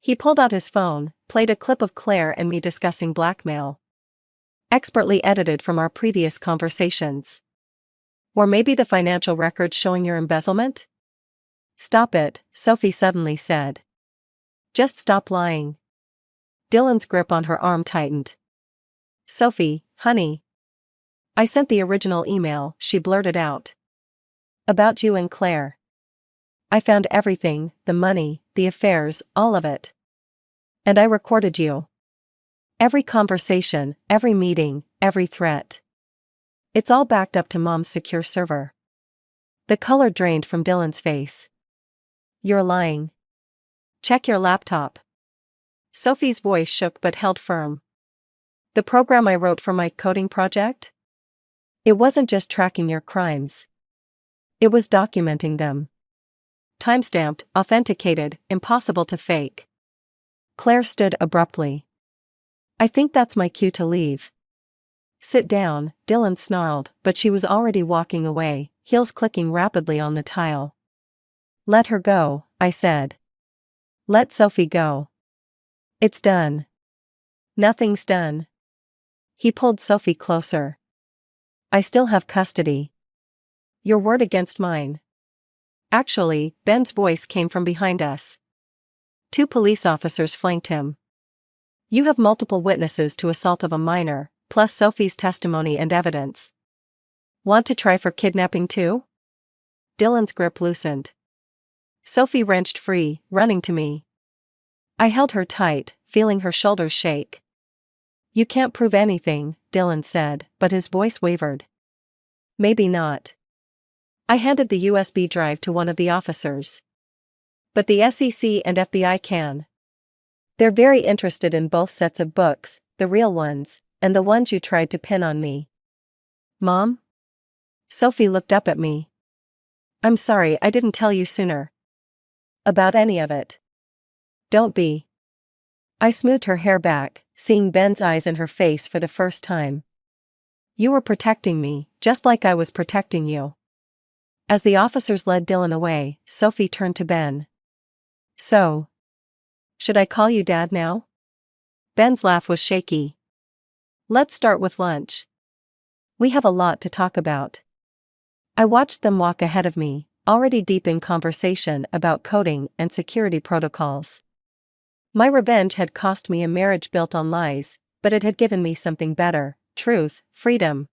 Speaker 1: He pulled out his phone, played a clip of Claire and me discussing blackmail. Expertly edited from our previous conversations. Or maybe the financial records showing your embezzlement? Stop it, Sophie suddenly said. Just stop lying. Dylan's grip on her arm tightened. Sophie, honey. I sent the original email, she blurted out. About you and Claire. I found everything, the money, the affairs, all of it. And I recorded you. Every conversation, every meeting, every threat. It's all backed up to Mom's secure server. The color drained from Dylan's face. You're lying. Check your laptop. Sophie's voice shook but held firm. The program I wrote for my coding project? It wasn't just tracking your crimes. It was documenting them. Timestamped, authenticated, impossible to fake. Claire stood abruptly. I think that's my cue to leave. Sit down, Dylan snarled, but she was already walking away, heels clicking rapidly on the tile. Let her go, I said. Let Sophie go. It's done. Nothing's done. He pulled Sophie closer. I still have custody. Your word against mine. Actually, Ben's voice came from behind us. 2 police officers flanked him. You have multiple witnesses to assault of a minor, plus Sophie's testimony and evidence. Want to try for kidnapping too? Dylan's grip loosened. Sophie wrenched free, running to me. I held her tight, feeling her shoulders shake. You can't prove anything, Dylan said, but his voice wavered. Maybe not. I handed the USB drive to one of the officers. But the SEC and FBI can. They're very interested in both sets of books, the real ones, and the ones you tried to pin on me. Mom? Sophie looked up at me. I'm sorry I didn't tell you sooner. About any of it. Don't be. I smoothed her hair back, seeing Ben's eyes in her face for the first time. You were protecting me, just like I was protecting you. As the officers led Dylan away, Sophie turned to Ben. So. Should I call you Dad now? Ben's laugh was shaky. Let's start with lunch. We have a lot to talk about. I watched them walk ahead of me, already deep in conversation about coding and security protocols. My revenge had cost me a marriage built on lies, but it had given me something better: truth, freedom.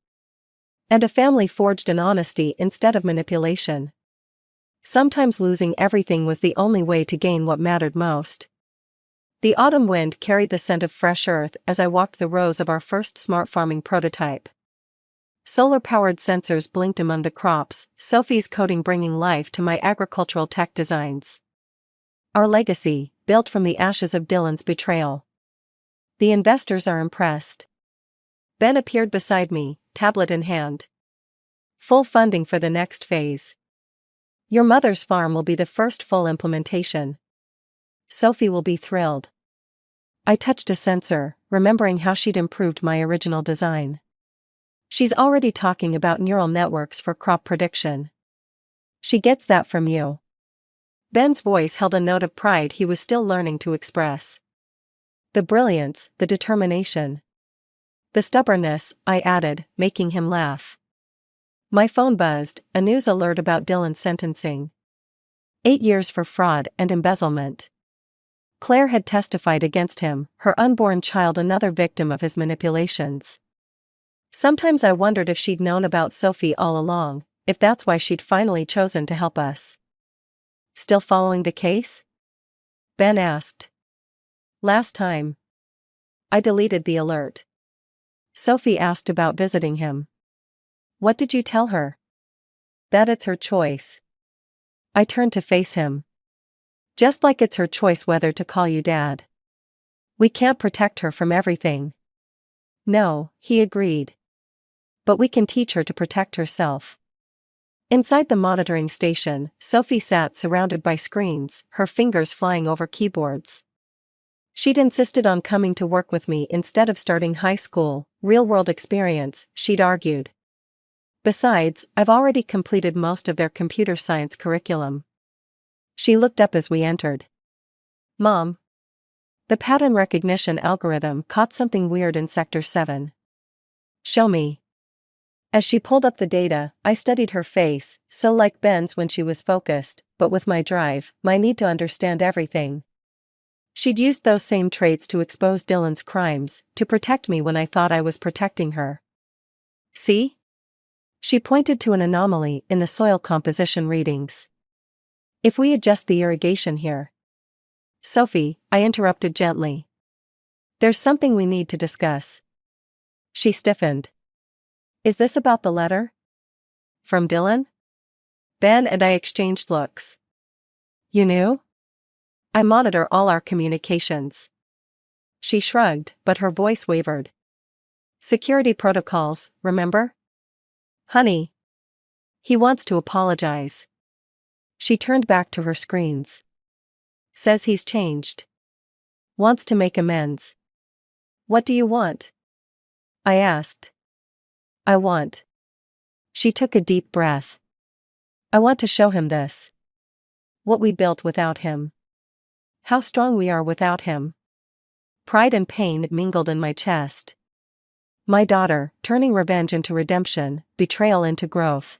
Speaker 1: And a family forged in honesty instead of manipulation. Sometimes losing everything was the only way to gain what mattered most. The autumn wind carried the scent of fresh earth as I walked the rows of our first smart farming prototype. Solar-powered sensors blinked among the crops, Sophie's coding bringing life to my agricultural tech designs. Our legacy, built from the ashes of Dylan's betrayal. The investors are impressed. Ben appeared beside me, tablet in hand. Full funding for the next phase. Your mother's farm will be the first full implementation. Sophie will be thrilled. I touched a sensor, remembering how she'd improved my original design. She's already talking about neural networks for crop prediction. She gets that from you. Ben's voice held a note of pride he was still learning to express. The brilliance, the determination. The stubbornness, I added, making him laugh. My phone buzzed, a news alert about Dylan's sentencing. 8 years for fraud and embezzlement. Claire had testified against him, her unborn child another victim of his manipulations. Sometimes I wondered if she'd known about Sophie all along, if that's why she'd finally chosen to help us. Still following the case? Ben asked. Last time. I deleted the alert. Sophie asked about visiting him. What did you tell her? That it's her choice. I turned to face him. Just like it's her choice whether to call you Dad. We can't protect her from everything. No, he agreed. But we can teach her to protect herself. Inside the monitoring station, Sophie sat surrounded by screens, her fingers flying over keyboards. She'd insisted on coming to work with me instead of starting high school, real-world experience, she'd argued. Besides, I've already completed most of their computer science curriculum. She looked up as we entered. Mom. The pattern recognition algorithm caught something weird in Sector 7. Show me. As she pulled up the data, I studied her face, so like Ben's when she was focused, but with my drive, my need to understand everything. She'd used those same traits to expose Dylan's crimes, to protect me when I thought I was protecting her. See? She pointed to an anomaly in the soil composition readings. If we adjust the irrigation here. Sophie, I interrupted gently. There's something we need to discuss. She stiffened. Is this about the letter? From Dylan? Ben and I exchanged looks. You knew? I monitor all our communications. She shrugged, but her voice wavered. Security protocols, remember? Honey. He wants to apologize. She turned back to her screens. Says he's changed. Wants to make amends. What do you want? I asked. I want. She took a deep breath. I want to show him this. What we built without him. How strong we are without him. Pride and pain mingled in my chest. My daughter, turning revenge into redemption, betrayal into growth.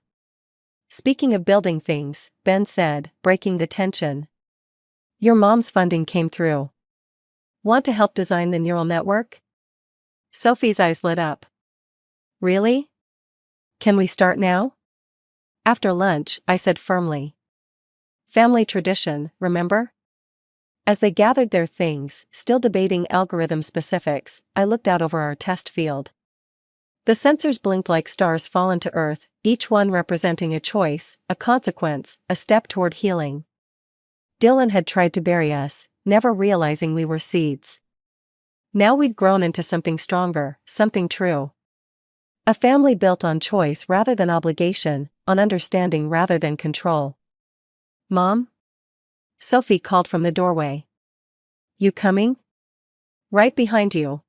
Speaker 1: Speaking of building things, Ben said, breaking the tension. Your mom's funding came through. Want to help design the neural network? Sophie's eyes lit up. Really? Can we start now? After lunch, I said firmly. Family tradition, remember? As they gathered their things, still debating algorithm specifics, I looked out over our test field. The sensors blinked like stars fallen to earth, each one representing a choice, a consequence, a step toward healing. Dylan had tried to bury us, never realizing we were seeds. Now we'd grown into something stronger, something true. A family built on choice rather than obligation, on understanding rather than control. Mom? Sophie called from the doorway. You coming? Right behind you.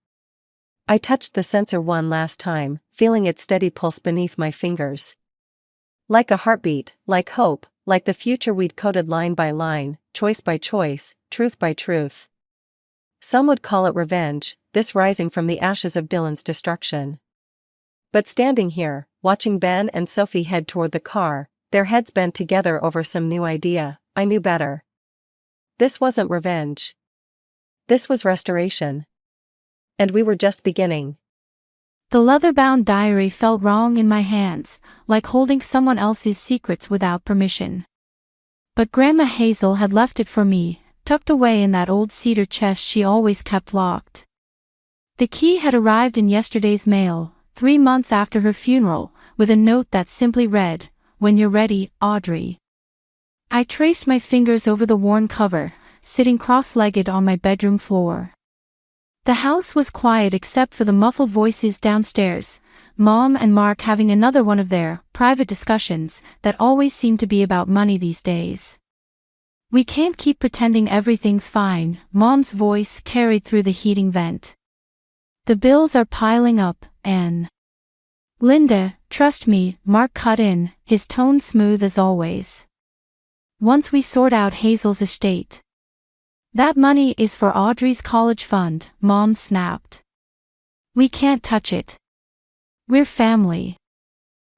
Speaker 1: I touched the sensor one last time, feeling its steady pulse beneath my fingers. Like a heartbeat, like hope, like the future we'd coded line by line, choice by choice, truth by truth. Some would call it revenge, this rising from the ashes of Dylan's destruction. But standing here, watching Ben and Sophie head toward the car, their heads bent together over some new idea, I knew better. This wasn't revenge. This was restoration. And we were just beginning.
Speaker 4: The leather-bound diary felt wrong in my hands, like holding someone else's secrets without permission. But Grandma Hazel had left it for me, tucked away in that old cedar chest she always kept locked. The key had arrived in yesterday's mail, 3 months after her funeral, with a note that simply read, "When you're ready, Audrey." I traced my fingers over the worn cover, sitting cross-legged on my bedroom floor. The house was quiet except for the muffled voices downstairs, Mom and Mark having another one of their private discussions that always seem to be about money these days. We can't keep pretending everything's fine, Mom's voice carried through the heating vent. The bills are piling up, Anne. Linda, trust me, Mark cut in, his tone smooth as always. Once we sort out Hazel's estate. That money is for Audrey's college fund, Mom snapped. We can't touch it. We're family.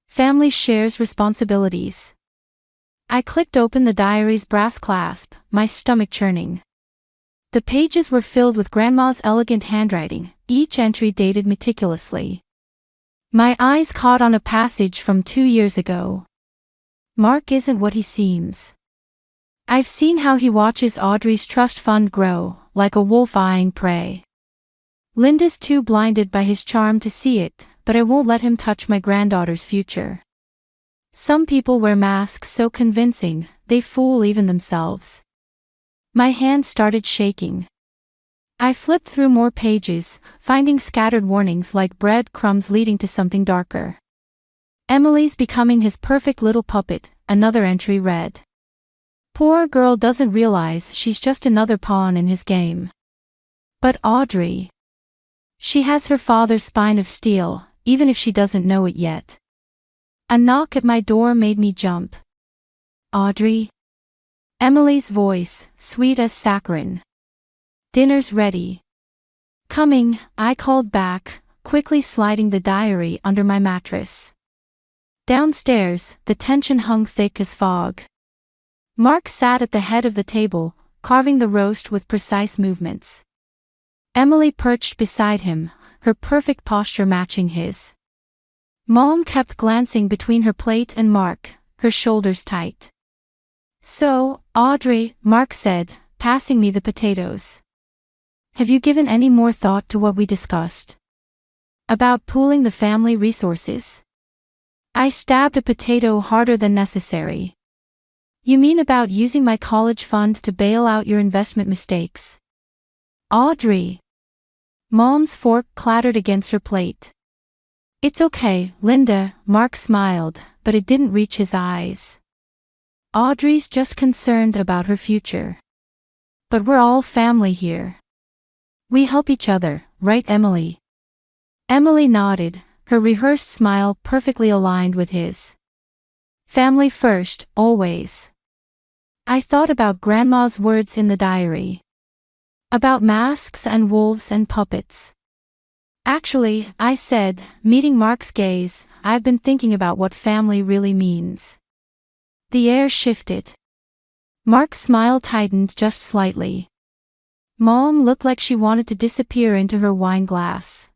Speaker 4: Family shares responsibilities. I clicked open the diary's brass clasp, my stomach churning. The pages were filled with Grandma's elegant handwriting, each entry dated meticulously. My eyes caught on a passage from 2 years ago. Mark isn't what he seems. I've seen how he watches Audrey's trust fund grow, like a wolf eyeing prey. Linda's too blinded by his charm to see it, but I won't let him touch my granddaughter's future. Some people wear masks so convincing, they fool even themselves. My hand started shaking. I flipped through more pages, finding scattered warnings like breadcrumbs leading to something darker. Emily's becoming his perfect little puppet, another entry read. Poor girl doesn't realize she's just another pawn in his game. But Audrey. She has her father's spine of steel, even if she doesn't know it yet. A knock at my door made me jump. Audrey? Emily's voice, sweet as saccharin. Dinner's ready. Coming, I called back, quickly sliding the diary under my mattress. Downstairs, the tension hung thick as fog. Mark sat at the head of the table, carving the roast with precise movements. Emily perched beside him, her perfect posture matching his. Mom kept glancing between her plate and Mark, her shoulders tight. "So, Audrey," Mark said, passing me the potatoes. "Have you given any more thought to what we discussed? About pooling the family resources?" I stabbed a potato harder than necessary. "You mean about using my college funds to bail out your investment mistakes?" "Audrey." Mom's fork clattered against her plate. "It's okay, Linda," Mark smiled, but it didn't reach his eyes. "Audrey's just concerned about her future. But we're all family here. We help each other, right, Emily?" Emily nodded, her rehearsed smile perfectly aligned with his. "Family first, always." I thought about Grandma's words in the diary. About masks and wolves and puppets. "Actually," I said, meeting Mark's gaze, "I've been thinking about what family really means." The air shifted. Mark's smile tightened just slightly. Mom looked like she wanted to disappear into her wine glass.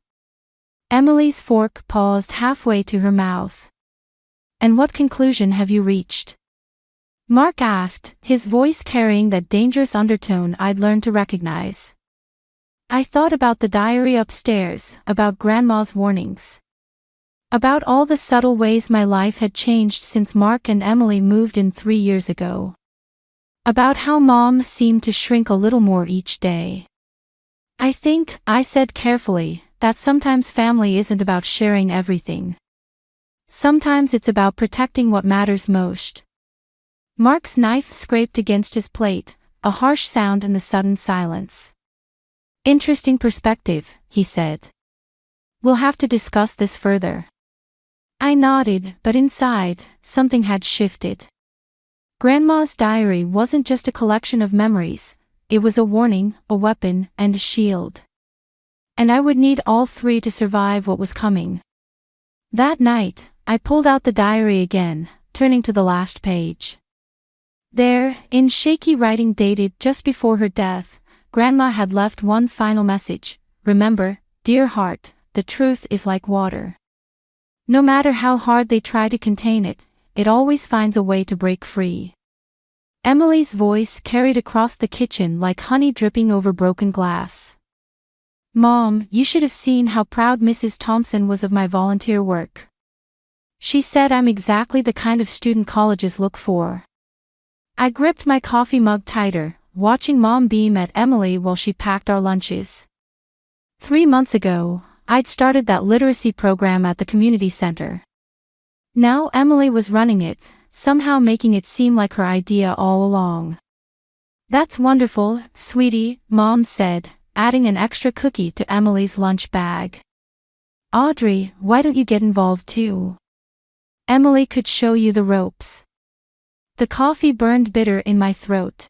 Speaker 4: Emily's fork paused halfway to her mouth. "And what conclusion have you reached?" Mark asked, his voice carrying that dangerous undertone I'd learned to recognize. I thought about the diary upstairs, about Grandma's warnings. About all the subtle ways my life had changed since Mark and Emily moved in 3 years ago. About how Mom seemed to shrink a little more each day. "I think," I said carefully, "that sometimes family isn't about sharing everything. Sometimes it's about protecting what matters most." Mark's knife scraped against his plate, a harsh sound in the sudden silence. "Interesting perspective," he said. "We'll have to discuss this further." I nodded, but inside, something had shifted. Grandma's diary wasn't just a collection of memories, it was a warning, a weapon, and a shield. And I would need all three to survive what was coming. That night, I pulled out the diary again, turning to the last page. There, in shaky writing dated just before her death, Grandma had left one final message: "Remember, dear heart, the truth is like water. No matter how hard they try to contain it, it always finds a way to break free." Emily's voice carried across the kitchen like honey dripping over broken glass. "Mom, you should have seen how proud Mrs. Thompson was of my volunteer work. She said I'm exactly the kind of student colleges look for." I gripped my coffee mug tighter, watching Mom beam at Emily while she packed our lunches. 3 months ago, I'd started that literacy program at the community center. Now Emily was running it, somehow making it seem like her idea all along. "That's wonderful, sweetie," Mom said, adding an extra cookie to Emily's lunch bag. "Audrey, why don't you get involved too? Emily could show you the ropes." The coffee burned bitter in my throat.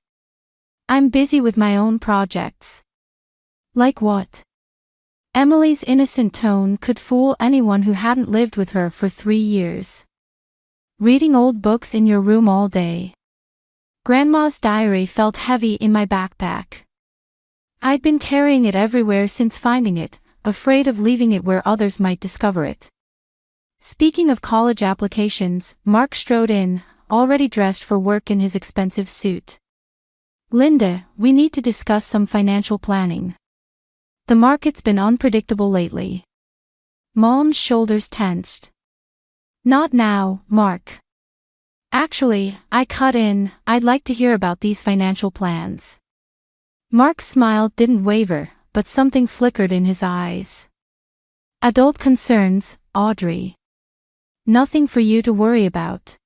Speaker 4: "I'm busy with my own projects." "Like what?" Emily's innocent tone could fool anyone who hadn't lived with her for 3 years. "Reading old books in your room all day." Grandma's diary felt heavy in my backpack. I'd been carrying it everywhere since finding it, afraid of leaving it where others might discover it. Speaking of college applications, Mark strode in, already dressed for work in his expensive suit. "Linda, we need to discuss some financial planning. The market's been unpredictable lately." Mom's shoulders tensed. "Not now, Mark. Actually," I cut in, "I'd like to hear about these financial plans." Mark's smile didn't waver, but something flickered in his eyes. "Adult concerns, Audrey. Nothing for you to worry about.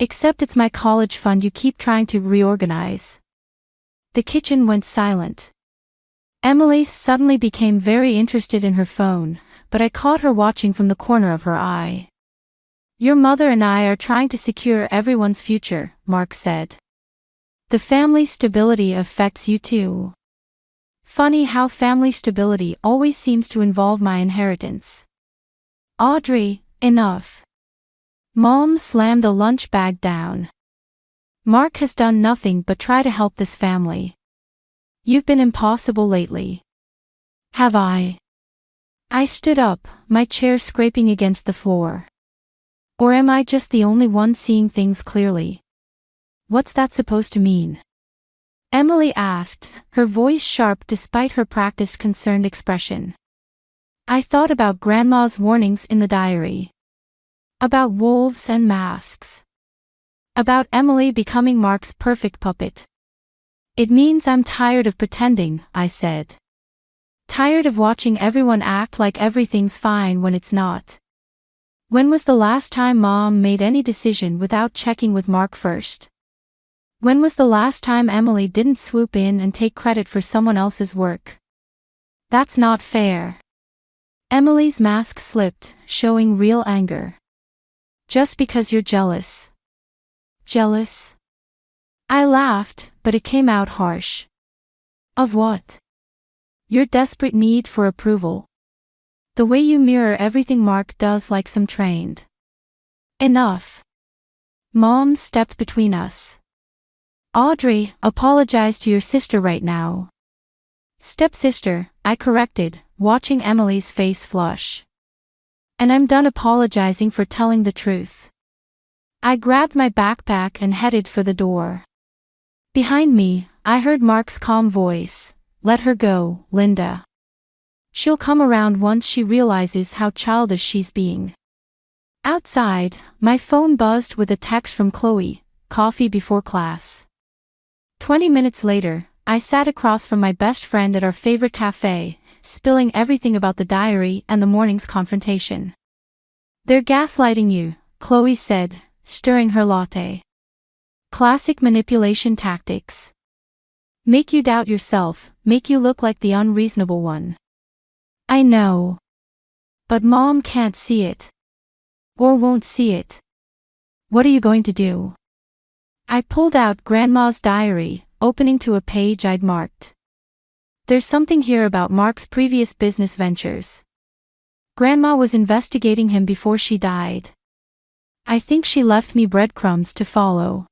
Speaker 4: Except it's my college fund you keep trying to reorganize." The kitchen went silent. Emily suddenly became very interested in her phone, but I caught her watching from the corner of her eye. "Your mother and I are trying to secure everyone's future," Mark said. "The family's stability affects you too." Funny how family stability always seems to involve my inheritance. Audrey, enough. Mom slammed the lunch bag down. Mark has done nothing but try to help this family. You've been impossible lately. Have I? I stood up, my chair scraping against the floor. Or am I just the only one seeing things clearly? What's that supposed to mean? Emily asked, her voice sharp despite her practiced concerned expression. I thought about Grandma's warnings in the diary. About wolves and masks. About Emily becoming Mark's perfect puppet. It means I'm tired of pretending, I said. Tired of watching everyone act like everything's fine when it's not. When was the last time Mom made any decision without checking with Mark first? When was the last time Emily didn't swoop in and take credit for someone else's work? That's not fair. Emily's mask slipped, showing real anger. Just because you're jealous. Jealous? I laughed, but it came out harsh. Of what? Your desperate need for approval. The way you mirror everything Mark does like some trained. Enough. Mom stepped between us. Audrey, apologize to your sister right now. Stepsister, I corrected, watching Emily's face flush. And I'm done apologizing for telling the truth. I grabbed my backpack and headed for the door. Behind me, I heard Mark's calm voice, let her go, Linda. She'll come around once she realizes how childish she's being. Outside, my phone buzzed with a text from Chloe, coffee before class. 20 minutes later, I sat across from my best friend at our favorite cafe, spilling everything about the diary and the morning's confrontation. They're gaslighting you, Chloe said, stirring her latte. Classic manipulation tactics. Make you doubt yourself, make you look like the unreasonable one. I know. But Mom can't see it. Or won't see it. What are you going to do? I pulled out Grandma's diary, opening to a page I'd marked. There's something here about Mark's previous business ventures. Grandma was investigating him before she died. I think she left me breadcrumbs to follow.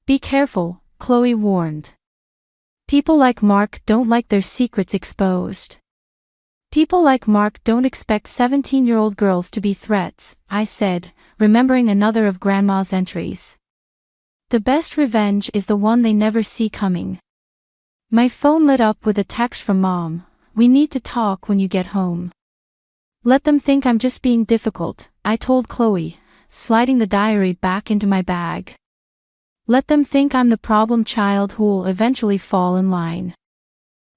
Speaker 4: Be careful, Chloe warned. People like Mark don't like their secrets exposed. People like Mark don't expect 17-year-old girls to be threats, I said, remembering another of Grandma's entries. The best revenge is the one they never see coming. My phone lit up with a text from Mom, we need to talk when you get home. Let them think I'm just being difficult, I told Chloe, sliding the diary back into my bag. Let them think I'm the problem child who'll eventually fall in line.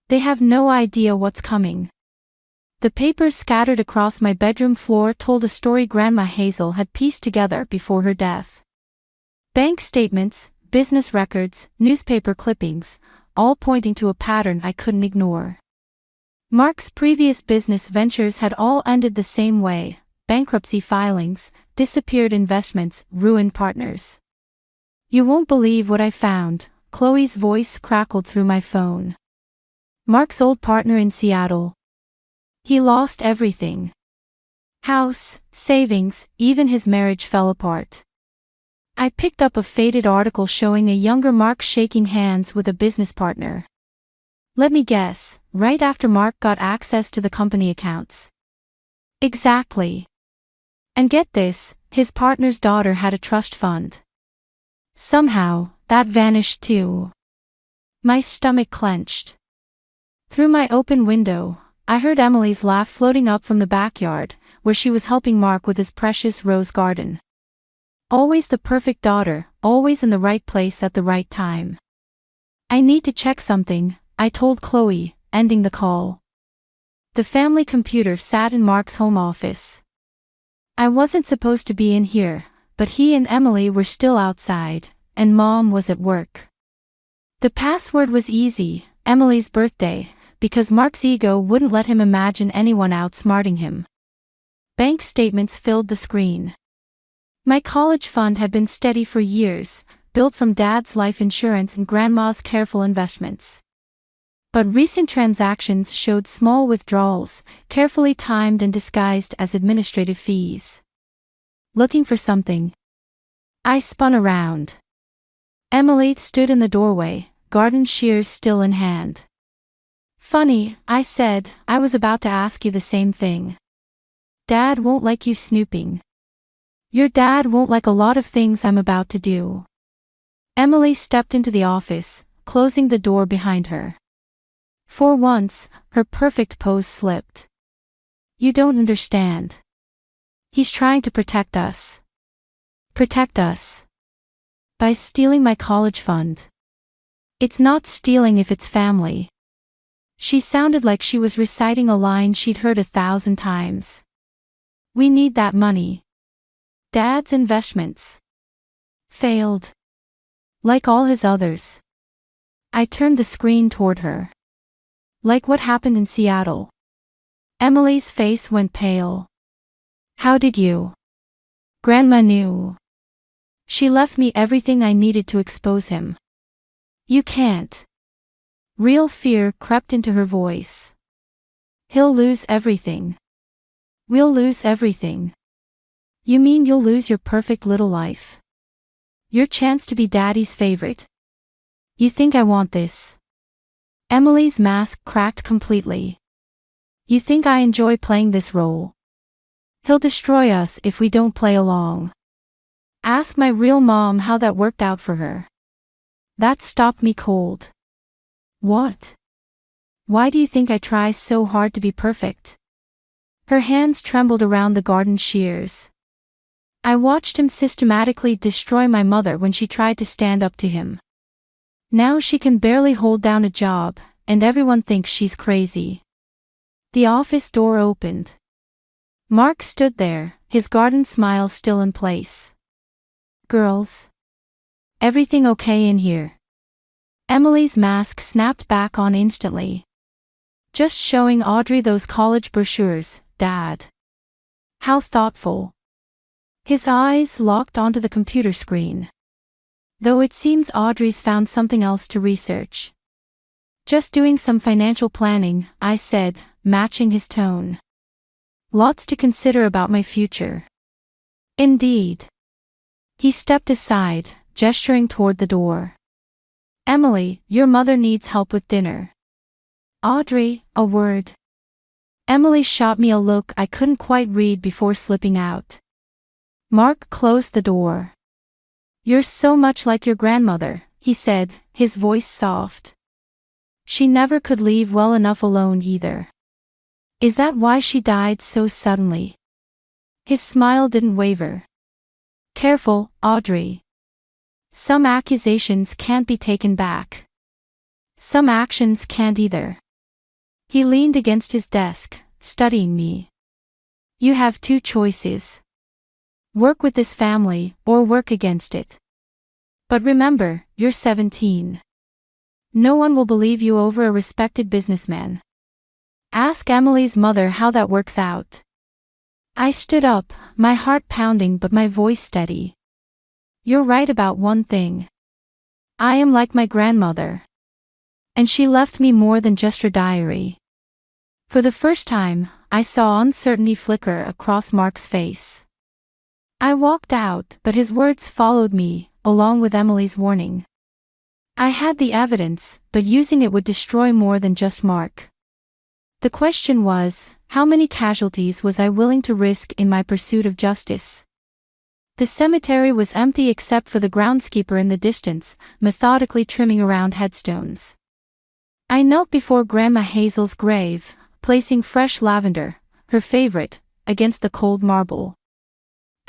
Speaker 4: They have no idea what's coming. The papers scattered across my bedroom floor told a story Grandma Hazel had pieced together before her death. Bank statements, business records, newspaper clippings, all pointing to a pattern I couldn't ignore. Mark's previous business ventures had all ended the same way: bankruptcy filings, disappeared investments, ruined partners. You won't believe what I found, Chloe's voice crackled through my phone. Mark's old partner in Seattle. He lost everything. House, savings, even his marriage fell apart. I picked up a faded article showing a younger Mark shaking hands with a business partner. Let me guess, right after Mark got access to the company accounts. Exactly. And get this, his partner's daughter had a trust fund. Somehow, that vanished too. My stomach clenched. Through my open window, I heard Emily's laugh floating up from the backyard, where she was helping Mark with his precious rose garden. Always the perfect daughter, always in the right place at the right time. I need to check something, I told Chloe, ending the call. The family computer sat in Mark's home office. I wasn't supposed to be in here, but he and Emily were still outside, and Mom was at work. The password was easy, Emily's birthday, because Mark's ego wouldn't let him imagine anyone outsmarting him. Bank statements filled the screen. My college fund had been steady for years, built from Dad's life insurance and Grandma's careful investments. But recent transactions showed small withdrawals, carefully timed and disguised as administrative fees. Looking for something. I spun around. Emily stood in the doorway, garden shears still in hand. Funny, I said, I was about to ask you the same thing. Dad won't like you snooping. Your dad won't like a lot of things I'm about to do. Emily stepped into the office, closing the door behind her. For once, her perfect pose slipped. You don't understand. He's trying to protect us. Protect us. By stealing my college fund. It's not stealing if it's family. She sounded like she was reciting a line she'd heard 1,000 times. We need that money. Dad's investments failed. Like all his others. I turned the screen toward her. Like what happened in Seattle. Emily's face went pale. How did you? Grandma knew. She left me everything I needed to expose him. You can't. Real fear crept into her voice. He'll lose everything. We'll lose everything. You mean you'll lose your perfect little life? Your chance to be Daddy's favorite? You think I want this? Emily's mask cracked completely. You think I enjoy playing this role? He'll destroy us if we don't play along. Ask my real mom how that worked out for her. That stopped me cold. What? Why do you think I try so hard to be perfect? Her hands trembled around the garden shears. I watched him systematically destroy my mother when she tried to stand up to him. Now she can barely hold down a job, and everyone thinks she's crazy. The office door opened. Mark stood there, his garden smile still in place. Girls? Everything okay in here? Emily's mask snapped back on instantly. Just showing Audrey those college brochures, Dad. How thoughtful. His eyes locked onto the computer screen. Though it seems Audrey's found something else to research. Just doing some financial planning, I said, matching his tone. Lots to consider about my future. Indeed. He stepped aside, gesturing toward the door. Emily, your mother needs help with dinner. Audrey, a word. Emily shot me a look I couldn't quite read before slipping out. Mark closed the door. You're so much like your grandmother, he said, his voice soft. She never could leave well enough alone either. Is that why she died so suddenly? His smile didn't waver. Careful, Audrey. Some accusations can't be taken back. Some actions can't either. He leaned against his desk, studying me. You have two choices. Work with this family, or work against it. But remember, you're 17. No one will believe you over a respected businessman. Ask Emily's mother how that works out. I stood up, my heart pounding but my voice steady. You're right about one thing. I am like my grandmother. And she left me more than just her diary. For the first time, I saw uncertainty flicker across Mark's face. I walked out, but his words followed me, along with Emily's warning. I had the evidence, but using it would destroy more than just Mark. The question was, how many casualties was I willing to risk in my pursuit of justice? The cemetery was empty except for the groundskeeper in the distance, methodically trimming around headstones. I knelt before Grandma Hazel's grave, placing fresh lavender, her favorite, against the cold marble.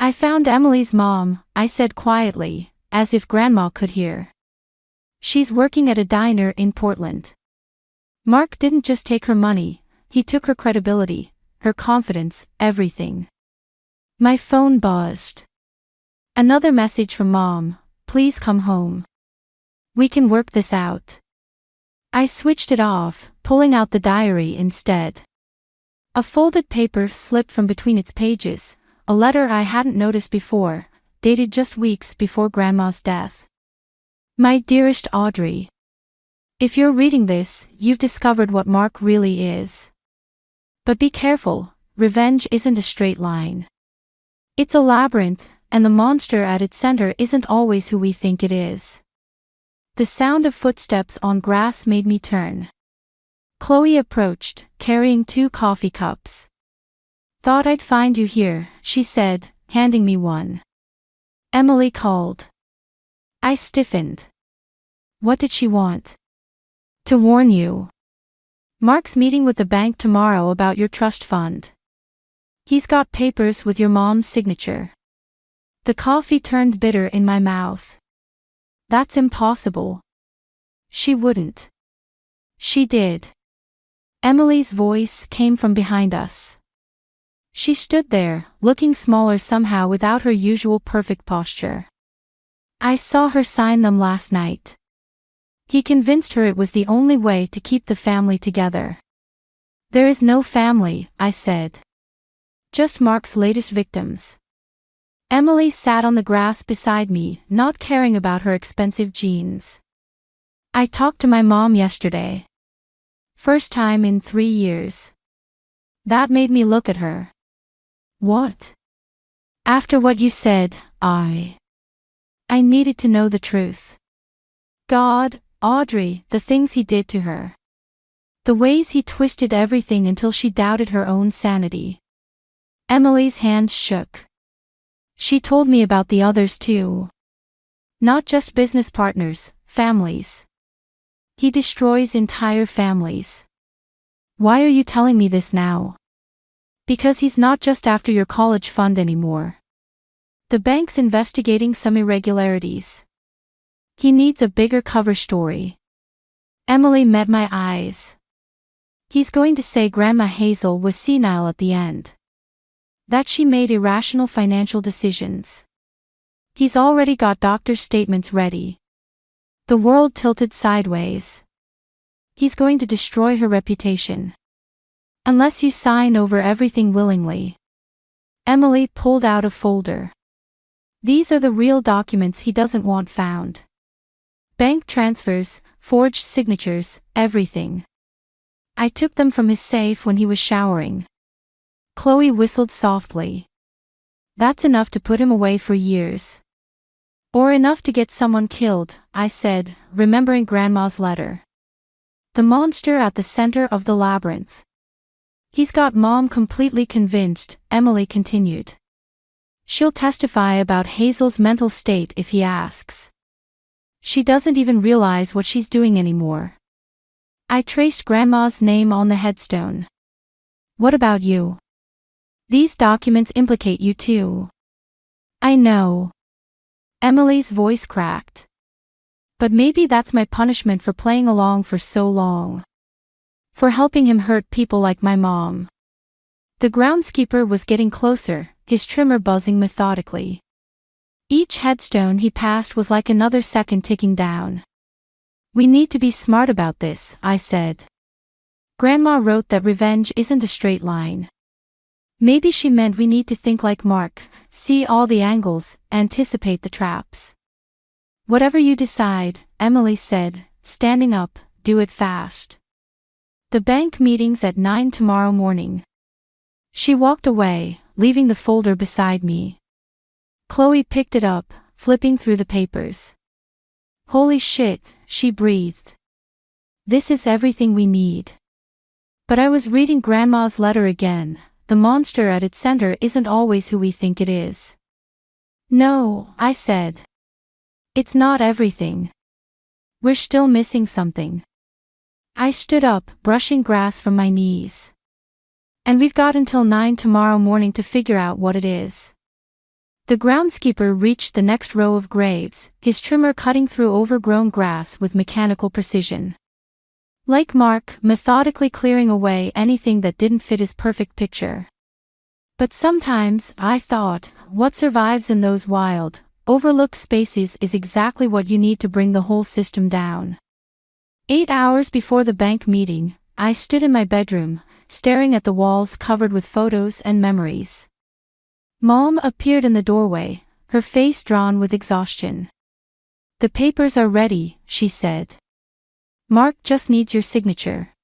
Speaker 4: I found Emily's mom, I said quietly, as if Grandma could hear. She's working at a diner in Portland. Mark didn't just take her money, he took her credibility, her confidence, everything. My phone buzzed. Another message from Mom, please come home. We can work this out. I switched it off, pulling out the diary instead. A folded paper slipped from between its pages, a letter I hadn't noticed before, dated just weeks before Grandma's death. My dearest Audrey. If you're reading this, you've discovered what Mark really is. But be careful, revenge isn't a straight line. It's a labyrinth, and the monster at its center isn't always who we think it is. The sound of footsteps on grass made me turn. Chloe approached, carrying 2 coffee cups. "Thought I'd find you here," she said, handing me one. Emily called. I stiffened. What did she want? "To warn you. Mark's meeting with the bank tomorrow about your trust fund. He's got papers with your mom's signature." The coffee turned bitter in my mouth. "That's impossible." "She wouldn't." "She did." Emily's voice came from behind us. She stood there, looking smaller somehow without her usual perfect posture. "I saw her sign them last night. He convinced her it was the only way to keep the family together." "There is no family," I said. "Just Mark's latest victims." Emily sat on the grass beside me, not caring about her expensive jeans. "I talked to my mom yesterday. First time in 3 years. That made me look at her." "What?" "After what you said, I needed to know the truth. God, Audrey, the things he did to her. The ways he twisted everything until she doubted her own sanity." Emily's hands shook. "She told me about the others too. Not just business partners, families. He destroys entire families." "Why are you telling me this now?" "Because he's not just after your college fund anymore. The bank's investigating some irregularities. He needs a bigger cover story." Emily met my eyes. "He's going to say Grandma Hazel was senile at the end. That she made irrational financial decisions. He's already got doctor's statements ready." The world tilted sideways. "He's going to destroy her reputation. Unless you sign over everything willingly." Emily pulled out a folder. "These are the real documents he doesn't want found. Bank transfers, forged signatures, everything. I took them from his safe when he was showering." Chloe whistled softly. "That's enough to put him away for years." "Or enough to get someone killed," I said, remembering Grandma's letter. "The monster at the center of the labyrinth. He's got Mom completely convinced," Emily continued. "She'll testify about Hazel's mental state if he asks. She doesn't even realize what she's doing anymore." I traced Grandma's name on the headstone. "What about you? These documents implicate you too." "I know." Emily's voice cracked. "But maybe that's my punishment for playing along for so long. For helping him hurt people like my mom." The groundskeeper was getting closer, his trimmer buzzing methodically. Each headstone he passed was like another second ticking down. "We need to be smart about this," I said. "Grandma wrote that revenge isn't a straight line. Maybe she meant we need to think like Mark, see all the angles, anticipate the traps." "Whatever you decide," Emily said, standing up, "do it fast. The bank meeting's at 9 tomorrow morning." She walked away, leaving the folder beside me. Chloe picked it up, flipping through the papers. "Holy shit," she breathed. "This is everything we need." But I was reading Grandma's letter again. The monster at its center isn't always who we think it is. "No," I said. "It's not everything. We're still missing something." I stood up, brushing grass from my knees. "And we've got until 9 tomorrow morning to figure out what it is." The groundskeeper reached the next row of graves, his trimmer cutting through overgrown grass with mechanical precision. Like Mark, methodically clearing away anything that didn't fit his perfect picture. But sometimes, I thought, what survives in those wild, overlooked spaces is exactly what you need to bring the whole system down. 8 hours before the bank meeting, I stood in my bedroom, staring at the walls covered with photos and memories. Mom appeared in the doorway, her face drawn with exhaustion. "The papers are ready," she said. Mark just needs your signature.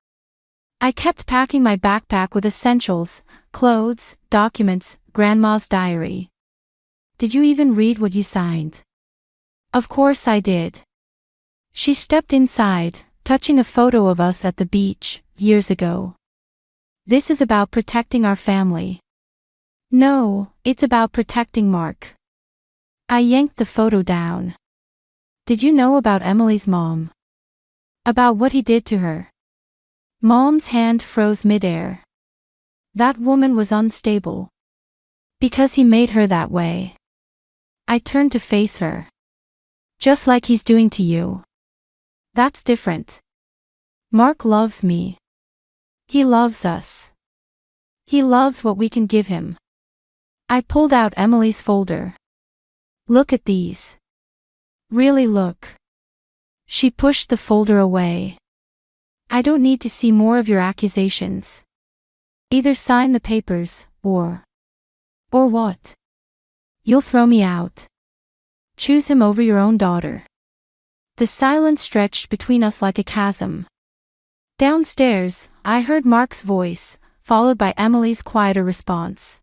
Speaker 4: I kept packing my backpack with essentials, clothes, documents, Grandma's diary. Did you even read what you signed? Of course I did. She stepped inside, touching a photo of us at the beach, years ago. This is about protecting our family. No, it's about protecting Mark. I yanked the photo down. Did you know about Emily's mom? About what he did to her? Mom's hand froze midair. That woman was unstable. Because he made her that way. I turned to face her. Just like he's doing to you. That's different. Mark loves me. He loves us. He loves what we can give him. I pulled out Emily's folder. Look at these. Really look. She pushed the folder away. I don't need to see more of your accusations. Either sign the papers, or what? You'll throw me out. Choose him over your own daughter. The silence stretched between us like a chasm. Downstairs, I heard Mark's voice, followed by Emily's quieter response.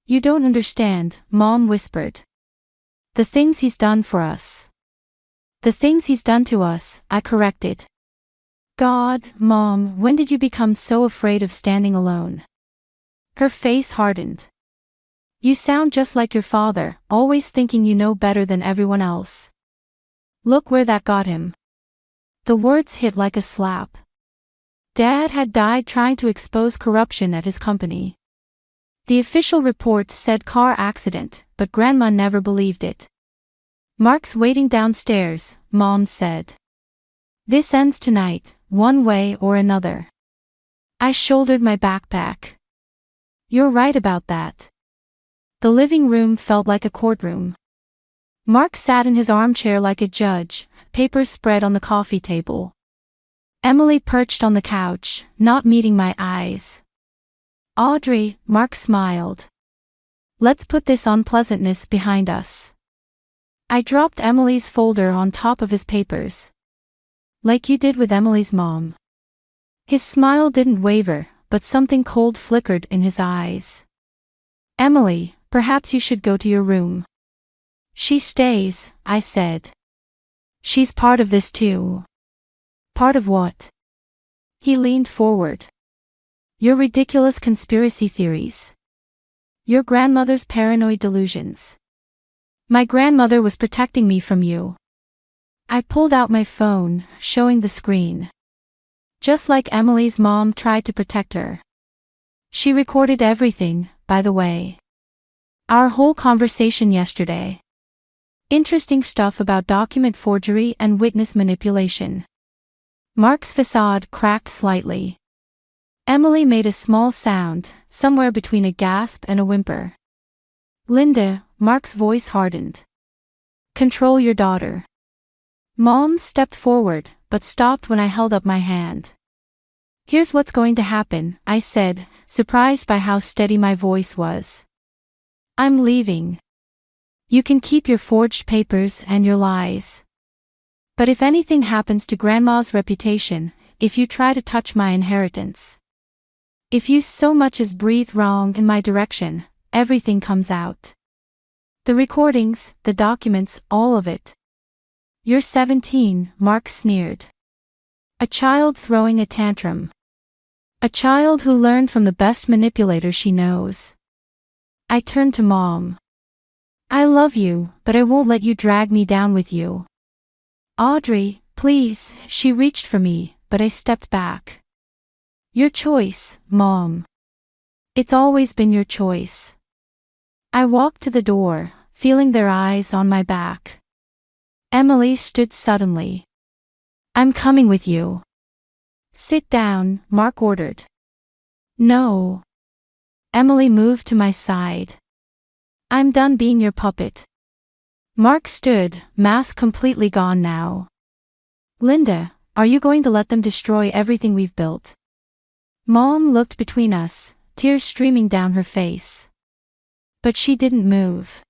Speaker 4: You don't understand, Mom whispered. The things he's done for us. The things he's done to us, I corrected. God, Mom, when did you become so afraid of standing alone? Her face hardened. You sound just like your father, always thinking you know better than everyone else. Look where that got him. The words hit like a slap. Dad had died trying to expose corruption at his company. The official report said car accident, but Grandma never believed it. Mark's waiting downstairs, Mom said. This ends tonight, one way or another. I shouldered my backpack. You're right about that. The living room felt like a courtroom. Mark sat in his armchair like a judge, papers spread on the coffee table. Emily perched on the couch, not meeting my eyes. Audrey, Mark smiled. Let's put this unpleasantness behind us. I dropped Emily's folder on top of his papers. Like you did with Emily's mom. His smile didn't waver, but something cold flickered in his eyes. Emily, perhaps you should go to your room. She stays, I said. She's part of this too. Part of what? He leaned forward. Your ridiculous conspiracy theories. Your grandmother's paranoid delusions. My grandmother was protecting me from you. I pulled out my phone, showing the screen. Just like Emily's mom tried to protect her. She recorded everything, by the way. Our whole conversation yesterday. Interesting stuff about document forgery and witness manipulation. Mark's facade cracked slightly. Emily made a small sound, somewhere between a gasp and a whimper. Linda, Mark's voice hardened. Control your daughter. Mom stepped forward, but stopped when I held up my hand. Here's what's going to happen, I said, surprised by how steady my voice was. I'm leaving. You can keep your forged papers and your lies. But if anything happens to Grandma's reputation, if you try to touch my inheritance, if you so much as breathe wrong in my direction, everything comes out. The recordings, the documents, all of it. You're 17, Mark sneered. A child throwing a tantrum. A child who learned from the best manipulator she knows. I turned to Mom. I love you, but I won't let you drag me down with you. Audrey, please, she reached for me, but I stepped back. Your choice, Mom. It's always been your choice. I walked to the door, feeling their eyes on my back. Emily stood suddenly. I'm coming with you. Sit down, Mark ordered. No. Emily moved to my side. I'm done being your puppet. Mark stood, mask completely gone now. Linda, are you going to let them destroy everything we've built? Mom looked between us, tears streaming down her face. But she didn't move.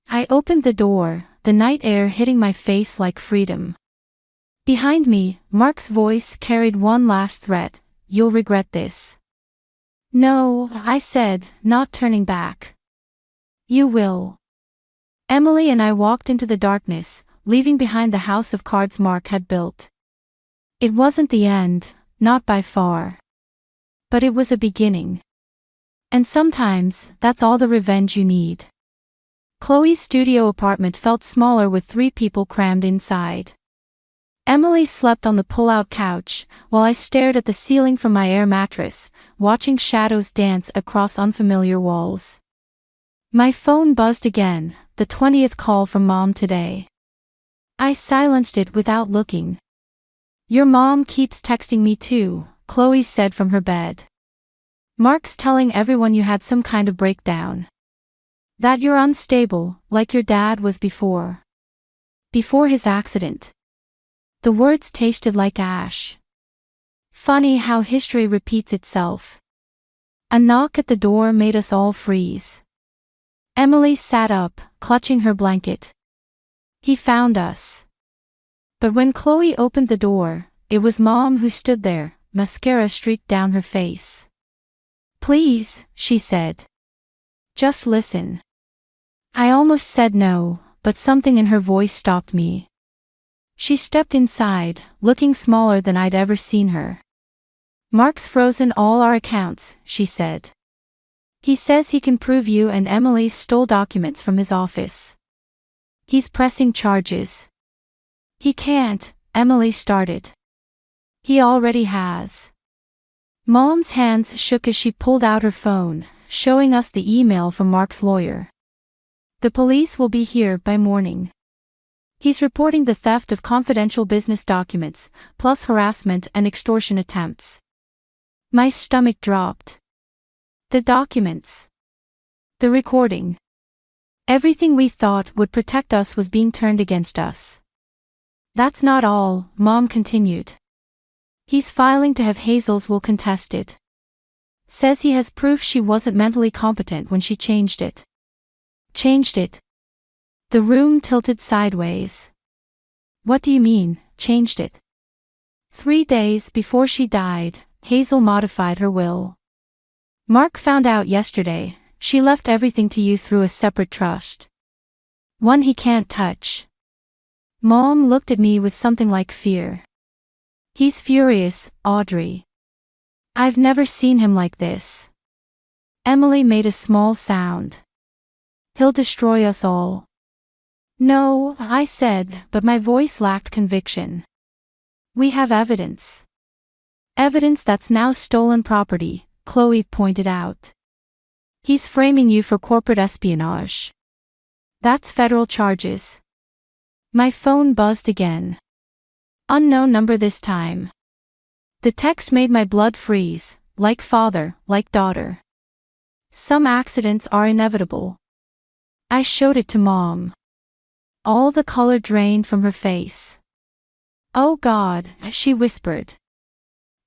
Speaker 4: I opened the door, the night air hitting my face like freedom. Behind me, Mark's voice carried one last threat. You'll regret this. No, I said, not turning back. You will. Emily and I walked into the darkness, leaving behind the house of cards Mark had built. It wasn't the end, not by far. But it was a beginning. And sometimes, that's all the revenge you need. Chloe's studio apartment felt smaller with 3 people crammed inside. Emily slept on the pull-out couch, while I stared at the ceiling from my air mattress, watching shadows dance across unfamiliar walls. My phone buzzed again, the 20th call from Mom today. I silenced it without looking. Your mom keeps texting me too, Chloe said from her bed. Mark's telling everyone you had some kind of breakdown. That you're unstable, like your dad was before. Before his accident. The words tasted like ash. Funny how history repeats itself. A knock at the door made us all freeze. Emily sat up, clutching her blanket. He found us. But when Chloe opened the door, it was Mom who stood there, mascara streaked down her face. Please, she said. Just listen. I almost said no, but something in her voice stopped me. She stepped inside, looking smaller than I'd ever seen her. Mark's frozen all our accounts, she said. He says he can prove you and Emily stole documents from his office. He's pressing charges. He can't, Emily started. He already has. Mom's hands shook as she pulled out her phone, showing us the email from Mark's lawyer. The police will be here by morning. He's reporting the theft of confidential business documents, plus harassment and extortion attempts. My stomach dropped. The documents. The recording. Everything we thought would protect us was being turned against us. That's not all, Mom continued. He's filing to have Hazel's will contested. Says he has proof she wasn't mentally competent when she changed it. Changed it. The room tilted sideways. What do you mean, changed it? 3 days before she died, Hazel modified her will. Mark found out yesterday, she left everything to you through a separate trust. One he can't touch. Mom looked at me with something like fear. He's furious, Audrey. I've never seen him like this. Emily made a small sound. He'll destroy us all. No, I said, but my voice lacked conviction. We have evidence. Evidence that's now stolen property, Chloe pointed out. He's framing you for corporate espionage. That's federal charges. My phone buzzed again. Unknown number this time. The text made my blood freeze, like father, like daughter. Some accidents are inevitable. I showed it to Mom. All the color drained from her face. Oh God, she whispered.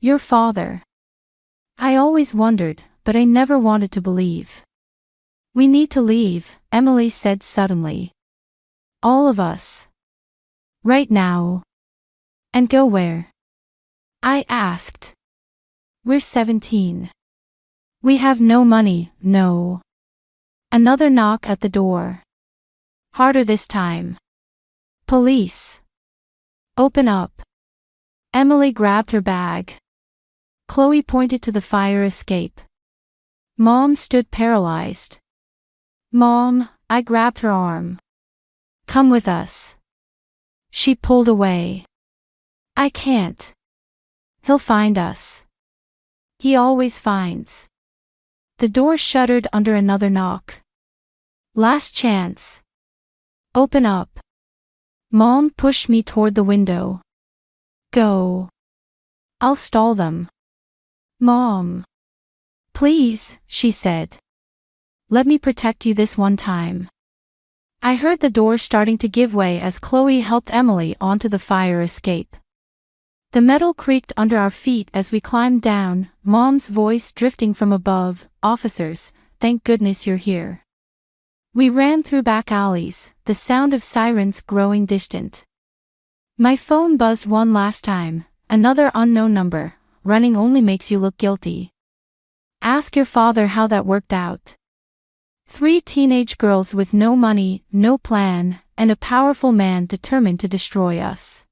Speaker 4: Your father. I always wondered, but I never wanted to believe. We need to leave, Emily said suddenly. All of us. Right now. And go where? I asked. We're 17. We have no money, no. Another knock at the door. Harder this time. Police. Open up. Emily grabbed her bag. Chloe pointed to the fire escape. Mom stood paralyzed. Mom, I grabbed her arm. Come with us. She pulled away. I can't. He'll find us. He always finds. The door shuddered under another knock. Last chance. Open up. Mom pushed me toward the window. Go. I'll stall them. Mom. Please, she said. Let me protect you this one time. I heard the door starting to give way as Chloe helped Emily onto the fire escape. The metal creaked under our feet as we climbed down, Mom's voice drifting from above, officers, thank goodness you're here. We ran through back alleys, the sound of sirens growing distant. My phone buzzed one last time, another unknown number. Running only makes you look guilty. Ask your father how that worked out. 3 teenage girls with no money, no plan, and a powerful man determined to destroy us.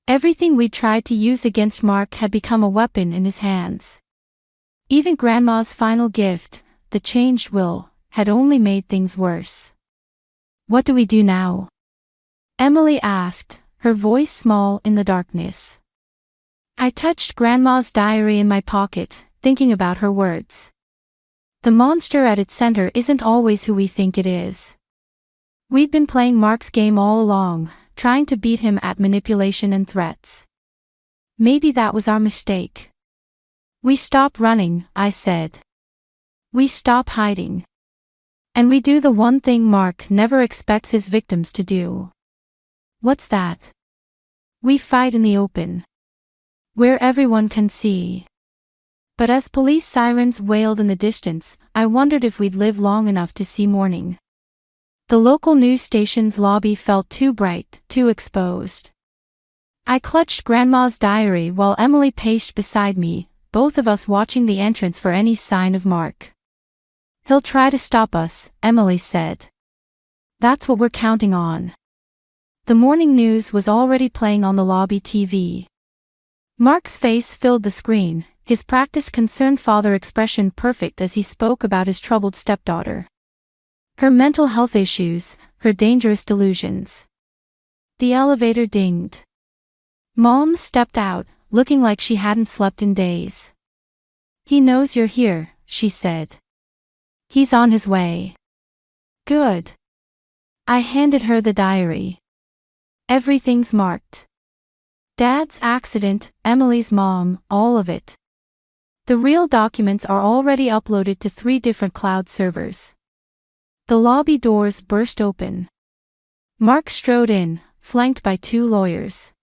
Speaker 4: Everything we tried to use against Mark had become a weapon in his hands. Even Grandma's final gift, the changed will, had only made things worse. What do we do now? Emily asked, her voice small in the darkness. I touched Grandma's diary in my pocket, thinking about her words. The monster at its center isn't always who we think it is. We'd been playing Mark's game all along, trying to beat him at manipulation and threats. Maybe that was our mistake. We stop running, I said. We stop hiding. And we do the one thing Mark never expects his victims to do. What's that? We fight in the open. Where everyone can see. But as police sirens wailed in the distance, I wondered if we'd live long enough to see morning. The local news station's lobby felt too bright, too exposed. I clutched Grandma's diary while Emily paced beside me, both of us watching the entrance for any sign of Mark. He'll try to stop us, Emily said. That's what we're counting on. The morning news was already playing on the lobby TV. Mark's face filled the screen, his practiced concerned father expression perfect as he spoke about his troubled stepdaughter. Her mental health issues, her dangerous delusions. The elevator dinged. Mom stepped out, looking like she hadn't slept in days. He knows you're here, she said. He's on his way. Good. I handed her the diary. Everything's marked. Dad's accident, Emily's mom, all of it. The real documents are already uploaded to 3 different cloud servers. The lobby doors burst open. Mark strode in, flanked by 2 lawyers.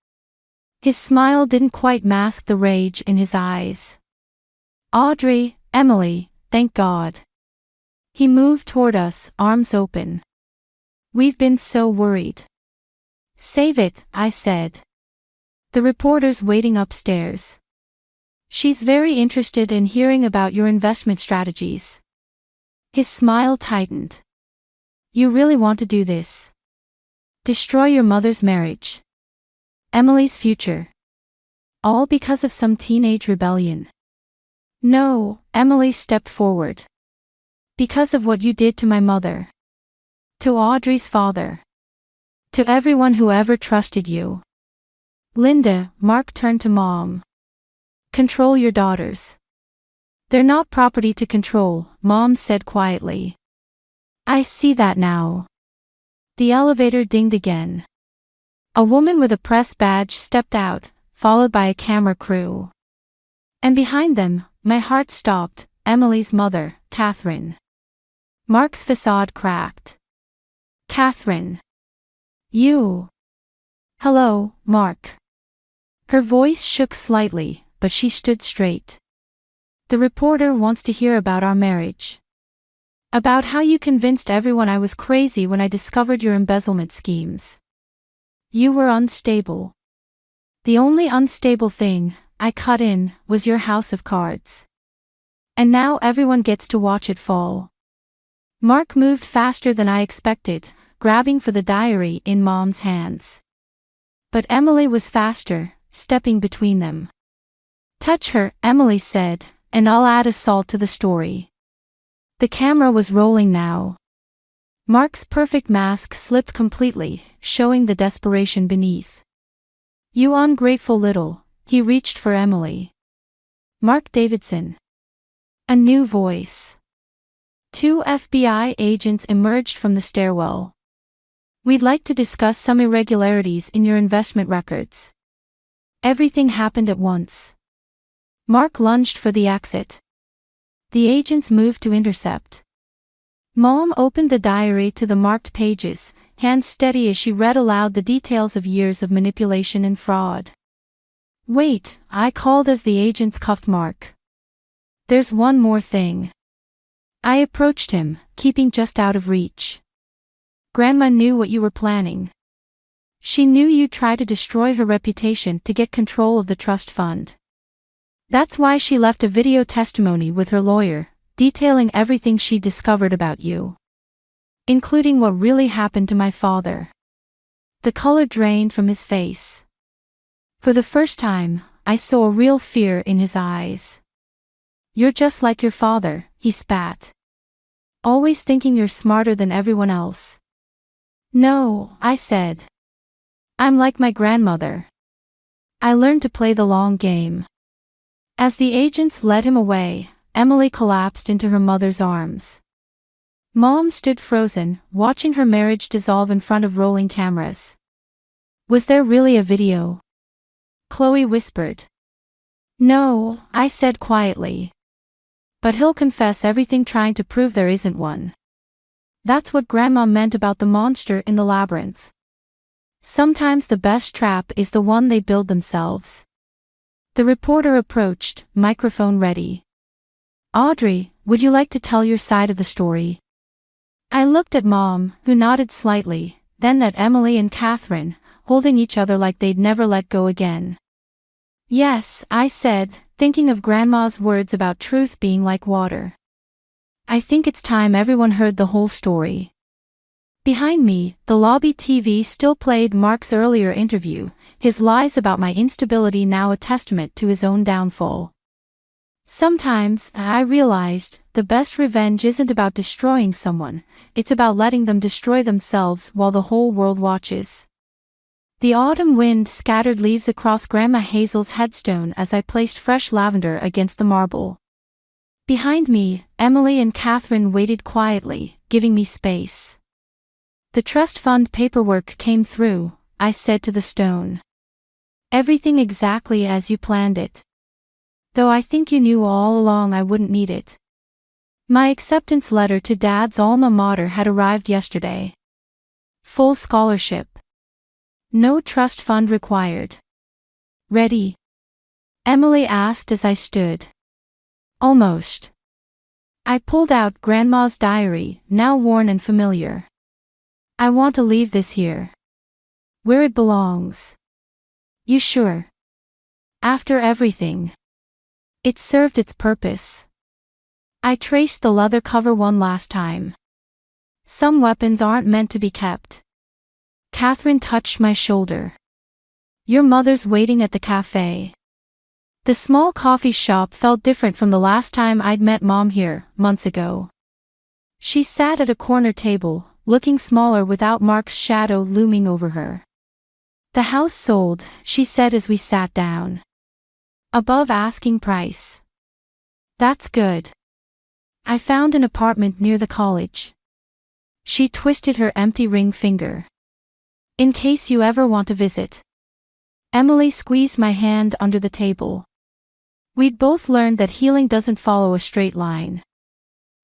Speaker 4: His smile didn't quite mask the rage in his eyes. Audrey, Emily, thank God. He moved toward us, arms open. We've been so worried. Save it, I said. The reporter's waiting upstairs. She's very interested in hearing about your investment strategies. His smile tightened. You really want to do this? Destroy your mother's marriage. Emily's future. All because of some teenage rebellion. No, Emily stepped forward. Because of what you did to my mother. To Audrey's father. To everyone who ever trusted you. Linda, Mark turned to Mom. Control your daughters. They're not property to control, Mom said quietly. I see that now. The elevator dinged again. A woman with a press badge stepped out, followed by a camera crew. And behind them, my heart stopped, Emily's mother, Catherine. Mark's facade cracked. Catherine. You. Hello, Mark. Her voice shook slightly, but she stood straight. The reporter wants to hear about our marriage. About how you convinced everyone I was crazy when I discovered your embezzlement schemes. You were unstable. The only unstable thing, I cut in, was your house of cards. And now everyone gets to watch it fall. Mark moved faster than I expected, grabbing for the diary in Mom's hands. But Emily was faster, stepping between them. Touch her, Emily said, and I'll add a salt to the story. The camera was rolling now. Mark's perfect mask slipped completely, showing the desperation beneath. You ungrateful little, he reached for Emily. Mark Davidson. A new voice. 2 FBI agents emerged from the stairwell. We'd like to discuss some irregularities in your investment records. Everything happened at once. Mark lunged for the exit. The agents moved to intercept. Mom opened the diary to the marked pages, hands steady as she read aloud the details of years of manipulation and fraud. Wait, I called as the agents cuffed Mark. There's one more thing. I approached him, keeping just out of reach. Grandma knew what you were planning. She knew you'd try to destroy her reputation to get control of the trust fund. That's why she left a video testimony with her lawyer, detailing everything she discovered about you, including what really happened to my father. The color drained from his face. For the first time, I saw a real fear in his eyes. You're just like your father, he spat. Always thinking you're smarter than everyone else. No, I said. I'm like my grandmother. I learned to play the long game. As the agents led him away, Emily collapsed into her mother's arms. Mom stood frozen, watching her marriage dissolve in front of rolling cameras. Was there really a video? Chloe whispered. No, I said quietly. But he'll confess everything trying to prove there isn't one. That's what Grandma meant about the monster in the labyrinth. Sometimes the best trap is the one they build themselves. The reporter approached, microphone ready. Audrey, would you like to tell your side of the story? I looked at Mom, who nodded slightly, then at Emily and Catherine, holding each other like they'd never let go again. Yes, I said, thinking of Grandma's words about truth being like water. I think it's time everyone heard the whole story. Behind me, the lobby TV still played Mark's earlier interview, his lies about my instability now a testament to his own downfall. Sometimes, I realized, the best revenge isn't about destroying someone, it's about letting them destroy themselves while the whole world watches. The autumn wind scattered leaves across Grandma Hazel's headstone as I placed fresh lavender against the marble. Behind me, Emily and Catherine waited quietly, giving me space. The trust fund paperwork came through, I said to the stone. Everything exactly as you planned it. Though I think you knew all along I wouldn't need it. My acceptance letter to Dad's alma mater had arrived yesterday. Full scholarship. No trust fund required. Ready? Emily asked as I stood. Almost. I pulled out Grandma's diary, now worn and familiar. I want to leave this here. Where it belongs. You sure? After everything. It served its purpose. I traced the leather cover one last time. Some weapons aren't meant to be kept. Catherine touched my shoulder. Your mother's waiting at the cafe. The small coffee shop felt different from the last time I'd met Mom here, months ago. She sat at a corner table, looking smaller without Mark's shadow looming over her. The house sold, she said as we sat down. Above asking price. That's good. I found an apartment near the college. She twisted her empty ring finger. In case you ever want to visit. Emily squeezed my hand under the table. We'd both learned that healing doesn't follow a straight line.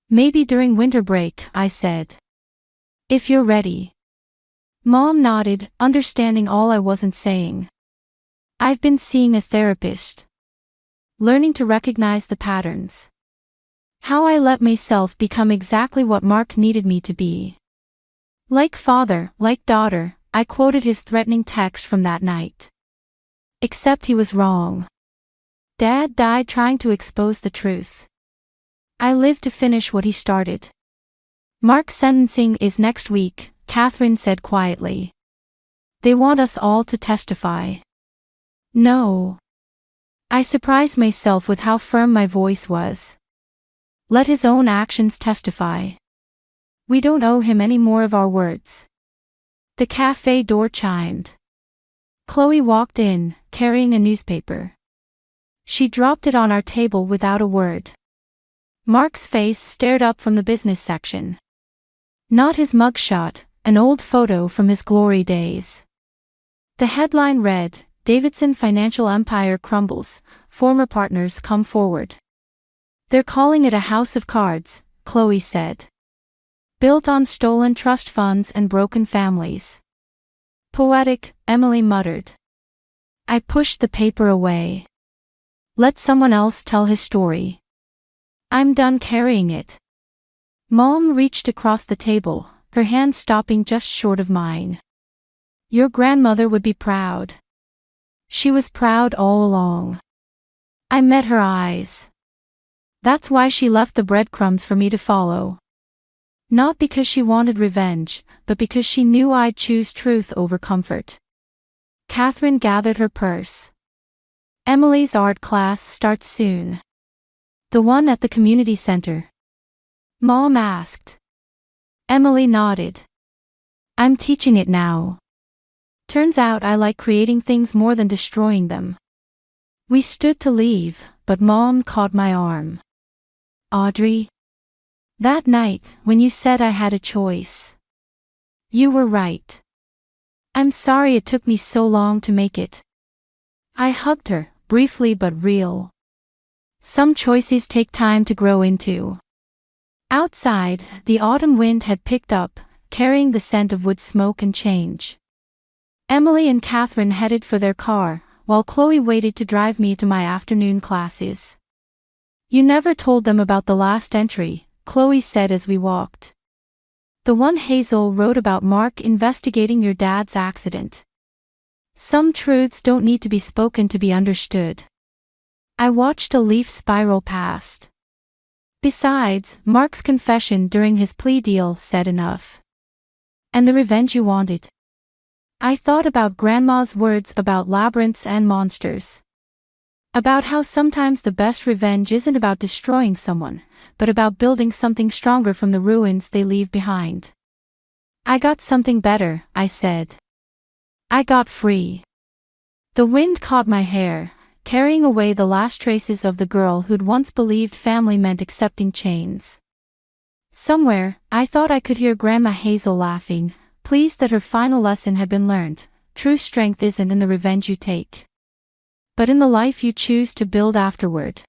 Speaker 4: Maybe during winter break, I said. If you're ready. Mom nodded, understanding all I wasn't saying. I've been seeing a therapist. Learning to recognize the patterns. How I let myself become exactly what Mark needed me to be. Like father, like daughter, I quoted his threatening text from that night. Except he was wrong. Dad died trying to expose the truth. I lived to finish what he started. Mark's sentencing is next week, Catherine said quietly. They want us all to testify. No. I surprised myself with how firm my voice was. Let his own actions testify. We don't owe him any more of our words. The cafe door chimed. Chloe walked in, carrying a newspaper. She dropped it on our table without a word. Mark's face stared up from the business section. Not his mugshot, an old photo from his glory days. The headline read, Davidson Financial Empire Crumbles, Former Partners Come Forward. They're calling it a house of cards, Chloe said. Built on stolen trust funds and broken families. Poetic, Emily muttered. I pushed the paper away. Let someone else tell his story. I'm done carrying it. Mom reached across the table, her hand stopping just short of mine. Your grandmother would be proud. She was proud all along. I met her eyes. That's why she left the breadcrumbs for me to follow. Not because she wanted revenge, but because she knew I'd choose truth over comfort. Catherine gathered her purse. Emily's art class starts soon. The one at the community center? Mom asked. Emily nodded. I'm teaching it now. Turns out I like creating things more than destroying them. We stood to leave, but Mom caught my arm. Audrey? That night, when you said I had a choice. You were right. I'm sorry it took me so long to make it. I hugged her, briefly but real. Some choices take time to grow into. Outside, the autumn wind had picked up, carrying the scent of wood smoke and change. Emily and Catherine headed for their car, while Chloe waited to drive me to my afternoon classes. You never told them about the last entry, Chloe said as we walked. The one Hazel wrote about Mark investigating your dad's accident. Some truths don't need to be spoken to be understood. I watched a leaf spiral past. Besides, Mark's confession during his plea deal said enough. And the revenge you wanted. I thought about Grandma's words about labyrinths and monsters. About how sometimes the best revenge isn't about destroying someone, but about building something stronger from the ruins they leave behind. I got something better, I said. I got free. The wind caught my hair, carrying away the last traces of the girl who'd once believed family meant accepting chains. Somewhere, I thought I could hear Grandma Hazel laughing, pleased that her final lesson had been learned. True strength isn't in the revenge you take, but in the life you choose to build afterward.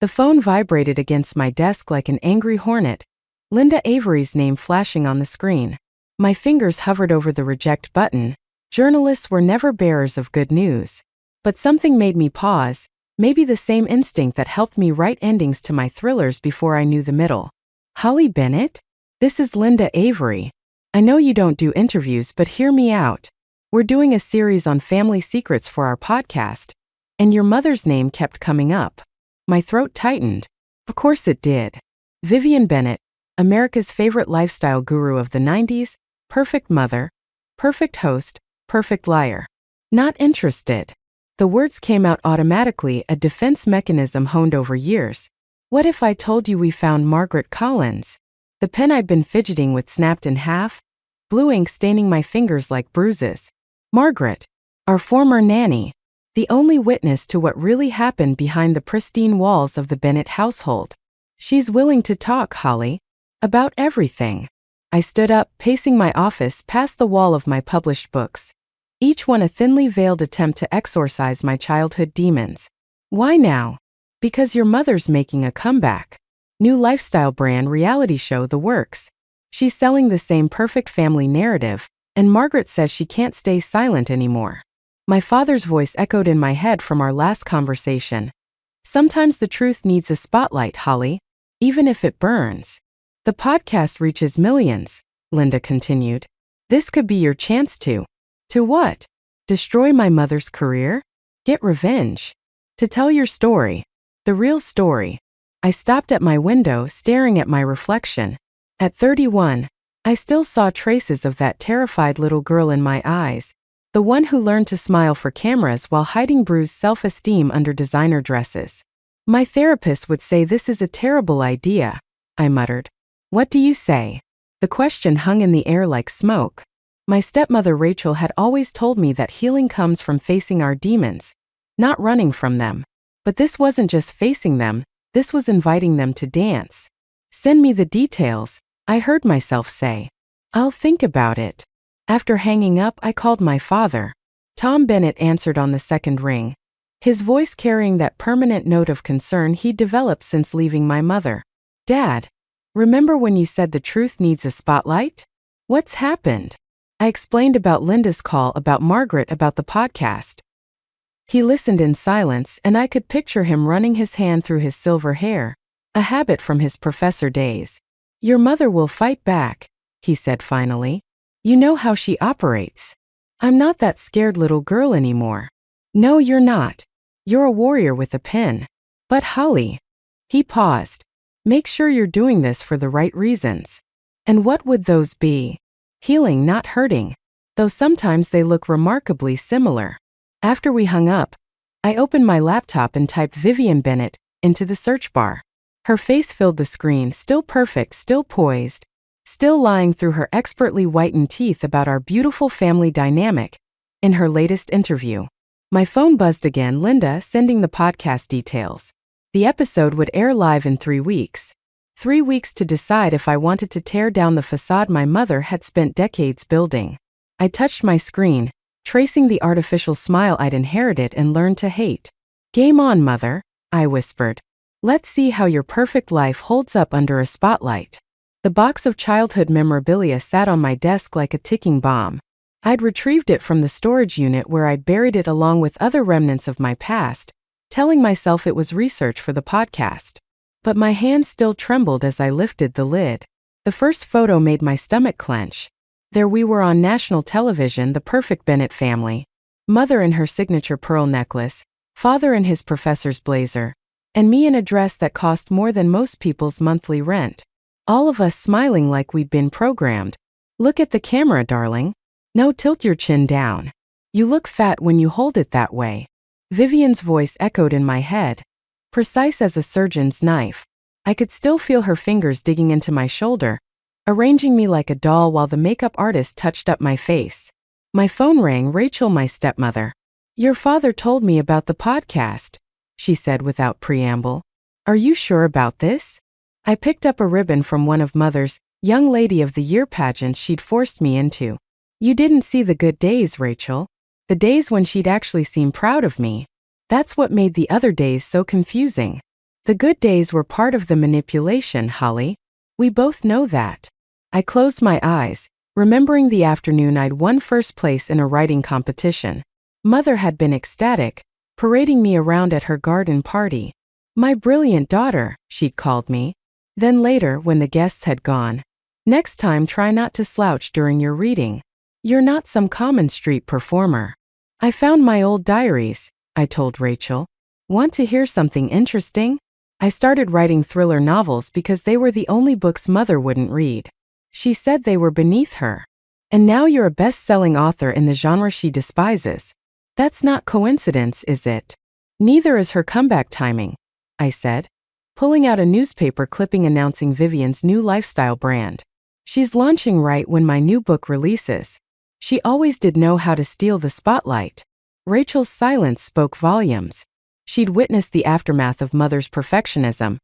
Speaker 5: The phone vibrated against my desk like an angry hornet, Linda Avery's name flashing on the screen. My fingers hovered over the reject button. Journalists were never bearers of good news. But something made me pause, maybe the same instinct that helped me write endings to my thrillers before I knew the middle. Holly Bennett? This is Linda Avery. I know you don't do interviews, but hear me out. We're doing a series on family secrets for our podcast, and your mother's name kept coming up. My throat tightened. Of course it did. Vivian Bennett, America's favorite lifestyle guru of the 90s, perfect mother, perfect host, perfect liar. Not interested. The words came out automatically, a defense mechanism honed over years. What if I told you we found Margaret Collins? The pen I'd been fidgeting with snapped in half, blue ink staining my fingers like bruises. Margaret, our former nanny, the only witness to what really happened behind the pristine walls of the Bennett household. She's willing to talk, Holly. About everything. I stood up, pacing my office past the wall of my published books. Each one a thinly veiled attempt to exorcise my childhood demons. Why now? Because your mother's making a comeback. New lifestyle brand reality show, The Works. She's selling the same perfect family narrative, and Margaret says she can't stay silent anymore. My father's voice echoed in my head from our last conversation. Sometimes the truth needs a spotlight, Holly, even if it burns. The podcast reaches millions, Linda continued. This could be your chance to. To what? Destroy my mother's career? Get revenge? To tell your story. The real story. I stopped at my window, staring at my reflection. At 31, I still saw traces of that terrified little girl in my eyes, the one who learned to smile for cameras while hiding bruised self-esteem under designer dresses. My therapist would say this is a terrible idea, I muttered. What do you say? The question hung in the air like smoke. My stepmother Rachel had always told me that healing comes from facing our demons, not running from them. But this wasn't just facing them, this was inviting them to dance. Send me the details, I heard myself say. I'll think about it. After hanging up, I called my father. Tom Bennett answered on the second ring, his voice carrying that permanent note of concern he'd developed since leaving my mother. Dad, remember when you said the truth needs a spotlight? What's happened? I explained about Linda's call, about Margaret, about the podcast. He listened in silence, and I could picture him running his hand through his silver hair, a habit from his professor days. Your mother will fight back, he said finally. You know how she operates. I'm not that scared little girl anymore. No, you're not. You're a warrior with a pen. But Holly. He paused. Make sure you're doing this for the right reasons. And what would those be? Healing, not hurting. Though sometimes they look remarkably similar. After we hung up, I opened my laptop and typed Vivian Bennett into the search bar. Her face filled the screen, still perfect, still poised, still lying through her expertly whitened teeth about our beautiful family dynamic in her latest interview. My phone buzzed again, Linda sending the podcast details. The episode would air live in 3 weeks. 3 weeks to decide if I wanted to tear down the facade my mother had spent decades building. I touched my screen, tracing the artificial smile I'd inherited and learned to hate. Game on, mother, I whispered. Let's see how your perfect life holds up under a spotlight. The box of childhood memorabilia sat on my desk like a ticking bomb. I'd retrieved it from the storage unit where I'd buried it along with other remnants of my past, telling myself it was research for the podcast. But my hand still trembled as I lifted the lid. The first photo made my stomach clench. There we were on national television, the perfect Bennett family. Mother in her signature pearl necklace, father in his professor's blazer, and me in a dress that cost more than most people's monthly rent. All of us smiling like we'd been programmed. Look at the camera, darling. No, tilt your chin down. You look fat when you hold it that way. Vivian's voice echoed in my head, precise as a surgeon's knife. I could still feel her fingers digging into my shoulder, arranging me like a doll while the makeup artist touched up my face. My phone rang. Rachel, my stepmother. Your father told me about the podcast, she said without preamble. Are you sure about this? I picked up a ribbon from one of Mother's Young Lady of the Year pageants she'd forced me into. You didn't see the good days, Rachel. The days when she'd actually seem proud of me. That's what made the other days so confusing. The good days were part of the manipulation, Holly. We both know that. I closed my eyes, remembering the afternoon I'd won first place in a writing competition. Mother had been ecstatic, parading me around at her garden party. My brilliant daughter, she'd called me. Then later, when the guests had gone, next time try not to slouch during your reading. You're not some common street performer. I found my old diaries, I told Rachel. Want to hear something interesting? I started writing thriller novels because they were the only books Mother wouldn't read. She said they were beneath her. And now you're a best-selling author in the genre she despises. That's not coincidence, is it? Neither is her comeback timing, I said, pulling out a newspaper clipping announcing Vivian's new lifestyle brand. She's launching right when my new book releases. She always did know how to steal the spotlight. Rachel's silence spoke volumes. She'd witnessed the aftermath of Mother's perfectionism.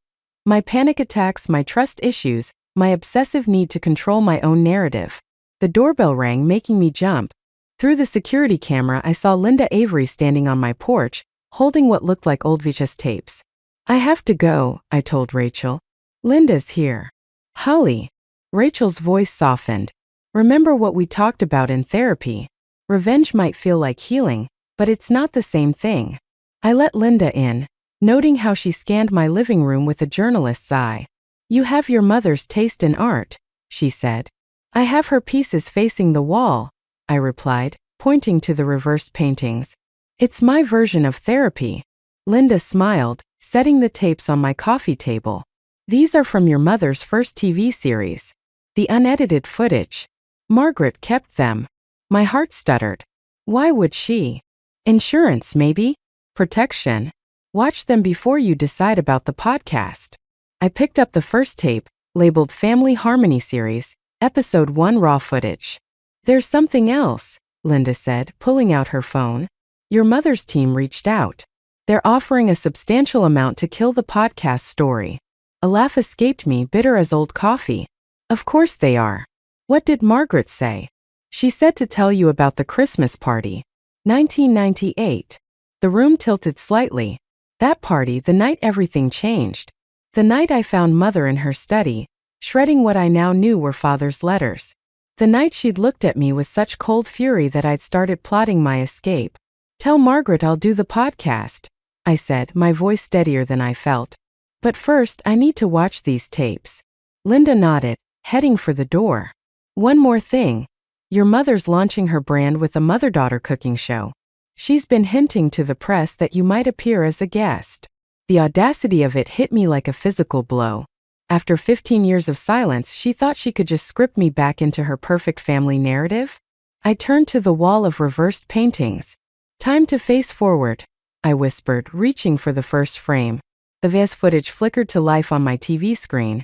Speaker 5: My panic attacks, my trust issues, my obsessive need to control my own narrative. The doorbell rang, making me jump. Through the security camera, I saw Linda Avery standing on my porch, holding what looked like old VHS tapes. I have to go, I told Rachel. Linda's here. Holly. Rachel's voice softened. Remember what we talked about in therapy. Revenge might feel like healing, but it's not the same thing. I let Linda in, noting how she scanned my living room with a journalist's eye. You have your mother's taste in art, she said. I have her pieces facing the wall, I replied, pointing to the reversed paintings. It's my version of therapy. Linda smiled, setting the tapes on my coffee table. These are from your mother's first TV series. The unedited footage. Margaret kept them. My heart stuttered. Why would she? Insurance, maybe? Protection? Watch them before you decide about the podcast. I picked up the first tape, labeled Family Harmony Series, Episode 1 Raw Footage. There's something else, Linda said, pulling out her phone. Your mother's team reached out. They're offering a substantial amount to kill the podcast story. A laugh escaped me, bitter as old coffee. Of course they are. What did Margaret say? She said to tell you about the Christmas party. 1998. The room tilted slightly. That party, the night everything changed. The night I found Mother in her study, shredding what I now knew were Father's letters. The night she'd looked at me with such cold fury that I'd started plotting my escape. Tell Margaret I'll do the podcast, I said, my voice steadier than I felt. But first, I need to watch these tapes. Linda nodded, heading for the door. One more thing. Your mother's launching her brand with a mother-daughter cooking show. She's been hinting to the press that you might appear as a guest. The audacity of it hit me like a physical blow. After 15 years of silence, she thought she could just script me back into her perfect family narrative? I turned to the wall of reversed paintings. Time to face forward, I whispered, reaching for the first frame. The VS footage flickered to life on my TV screen,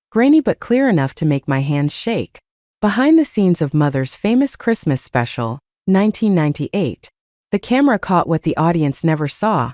Speaker 5: grainy but clear enough to make my hands shake. Behind the scenes of Mother's famous Christmas special, 1998. The camera caught what the audience never saw.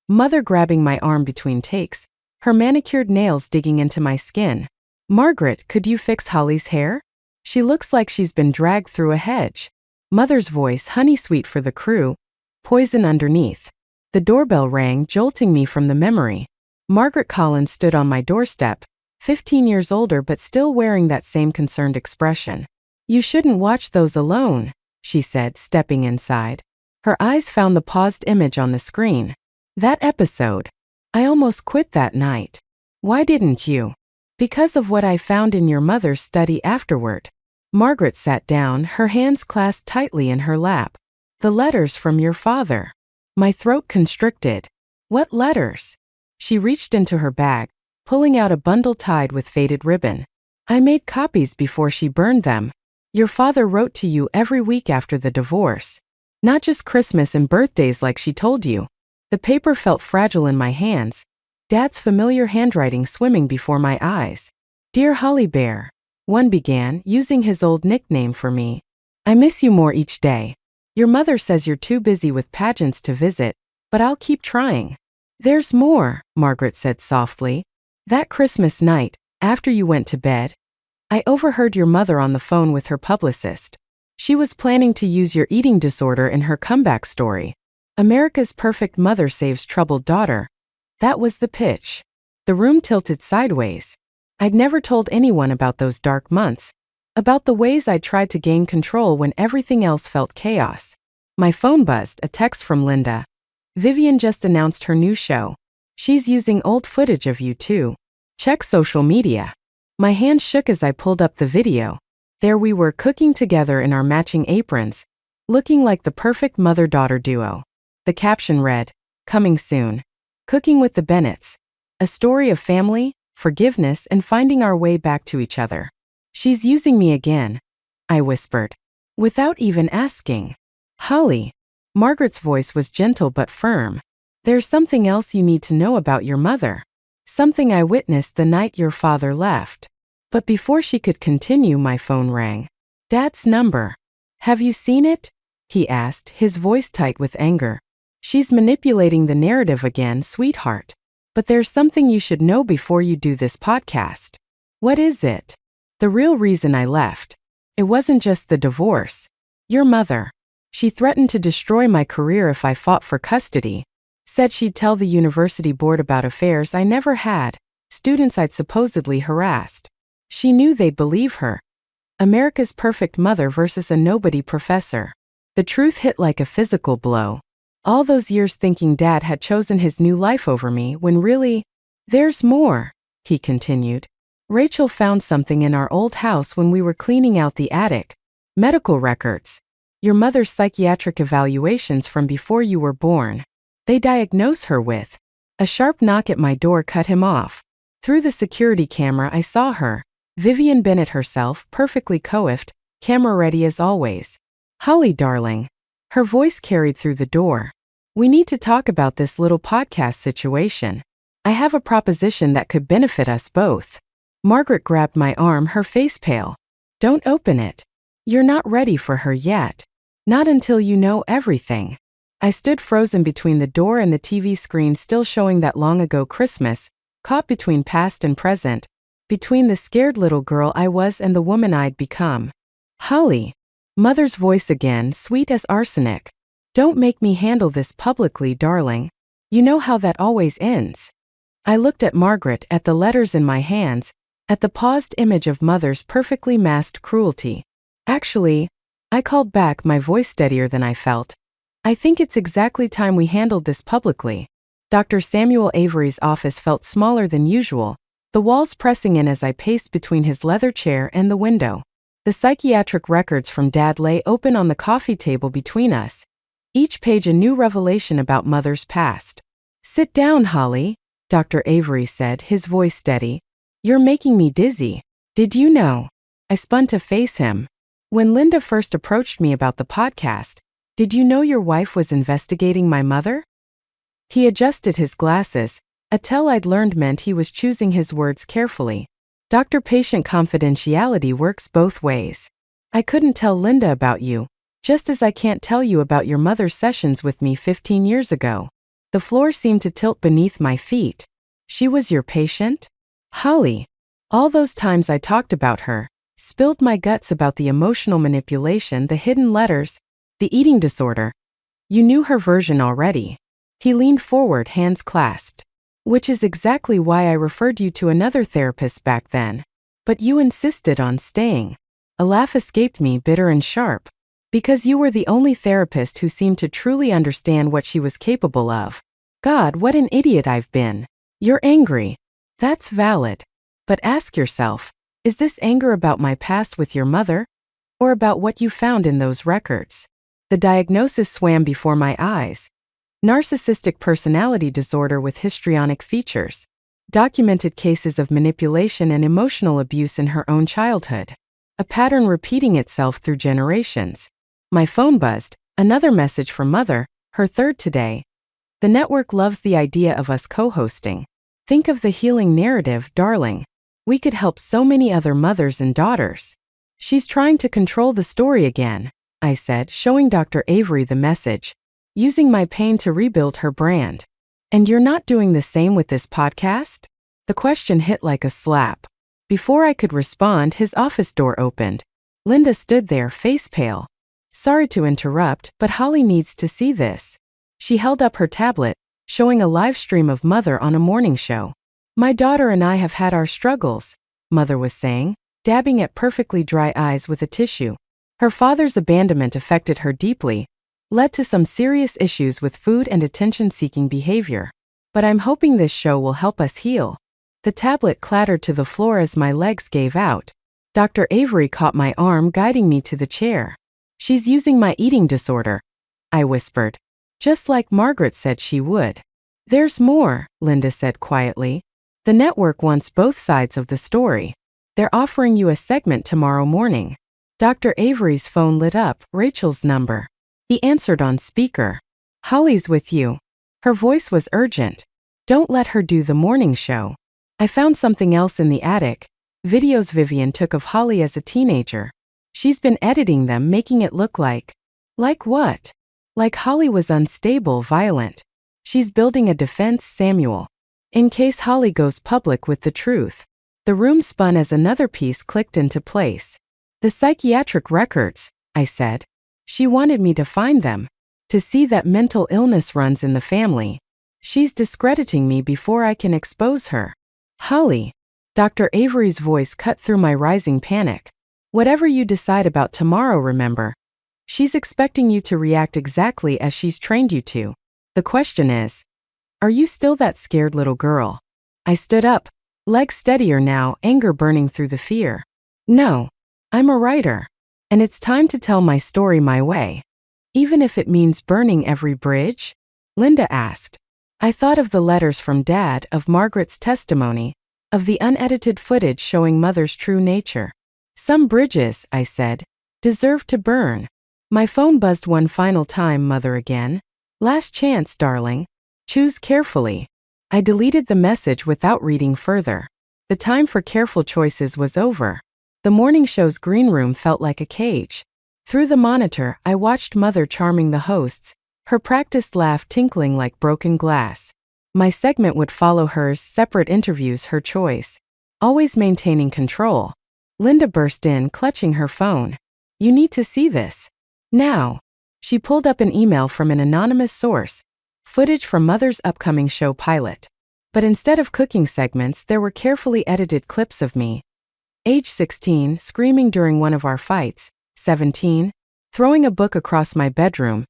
Speaker 5: Mother grabbing my arm between takes, her manicured nails digging into my skin. Margaret, could you fix Holly's hair? She looks like she's been dragged through a hedge. Mother's voice, honey sweet for the crew, poison underneath. The doorbell rang, jolting me from the memory. Margaret Collins stood on my doorstep, 15 years older but still wearing that same concerned expression. You shouldn't watch those alone, she said, stepping inside. Her eyes found the paused image on the screen. That episode. I almost quit that night. Why didn't you? Because of what I found in your mother's study afterward. Margaret sat down, her hands clasped tightly in her lap. The letters from your father. My throat constricted. What letters? She reached into her bag, pulling out a bundle tied with faded ribbon. I made copies before she burned them. Your father wrote to you every week after the divorce. Not just Christmas and birthdays like she told you. The paper felt fragile in my hands. Dad's familiar handwriting swimming before my eyes. Dear Holly Bear, one began, using his old nickname for me. I miss you more each day. Your mother says you're too busy with pageants to visit, but I'll keep trying. There's more, Margaret said softly. That Christmas night, after you went to bed, I overheard your mother on the phone with her publicist. She was planning to use your eating disorder in her comeback story. America's Perfect Mother Saves Troubled Daughter. That was the pitch. The room tilted sideways. I'd never told anyone about those dark months, about the ways I tried to gain control when everything else felt chaos. My phone buzzed, a text from Linda. Vivian just announced her new show. She's using old footage of you too. Check social media. My hand shook as I pulled up the video. There we were, cooking together in our matching aprons, looking like the perfect mother-daughter duo. The caption read, "Coming soon. Cooking with the Bennetts. A story of family, forgiveness, and finding our way back to each other." She's using me again, I whispered, without even asking. Holly. Margaret's voice was gentle but firm. There's something else you need to know about your mother. Something I witnessed the night your father left. But before she could continue, my phone rang. Dad's number. Have you seen it? He asked, his voice tight with anger. She's manipulating the narrative again, sweetheart. But there's something you should know before you do this podcast. What is it? The real reason I left. It wasn't just the divorce. Your mother. She threatened to destroy my career if I fought for custody. Said she'd tell the university board about affairs I never had, students I'd supposedly harassed. She knew they'd believe her. America's Perfect Mother versus a nobody professor. The truth hit like a physical blow. All those years thinking Dad had chosen his new life over me when really, there's more, he continued. Rachel found something in our old house when we were cleaning out the attic. Medical records. Your mother's psychiatric evaluations from before you were born. They diagnose her with. A sharp knock at my door cut him off. Through the security camera I saw her, Vivian Bennett herself, perfectly coiffed, camera ready as always. Holly darling. Her voice carried through the door. We need to talk about this little podcast situation. I have a proposition that could benefit us both. Margaret grabbed my arm, her face pale. Don't open it. You're not ready for her yet. Not until you know everything. I stood frozen between the door and the TV screen, still showing that long ago Christmas, caught between past and present, between the scared little girl I was and the woman I'd become. Holly. Mother's voice again, sweet as arsenic. Don't make me handle this publicly, darling. You know how that always ends. I looked at Margaret, at the letters in my hands, at the paused image of Mother's perfectly masked cruelty. Actually, I called back, my voice steadier than I felt. I think it's exactly time we handled this publicly. Dr. Samuel Avery's office felt smaller than usual, the walls pressing in as I paced between his leather chair and the window. The psychiatric records from Dad lay open on the coffee table between us, each page a new revelation about Mother's past. "Sit down, Holly," Dr. Avery said, his voice steady. "You're making me dizzy. Did you know?" I spun to face him. "When Linda first approached me about the podcast, did you know your wife was investigating my mother?" He adjusted his glasses, a tell I'd learned meant he was choosing his words carefully. Doctor-patient confidentiality works both ways. "I couldn't tell Linda about you, just as I can't tell you about your mother's sessions with me 15 years ago." The floor seemed to tilt beneath my feet. "She was your patient?" "Holly. All those times I talked about her, spilled my guts about the emotional manipulation, the hidden letters, the eating disorder. You knew her version already." He leaned forward, hands clasped. "Which is exactly why I referred you to another therapist back then. But you insisted on staying." A laugh escaped me, bitter and sharp. "Because you were the only therapist who seemed to truly understand what she was capable of." God, what an idiot I've been. "You're angry. That's valid. But ask yourself, is this anger about my past with your mother? Or about what you found in those records?" The diagnosis swam before my eyes. Narcissistic personality disorder with histrionic features. Documented cases of manipulation and emotional abuse in her own childhood. A pattern repeating itself through generations. My phone buzzed, another message from Mother, her third today. "The network loves the idea of us co-hosting. Think of the healing narrative, darling. We could help so many other mothers and daughters." "She's trying to control the story again," I said, showing Dr. Avery the message. "Using my pain to rebuild her brand. And you're not doing the same with this podcast?" The question hit like a slap. Before I could respond, his office door opened. Linda stood there, face pale. "Sorry to interrupt, but Holly needs to see this." She held up her tablet, showing a live stream of Mother on a morning show. "My daughter and I have had our struggles," Mother was saying, dabbing at perfectly dry eyes with a tissue. Her father's abandonment affected her deeply, led to some serious issues with food and attention-seeking behavior. "But I'm hoping this show will help us heal." The tablet clattered to the floor as my legs gave out. Dr. Avery caught my arm, guiding me to the chair. "She's using my eating disorder," I whispered. "Just like Margaret said she would." "There's more," Linda said quietly. "The network wants both sides of the story. They're offering you a segment tomorrow morning." Dr. Avery's phone lit up, Rachel's number. He answered on speaker. "Holly's with you." Her voice was urgent. "Don't let her do the morning show." I found something else in the attic. Videos Vivian took of Holly as a teenager. She's been editing them, making it look like. Like what? Like Holly was unstable, violent. She's building a defense, Samuel. In case Holly goes public with the truth. The room spun as another piece clicked into place. "The psychiatric records," I said. "She wanted me to find them. To see that mental illness runs in the family. She's discrediting me before I can expose her." "Holly." Dr. Avery's voice cut through my rising panic. "Whatever you decide about tomorrow, remember. She's expecting you to react exactly as she's trained you to. The question is, are you still that scared little girl?" I stood up, legs steadier now, anger burning through the fear. "No. I'm a writer. And it's time to tell my story my way." "Even if it means burning every bridge?" Linda asked. I thought of the letters from Dad, of Margaret's testimony, of the unedited footage showing Mother's true nature. "Some bridges," I said, "deserve to burn." My phone buzzed one final time, Mother again. "Last chance, darling. Choose carefully." I deleted the message without reading further. The time for careful choices was over. The morning show's green room felt like a cage. Through the monitor, I watched Mother charming the hosts, her practiced laugh tinkling like broken glass. My segment would follow hers, separate interviews, her choice. Always maintaining control. Linda burst in, clutching her phone. "You need to see this. Now." She pulled up an email from an anonymous source. Footage from Mother's upcoming show pilot. But instead of cooking segments, there were carefully edited clips of me. Age 16, screaming during one of our fights. 17, throwing a book across my bedroom.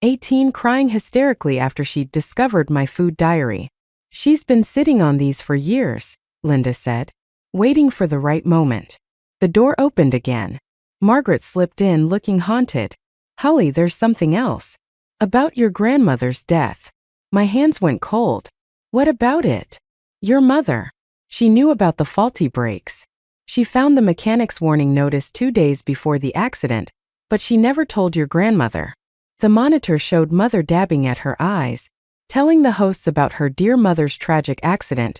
Speaker 5: 18, crying hysterically after she'd discovered my food diary. "She's been sitting on these for years," Linda said, "waiting for the right moment." The door opened again. Margaret slipped in looking haunted. Holly, there's something else. About your grandmother's death. My hands went cold. What about it? Your mother. She knew about the faulty brakes. She found the mechanic's warning notice 2 days before the accident, but she never told your grandmother. The monitor showed Mother dabbing at her eyes, telling the hosts about her dear mother's tragic accident,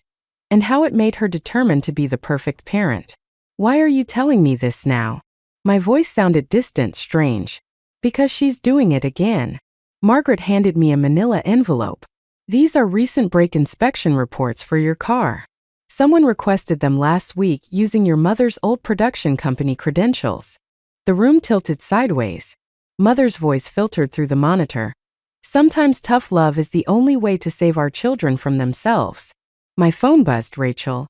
Speaker 5: and how it made her determined to be the perfect parent. Why are you telling me this now? My voice sounded distant, strange. Because she's doing it again. Margaret handed me a manila envelope. These are recent brake inspection reports for your car. Someone requested them last week using your mother's old production company credentials. The room tilted sideways. Mother's voice filtered through the monitor. Sometimes tough love is the only way to save our children from themselves. My phone buzzed. Rachel.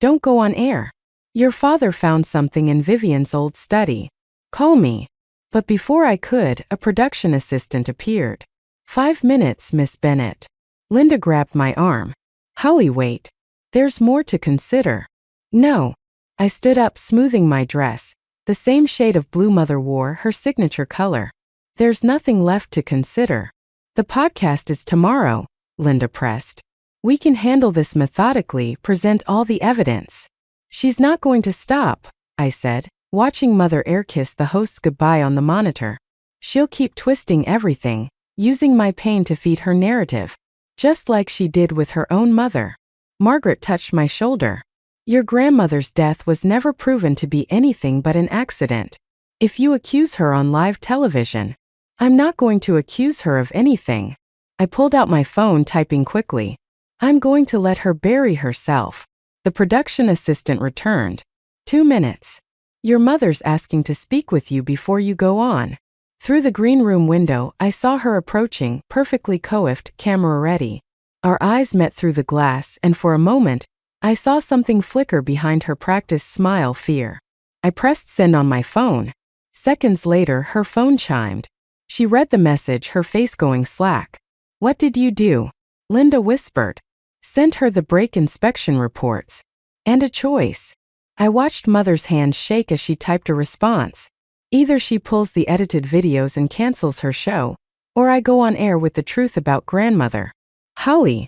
Speaker 5: Don't go on air. Your father found something in Vivian's old study. Call me. But before I could, a production assistant appeared. 5 minutes, Miss Bennett. Linda grabbed my arm. Holly, wait. There's more to consider. No. I stood up, smoothing my dress. The same shade of blue Mother wore, her signature color. There's nothing left to consider. The podcast is tomorrow, Linda pressed. We can handle this methodically, present all the evidence. She's not going to stop, I said, watching Mother air kiss the hosts goodbye on the monitor. She'll keep twisting everything, using my pain to feed her narrative, just like she did with her own mother. Margaret touched my shoulder. Your grandmother's death was never proven to be anything but an accident. If you accuse her on live television, I'm not going to accuse her of anything. I pulled out my phone, typing quickly. I'm going to let her bury herself. The production assistant returned. 2 minutes. Your mother's asking to speak with you before you go on. Through the green room window, I saw her approaching, perfectly coiffed, camera ready. Our eyes met through the glass, and for a moment, I saw something flicker behind her practiced smile. Fear. I pressed send on my phone. Seconds later, her phone chimed. She read the message, her face going slack. What did you do? Linda whispered. Sent her the brake inspection reports. And a choice. I watched Mother's hands shake as she typed a response. Either she pulls the edited videos and cancels her show, or I go on air with the truth about grandmother. Holly.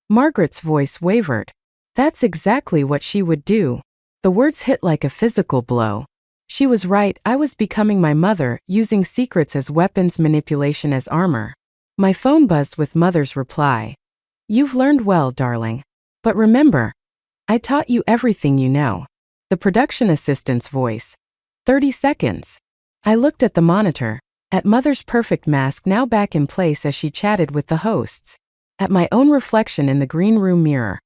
Speaker 5: Margaret's voice wavered. That's exactly what she would do. The words hit like a physical blow. She was right, I was becoming my mother, using secrets as weapons, manipulation as armor. My phone buzzed with Mother's reply. You've learned well, darling. But remember, I taught you everything you know. The production assistant's voice. 30 seconds. I looked at the monitor, at Mother's perfect mask now back in place as she chatted with the hosts, at my own reflection in the green room mirror,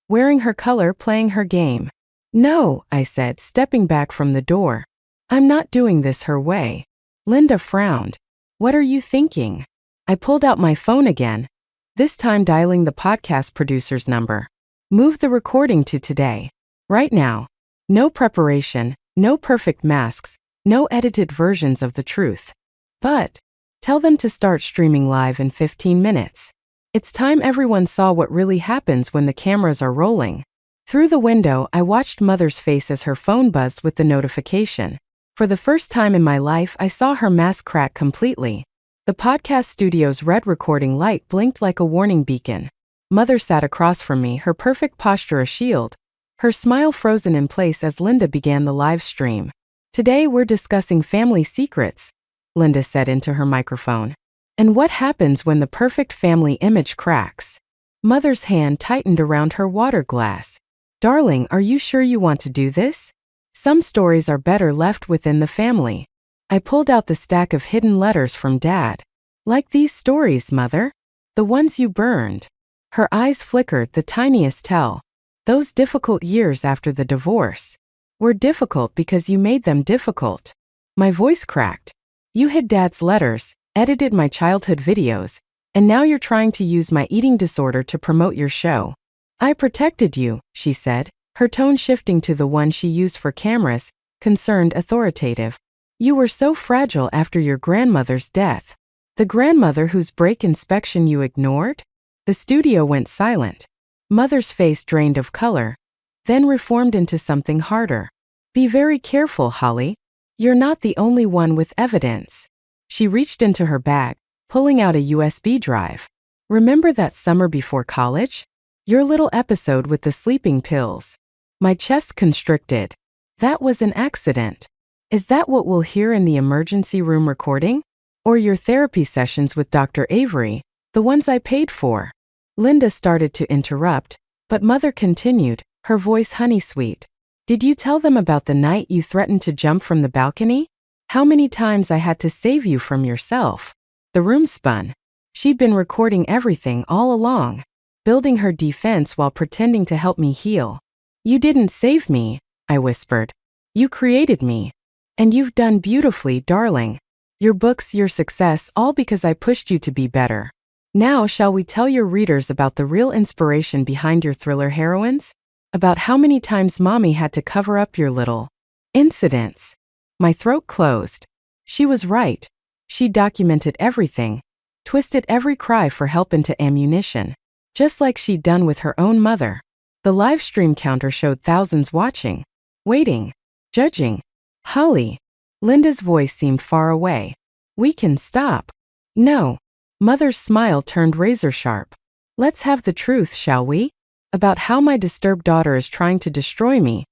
Speaker 5: wearing her color, playing her game. No, I said, stepping back from the door. I'm not doing this her way. Linda frowned. What are you thinking? I pulled out my phone again, this time dialing the podcast producer's number. Move the recording to today. Right now. No preparation, no perfect masks, no edited versions of the truth. But tell them to start streaming live in 15 minutes. It's time everyone saw what really happens when the cameras are rolling. Through the window, I watched Mother's face as her phone buzzed with the notification. For the first time in my life, I saw her mask crack completely. The podcast studio's red recording light blinked like a warning beacon. Mother sat across from me, her perfect posture a shield, her smile frozen in place as Linda began the live stream. Today we're discussing family secrets, Linda said into her microphone. And what happens when the perfect family image cracks? Mother's hand tightened around her water glass. Darling, are you sure you want to do this? Some stories are better left within the family. I pulled out the stack of hidden letters from Dad. Like these stories, Mother? The ones you burned. Her eyes flickered, the tiniest tell. Those difficult years after the divorce were difficult because you made them difficult. My voice cracked. You hid Dad's letters, edited my childhood videos, and now you're trying to use my eating disorder to promote your show. I protected you, she said, her tone shifting to the one she used for cameras, concerned, authoritative. You were so fragile after your grandmother's death. The grandmother whose brake inspection you ignored? The studio went silent. Mother's face drained of color, then reformed into something harder. Be very careful, Holly. You're not the only one with evidence. She reached into her bag, pulling out a USB drive. Remember that summer before college? Your little episode with the sleeping pills. My chest constricted. That was an accident. Is that what we'll hear in the emergency room recording? Or your therapy sessions with Dr. Avery, the ones I paid for? Linda started to interrupt, but Mother continued, her voice honey-sweet. Did you tell them about the night you threatened to jump from the balcony? How many times I had to save you from yourself? The room spun. She'd been recording everything all along, building her defense while pretending to help me heal. You didn't save me, I whispered. You created me. And you've done beautifully, darling. Your books, your success, all because I pushed you to be better. Now shall we tell your readers about the real inspiration behind your thriller heroines? About how many times Mommy had to cover up your little incidents. My throat closed. She was right. She documented everything, twisted every cry for help into ammunition, just like she'd done with her own mother. The live stream counter showed thousands watching, waiting, judging. Holly. Linda's voice seemed far away. We can stop. No. Mother's smile turned razor sharp. Let's have the truth, shall we? About how my disturbed daughter is trying to destroy me,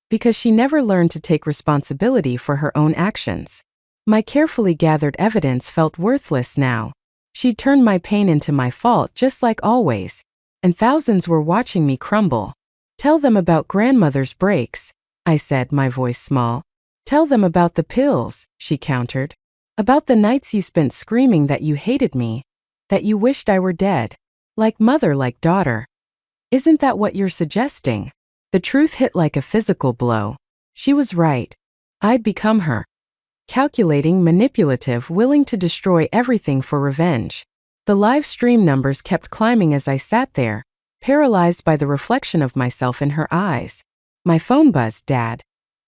Speaker 5: because she never learned to take responsibility for her own actions. My carefully gathered evidence felt worthless now. She'd turned my pain into my fault just like always, and thousands were watching me crumble. Tell them about grandmother's breaks, I said, my voice small. Tell them about the pills, she countered. About the nights you spent screaming that you hated me, that you wished I were dead. Like mother, like daughter. Isn't that what you're suggesting? The truth hit like a physical blow. She was right. I'd become her. Calculating, manipulative, willing to destroy everything for revenge. The live stream numbers kept climbing as I sat there, paralyzed by the reflection of myself in her eyes. My phone buzzed, Dad.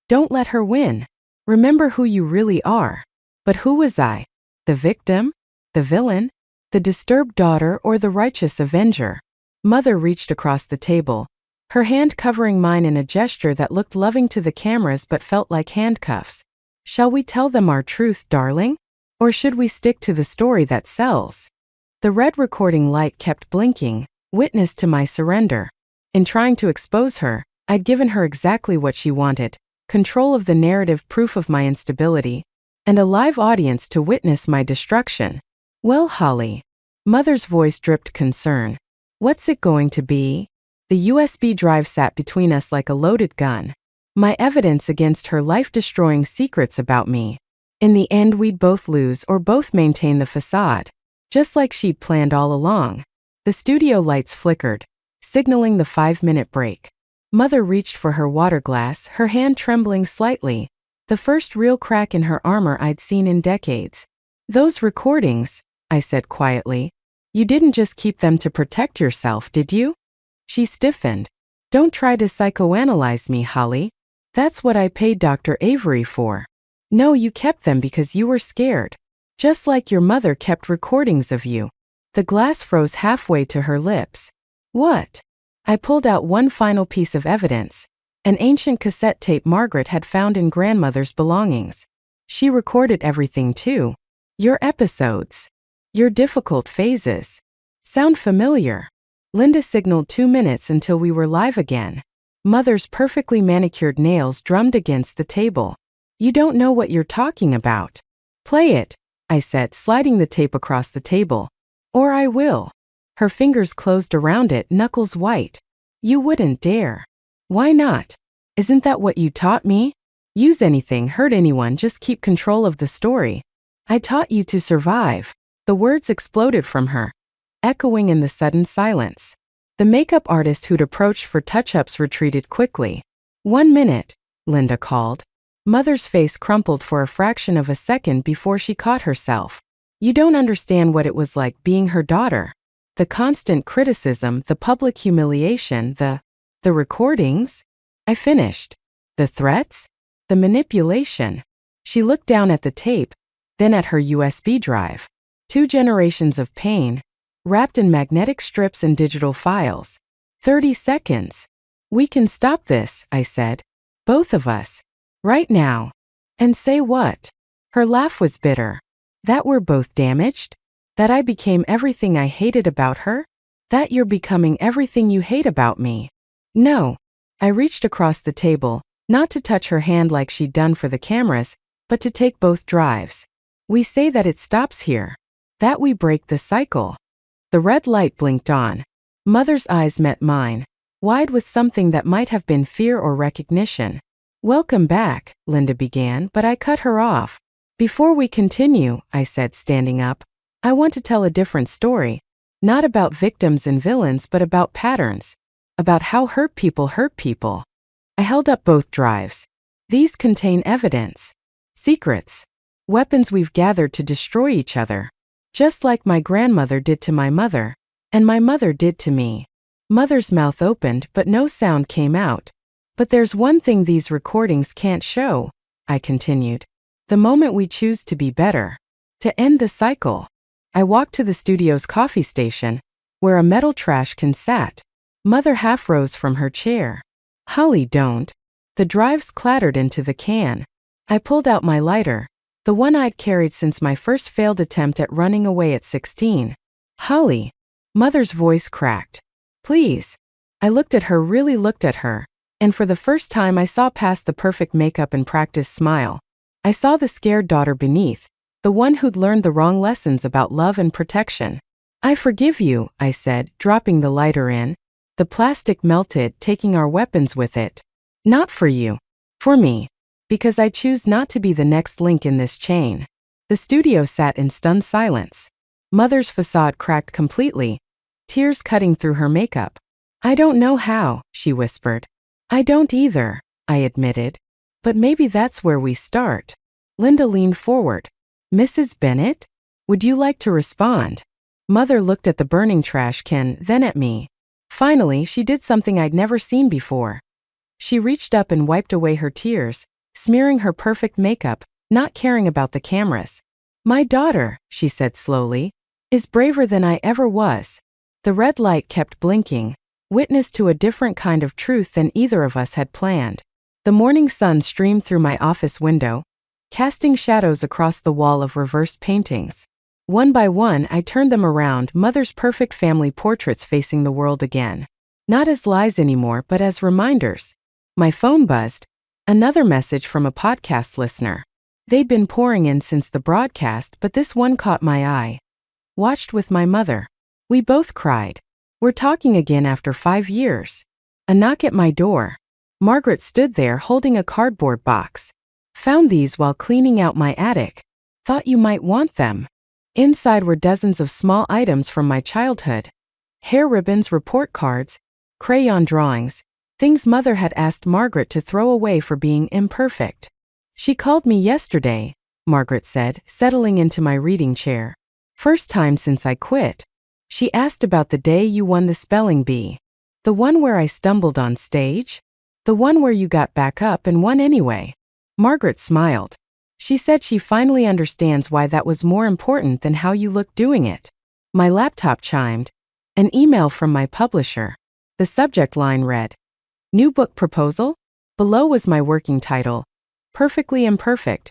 Speaker 5: Don't let her win. Remember who you really are. But who was I? The victim? The villain? The disturbed daughter or the righteous avenger? Mother reached across the table, her hand covering mine in a gesture that looked loving to the cameras but felt like handcuffs. Shall we tell them our truth, darling? Or should we stick to the story that sells? The red recording light kept blinking, witness to my surrender. In trying to expose her, I'd given her exactly what she wanted, control of the narrative, proof of my instability, and a live audience to witness my destruction. Well, Holly. Mother's voice dripped concern. What's it going to be? The USB drive sat between us like a loaded gun. My evidence against her life-destroying secrets about me. In the end, we'd both lose or both maintain the facade. Just like she'd planned all along. The studio lights flickered, signaling the 5-minute break. Mother reached for her water glass, her hand trembling slightly. The first real crack in her armor I'd seen in decades. Those recordings, I said quietly. You didn't just keep them to protect yourself, did you? She stiffened. Don't try to psychoanalyze me, Holly. That's what I paid Dr. Avery for. No, you kept them because you were scared. Just like your mother kept recordings of you. The glass froze halfway to her lips. What? I pulled out one final piece of evidence. An ancient cassette tape Margaret had found in grandmother's belongings. She recorded everything too. Your episodes. Your difficult phases. Sound familiar? Linda signaled 2 minutes until we were live again. Mother's perfectly manicured nails drummed against the table. You don't know what you're talking about. Play it, I said, sliding the tape across the table. Or I will. Her fingers closed around it, knuckles white. You wouldn't dare. Why not? Isn't that what you taught me? Use anything, hurt anyone, just keep control of the story. I taught you to survive. The words exploded from her, echoing in the sudden silence. The makeup artist who'd approached for touch-ups retreated quickly. 1 minute, Linda called. Mother's face crumpled for a fraction of a second before she caught herself. You don't understand what it was like being her daughter. The constant criticism, the public humiliation, the recordings. I finished. The threats? The manipulation. She looked down at the tape, then at her USB drive. 2 generations of pain, wrapped in magnetic strips and digital files. 30 seconds. We can stop this, I said. Both of us. Right now. And say what? Her laugh was bitter. That we're both damaged? That I became everything I hated about her? That you're becoming everything you hate about me? No. I reached across the table, not to touch her hand like she'd done for the cameras, but to take both drives. We say that it stops here. That we break the cycle. The red light blinked on. Mother's eyes met mine, wide with something that might have been fear or recognition. Welcome back, Linda began, but I cut her off. Before we continue, I said, standing up, I want to tell a different story. Not about victims and villains, but about patterns. About how hurt people hurt people. I held up both drives. These contain evidence. Secrets. Weapons we've gathered to destroy each other. Just like my grandmother did to my mother, and my mother did to me. Mother's mouth opened, but no sound came out. But there's one thing these recordings can't show, I continued. The moment we choose to be better. To end the cycle. I walked to the studio's coffee station, where a metal trash can sat. Mother half rose from her chair. Holly, don't. The drives clattered into the can. I pulled out my lighter, the one I'd carried since my first failed attempt at running away at 16. Holly. Mother's voice cracked. Please. I looked at her, really looked at her, and for the first time I saw past the perfect makeup and practiced smile. I saw the scared daughter beneath, the one who'd learned the wrong lessons about love and protection. I forgive you, I said, dropping the lighter in. The plastic melted, taking our weapons with it. Not for you. For me. Because I choose not to be the next link in this chain. The studio sat in stunned silence. Mother's facade cracked completely, tears cutting through her makeup. I don't know how, she whispered. I don't either, I admitted. But maybe that's where we start. Linda leaned forward. Mrs. Bennett? Would you like to respond? Mother looked at the burning trash can, then at me. Finally, she did something I'd never seen before. She reached up and wiped away her tears, smearing her perfect makeup, not caring about the cameras. My daughter, she said slowly, is braver than I ever was. The red light kept blinking, witness to a different kind of truth than either of us had planned. The morning sun streamed through my office window, casting shadows across the wall of reversed paintings. One by one, I turned them around, Mother's perfect family portraits facing the world again. Not as lies anymore, but as reminders. My phone buzzed. Another message from a podcast listener. They'd been pouring in since the broadcast, but this one caught my eye. Watched with my mother. We both cried. We're talking again after 5 years. A knock at my door. Margaret stood there holding a cardboard box. Found these while cleaning out my attic. Thought you might want them. Inside were dozens of small items from my childhood. Hair ribbons, report cards, crayon drawings, things Mother had asked Margaret to throw away for being imperfect. She called me yesterday, Margaret said, settling into my reading chair. First time since I quit. She asked about the day you won the spelling bee. The one where I stumbled on stage? The one where you got back up and won anyway. Margaret smiled. She said she finally understands why that was more important than how you looked doing it. My laptop chimed. An email from my publisher. The subject line read, New book proposal? Below was my working title, Perfectly Imperfect,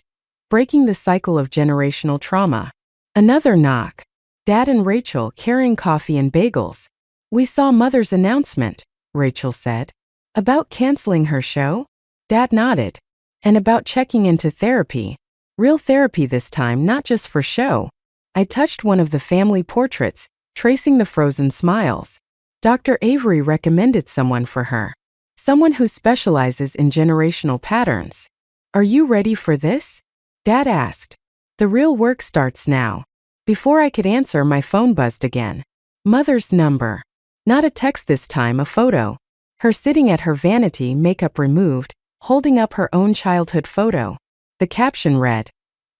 Speaker 5: Breaking the Cycle of Generational Trauma. Another knock. Dad and Rachel carrying coffee and bagels. We saw Mother's announcement, Rachel said. About canceling her show? Dad nodded. And about checking into therapy. Real therapy this time, not just for show. I touched one of the family portraits, tracing the frozen smiles. Dr. Avery recommended someone for her. Someone who specializes in generational patterns. Are you ready for this? Dad asked. The real work starts now. Before I could answer, my phone buzzed again. Mother's number. Not a text this time, a photo. Her sitting at her vanity, makeup removed, holding up her own childhood photo. The caption read,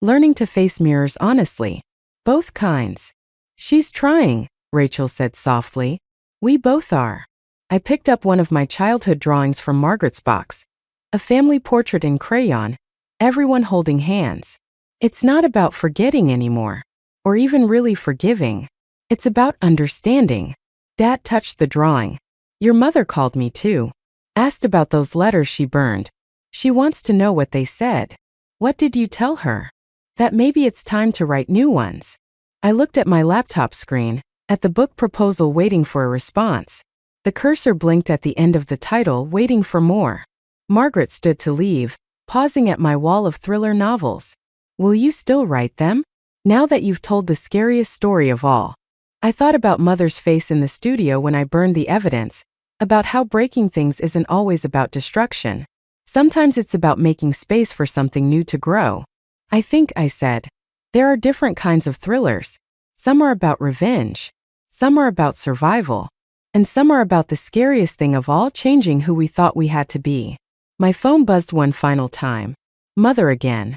Speaker 5: Learning to face mirrors honestly. Both kinds. She's trying, Rachel said softly. We both are. I picked up one of my childhood drawings from Margaret's box. A family portrait in crayon, everyone holding hands. It's not about forgetting anymore, or even really forgiving. It's about understanding. Dad touched the drawing. Your mother called me too. Asked about those letters she burned. She wants to know what they said. What did you tell her? That maybe it's time to write new ones. I looked at my laptop screen, at the book proposal waiting for a response. The cursor blinked at the end of the title, waiting for more. Margaret stood to leave, pausing at my wall of thriller novels. Will you still write them? Now that you've told the scariest story of all. I thought about Mother's face in the studio when I burned the evidence, about how breaking things isn't always about destruction. Sometimes it's about making space for something new to grow. I think, I said. There are different kinds of thrillers. Some are about revenge. Some are about survival. And some are about the scariest thing of all, changing who we thought we had to be. My phone buzzed one final time. Mother again.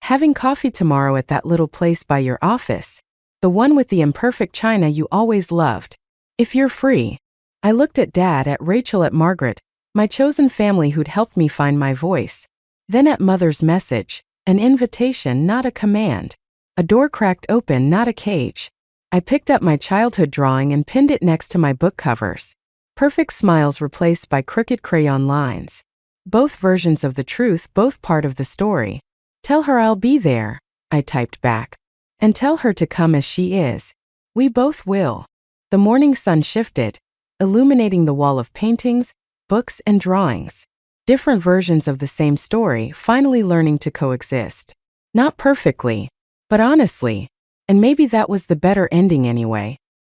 Speaker 5: Having coffee tomorrow at that little place by your office. The one with the imperfect china you always loved. If you're free. I looked at Dad, at Rachel, at Margaret, my chosen family who'd helped me find my voice. Then at Mother's message, an invitation, not a command. A door cracked open, not a cage. I picked up my childhood drawing and pinned it next to my book covers. Perfect smiles replaced by crooked crayon lines. Both versions of the truth, both part of the story. Tell her I'll be there, I typed back. And tell her to come as she is. We both will. The morning sun shifted, illuminating the wall of paintings, books, and drawings. Different versions of the same story, finally learning to coexist. Not perfectly, but honestly. And maybe that was the better ending anyway.